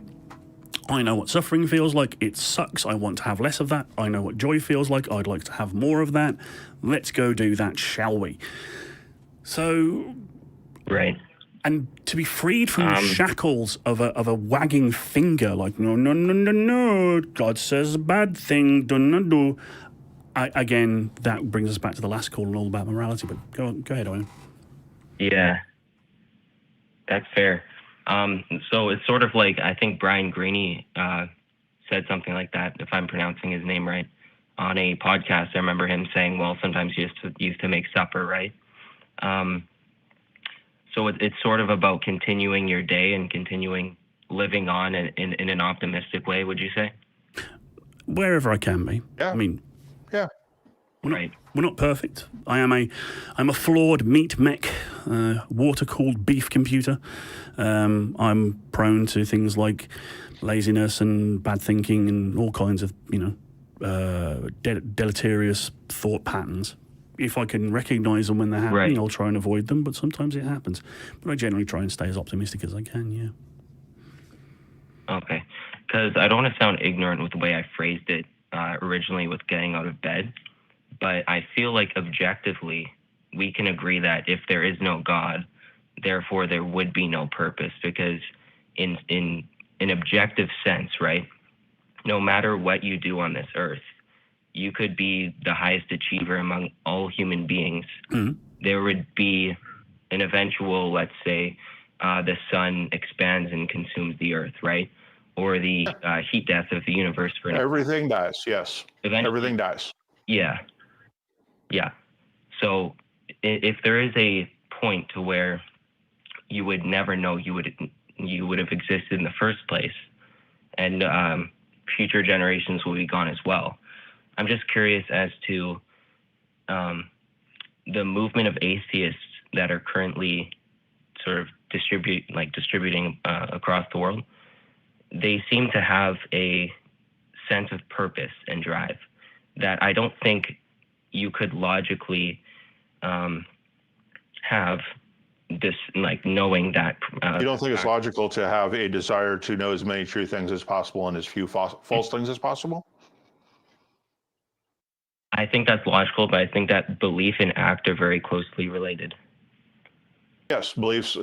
I know what suffering feels like. It sucks. I want to have less of that. I know what joy feels like. I'd like to have more of that. Let's go do that, shall we? So, right. And to be freed from the shackles of a wagging finger, like, no, God says a bad thing, do. Again, that brings us back to the last call and all about morality. But go ahead, Owen. Yeah, that's fair. So it's sort of like, I think Brian Greene said something like that, if I'm pronouncing his name right, on a podcast. I remember him saying, well, sometimes you used to make supper, right? So it's sort of about continuing your day and continuing living on in an optimistic way, would you say? Wherever I can be. Yeah. I mean, yeah. We're not perfect. I'm a flawed meat mech, water-cooled beef computer. I'm prone to things like laziness and bad thinking and all kinds of, deleterious thought patterns. If I can recognize them when they're happening, I'll try and avoid them, but sometimes it happens. But I generally try and stay as optimistic as I can, yeah. Okay. Because I don't want to sound ignorant with the way I phrased it. originally with getting out of bed. But I feel like objectively, we can agree that if there is no God, therefore there would be no purpose, because in an objective sense, right? No matter what you do on this earth, you could be the highest achiever among all human beings. Mhm. There would be an eventual, let's say, the sun expands and consumes the earth, right? Or the heat death of the universe. For Everything dies. Yes. eventually, Everything dies. yeah, yeah. So if there is a point to where you would never know you would have existed in the first place, and future generations will be gone as well. I'm just curious as to the movement of atheists that are currently sort of distributing across the world. They seem to have a sense of purpose and drive that I don't think you could logically have this, like, knowing that. You don't think it's logical to have a desire to know as many true things as possible and as few false things as possible? I think that's logical, but I think that belief and act are very closely related. Yes, beliefs.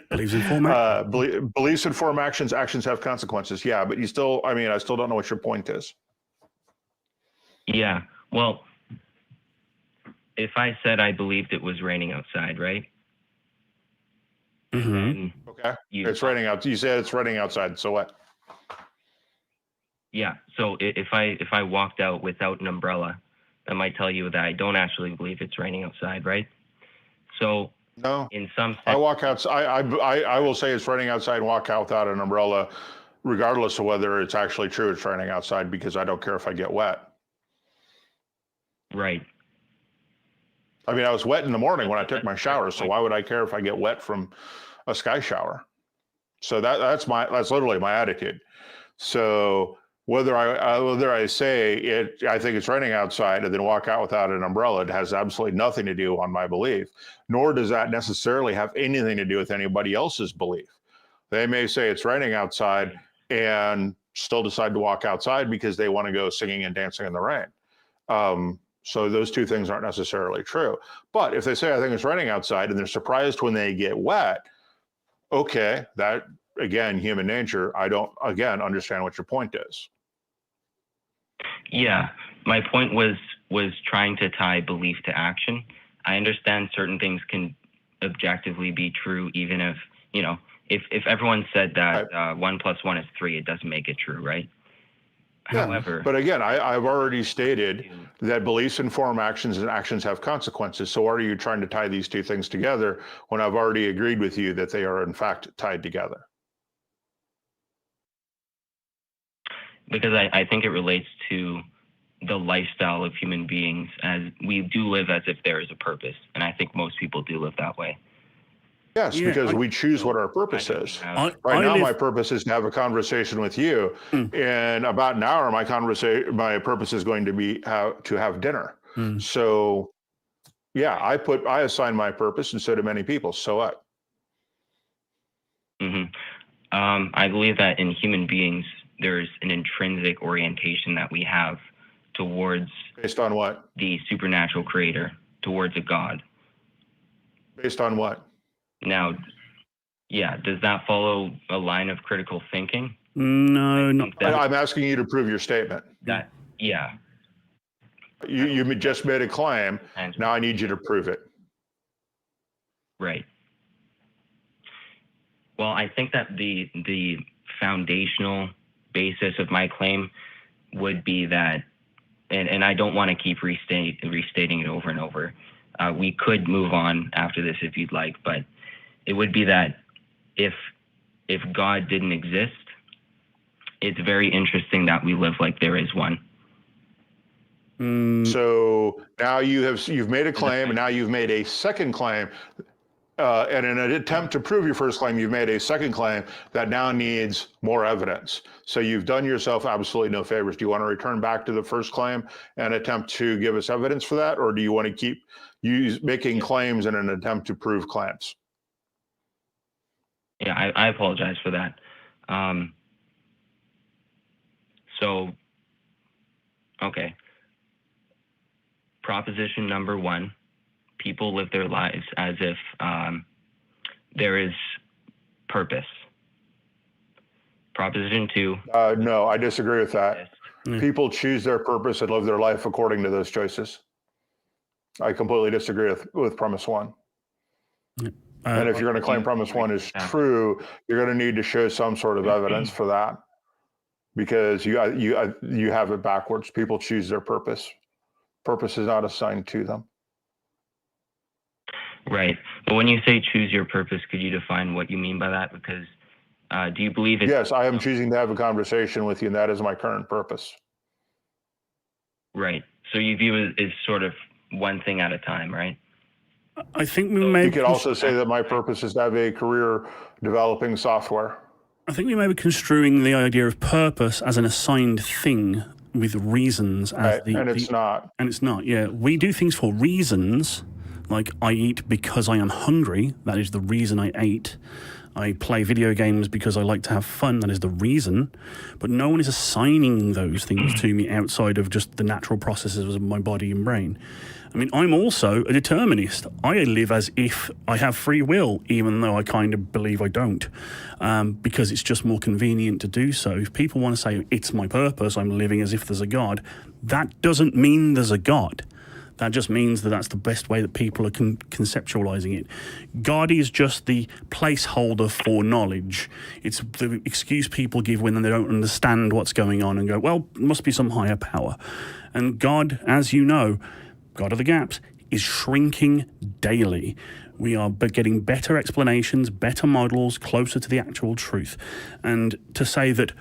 Beliefs inform action. Beliefs inform actions. Actions have consequences. Yeah, but I still don't know what your point is. Yeah. Well, if I said I believed it was raining outside, right? Mm-hmm. Okay. It's raining out. You said it's raining outside. So what? Yeah. So if I walked out without an umbrella, that might tell you that I don't actually believe it's raining outside, right? So no. In some sense, I walk outside. I will say it's raining outside and walk out without an umbrella, regardless of whether it's actually true it's raining outside, because I don't care if I get wet. Right. I mean, I was wet in the morning when I took my shower, so why would I care if I get wet from a sky shower? So that's literally my attitude. So whether I say I think it's raining outside and then walk out without an umbrella, it has absolutely nothing to do on my belief, nor does that necessarily have anything to do with anybody else's belief. They may say it's raining outside and still decide to walk outside because they want to go singing and dancing in the rain. So those two things aren't necessarily true. But if they say, I think it's raining outside, and they're surprised when they get wet, okay, that, again, human nature, I don't, again, understand what your point is. Yeah, my point was trying to tie belief to action. I understand certain things can objectively be true, even if, if everyone said that 1 + 1 is 3, it doesn't make it true, right? Yeah, however, but again, I've already stated that beliefs inform actions and actions have consequences. So why are you trying to tie these two things together when I've already agreed with you that they are in fact tied together? Because I think it relates to the lifestyle of human beings, as we do live as if there is a purpose. And I think most people do live that way. Yes, because we choose what our purpose is. Right now, my purpose is to have a conversation with you. In about an hour, my purpose is going to be to have dinner. So, yeah, I assign my purpose, and so do many people. So what? I believe that in human beings, there's an intrinsic orientation that we have towards. Based on what? The supernatural creator, towards a God. Based on what? Now, yeah, does that follow a line of critical thinking? No, I'm asking you to prove your statement. Yeah. You just made a claim. Now I need you to prove it. Right. Well, I think that the foundational basis of my claim would be that, and I don't want to keep restating it over and over. We could move on after this if you'd like, but it would be that if God didn't exist, it's very interesting that we live like there is one. So now you've made a claim, and now you've made a second claim. And in an attempt to prove your first claim, you've made a second claim that now needs more evidence. So you've done yourself absolutely no favors. Do you want to return back to the first claim and attempt to give us evidence for that? Or do you want to keep making claims in an attempt to prove claims? Yeah, I apologize for that. So Okay. Proposition number 1, people live their lives as if there is purpose. Proposition 2. No, I disagree with that. People choose their purpose and live their life according to those choices. I completely disagree with premise 1. And if you're going to claim premise 1 is true, you're going to need to show some sort of evidence for that, because you have it backwards. People choose their purpose. Purpose is not assigned to them. Right. But when you say choose your purpose, could you define what you mean by that? Because do you believe it? Yes, I am choosing to have a conversation with you, and that is my current purpose. Right. So you view it as sort of one thing at a time, right? I think we may. You could also say that my purpose is to have a career developing software. I think we may be construing the idea of purpose as an assigned thing with reasons. As Right, and it's not. And it's not, yeah. We do things for reasons, like I eat because I am hungry. That is the reason I ate. I play video games because I like to have fun. That is the reason. But no one is assigning those things to me outside of just the natural processes of my body and brain. I mean, I'm also a determinist. I live as if I have free will, even though I kind of believe I don't, because it's just more convenient to do so. If people want to say, it's my purpose, I'm living as if there's a God, that doesn't mean there's a God. That just means that that's the best way that people are conceptualizing it. God is just the placeholder for knowledge. It's the excuse people give when they don't understand what's going on and go, well, it must be some higher power. And God, as you know, God of the gaps, is shrinking daily. We are getting better explanations, better models, closer to the actual truth. And to say that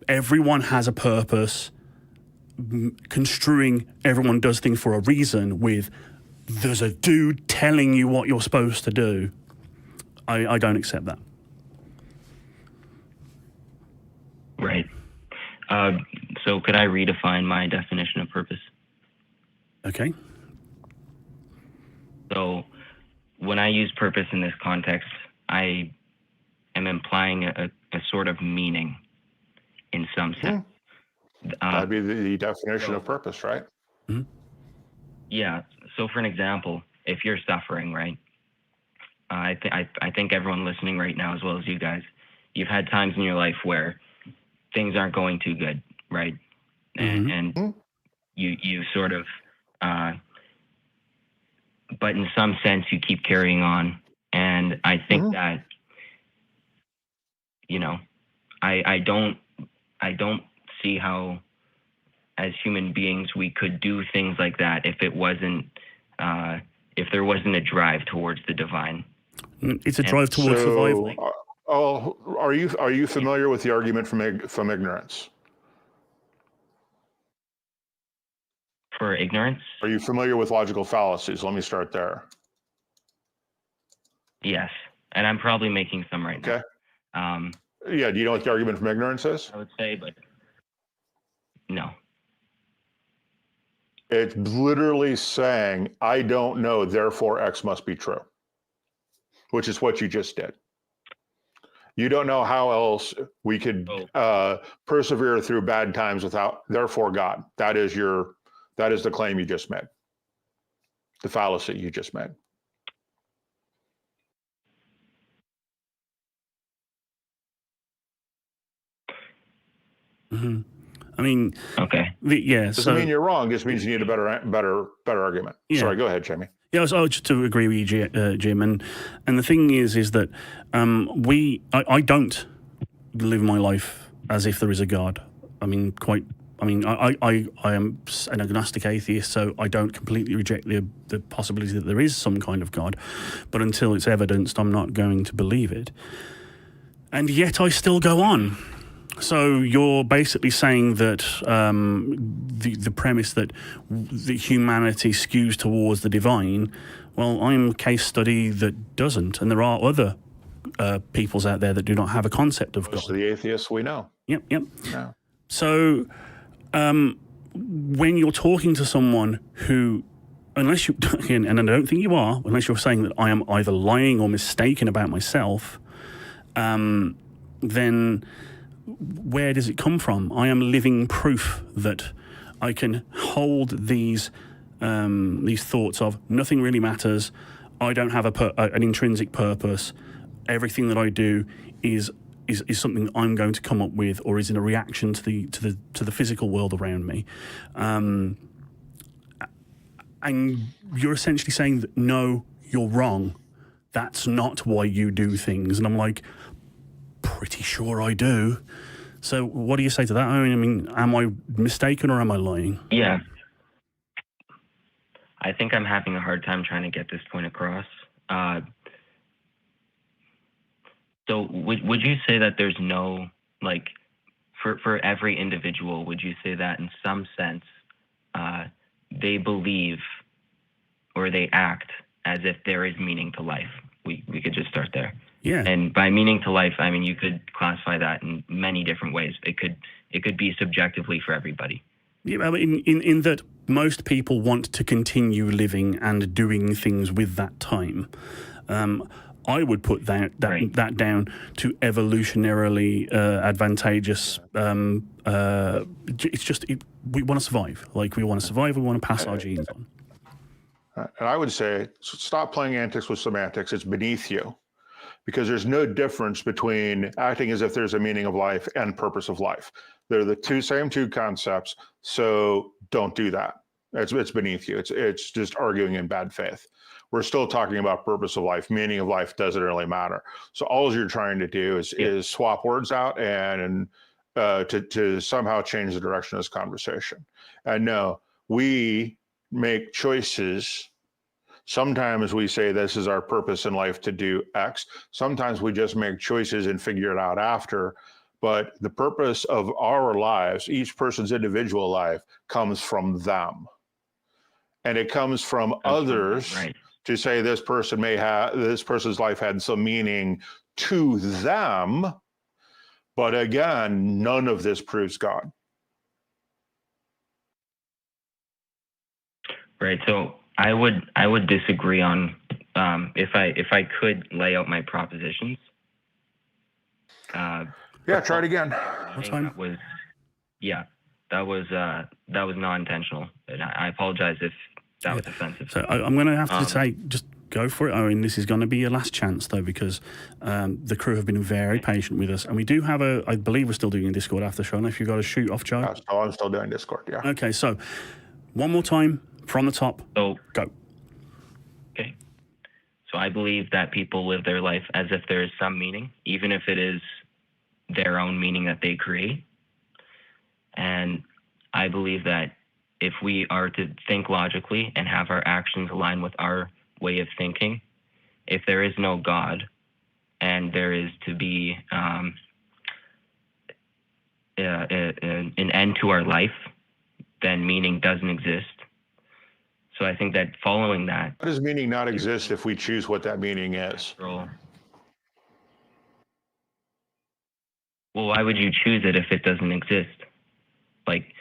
everyone has a purpose, construing everyone does things for a reason with there's a dude telling you what you're supposed to do, I don't accept that. Right. So could I redefine my definition of purpose? Okay. So when I use purpose in this context, I am implying a sort of meaning in some sense. That'd be the definition of purpose, right? Mm-hmm. Yeah. So for an example, if you're suffering, right? I think everyone listening right now, as well as you guys, you've had times in your life where things aren't going too good, right? And you sort of, but in some sense, you keep carrying on. And I think that, you know, I don't see how, as human beings, we could do things like that if it wasn't, if there wasn't a drive towards the divine. It's a drive towards survival. Are you familiar with the argument from ignorance? For ignorance? Are you familiar with logical fallacies? Let me start there. Yes, and I'm probably making some right now. Okay. Yeah, do you know what the argument from ignorance is? I would say, but no. It's literally saying, I don't know, therefore X must be true, which is what you just did. You don't know how else we could persevere through bad times without, therefore God. That is the claim you just made, the fallacy you just made. Mm-hmm. I mean, okay. Doesn't mean you're wrong. Just means you need a better argument. Yeah. Sorry, go ahead, Jamie. Yeah, so just to agree with you, Jim, and the thing is that I don't live my life as if there is a God. I am an agnostic atheist, so I don't completely reject the possibility that there is some kind of God, but until it's evidenced, I'm not going to believe it. And yet I still go on. So you're basically saying that the premise that the humanity skews towards the divine, well, I'm a case study that doesn't, and there are other peoples out there that do not have a concept of God. Most of the atheists we know. Yep. No. So when you're talking to someone who, unless you, and I don't think you are, unless you're saying that I am either lying or mistaken about myself, then where does it come from? I am living proof that I can hold these thoughts of nothing really matters. I don't have an intrinsic purpose. Everything that I do is something that I'm going to come up with, or is in a reaction to the physical world around me. And you're essentially saying that no, you're wrong. That's not why you do things. And I'm like, pretty sure I do. So what do you say to that? I mean, am I mistaken or am I lying? Yeah. I think I'm having a hard time trying to get this point across. So would you say that there's no, like, for every individual, would you say that in some sense they believe or they act as if there is meaning to life? We could just start there. Yeah. And by meaning to life, I mean, you could classify that in many different ways. It could be subjectively for everybody. Yeah, I mean, in that most people want to continue living and doing things with that time. I would put that down to evolutionarily advantageous. It's just we want to survive. Like, we want to survive. We want to pass our genes on. And I would say, stop playing antics with semantics. It's beneath you, because there's no difference between acting as if there's a meaning of life and purpose of life. They're the same two concepts. So don't do that. It's beneath you. It's just arguing in bad faith. We're still talking about purpose of life. Meaning of life doesn't really matter. So all you're trying to do is swap words out and to somehow change the direction of this conversation. And no, we make choices. Sometimes we say this is our purpose in life to do X. Sometimes we just make choices and figure it out after. But the purpose of our lives, each person's individual life, comes from them. And it comes from others to say this person's life had some meaning to them. But again, none of this proves God. Right. So I would disagree on if I could lay out my propositions. Yeah, try it again. That was non-intentional, and I apologize if that was offensive. So I'm going to have to say, just go for it, Owen. This is going to be your last chance, though, because the crew have been very patient with us, and we do have I believe we're still doing Discord after show. If you've got to shoot off, Joe. I'm still doing Discord. Yeah. Okay, so one more time from the top. So go. Okay. So I believe that people live their life as if there is some meaning, even if it is their own meaning that they create. And I believe that if we are to think logically and have our actions align with our way of thinking, if there is no God and there is to be an end to our life, then meaning doesn't exist. So I think that following that... How does meaning not exist if we choose what that meaning is? Well, why would you choose it if it doesn't exist? Like,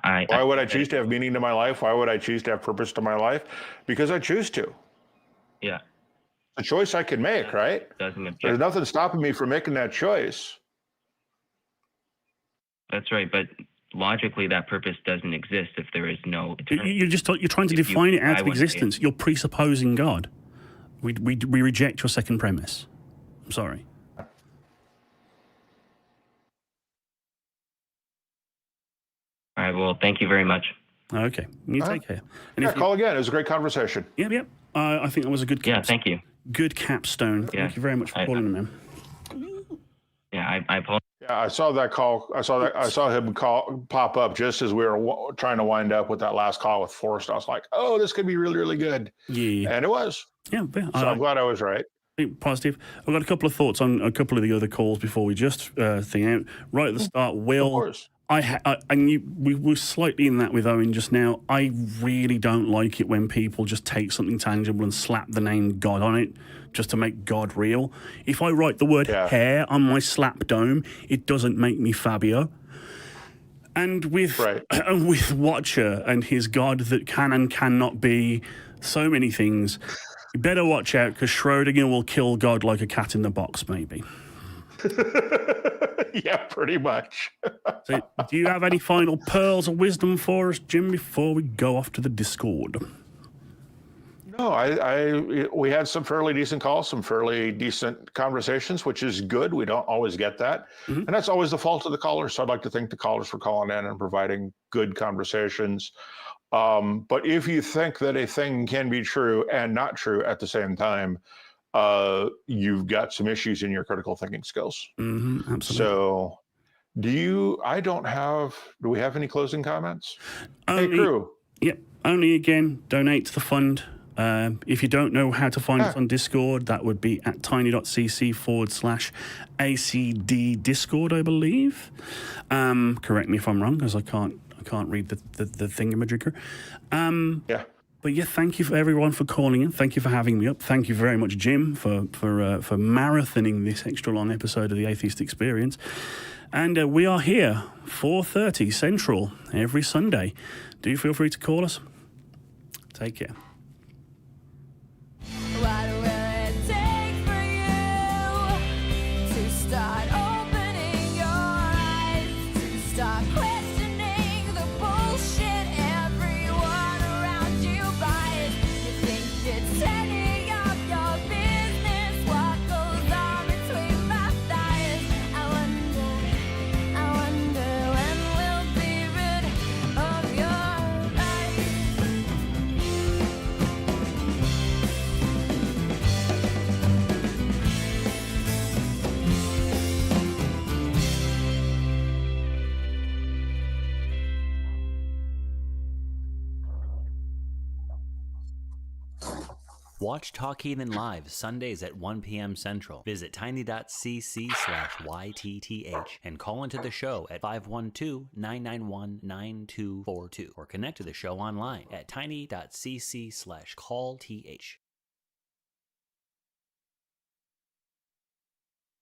why would I choose to have meaning to my life? Why would I choose to have purpose to my life? Because I choose to. Yeah. A choice I can make, right? There's nothing stopping me from making that choice. That's right, but logically that purpose doesn't exist if there is no eternity. You're trying to define it out of existence. You're presupposing God. We reject your second premise. I'm sorry. All right, well, thank you very much. Okay, you take care. And call again. It was a great conversation. Yep. I think that was a good thank you. Good capstone. Yeah. Thank you very much for calling, man. Yeah, I apologize. Yeah, I saw that call. I saw him pop up just as we were trying to wind up with that last call with Forrest. I was like, oh, this could be really, really good. Yeah. And it was. Yeah. So I'm glad I was right. Positive. I've got a couple of thoughts on a couple of the other calls before we just thing out. Right at the start, Will. Of course. We were slightly in that with Owen just now. I really don't like it when people just take something tangible and slap the name God on it just to make God real. If I write the word hair on my slap dome, it doesn't make me Fabio. And with Watcher and his God that can and cannot be so many things, you better watch out because Schrodinger will kill God like a cat in the box, maybe. Yeah, pretty much. So, do you have any final pearls of wisdom for us, Jim, before we go off to the Discord? No, we had some fairly decent calls, some fairly decent conversations, which is good. We don't always get that. And that's always the fault of the callers. So I'd like to thank the callers for calling in and providing good conversations. But if you think that a thing can be true and not true at the same time, you've got some issues in your critical thinking skills. Absolutely. So do we have any closing comments? Hey, Only, crew. Yep. Only again, donate to the fund. If you don't know how to find us on Discord, that would be at tiny.cc/ACD Discord, I believe. Correct me if I'm wrong, because I can't read the thingamajigger. Yeah. But yeah, thank you for everyone for calling in. Thank you for having me up. Thank you very much, Jim, for marathoning this extra long episode of the Atheist Experience. And we are here 4:30 Central every Sunday. Do feel free to call us. Take care. What will it take for you to start opening your eyes, to start questioning the bullshit everyone around you buys? You think it's any of your business what goes on between my thighs? I wonder when we'll be rid of your eyes. Watch Talk Heathen live Sundays at 1 p.m. Central. Visit tiny.cc/YTTH and call into the show at 512-991-9242 or connect to the show online at tiny.cc/callth.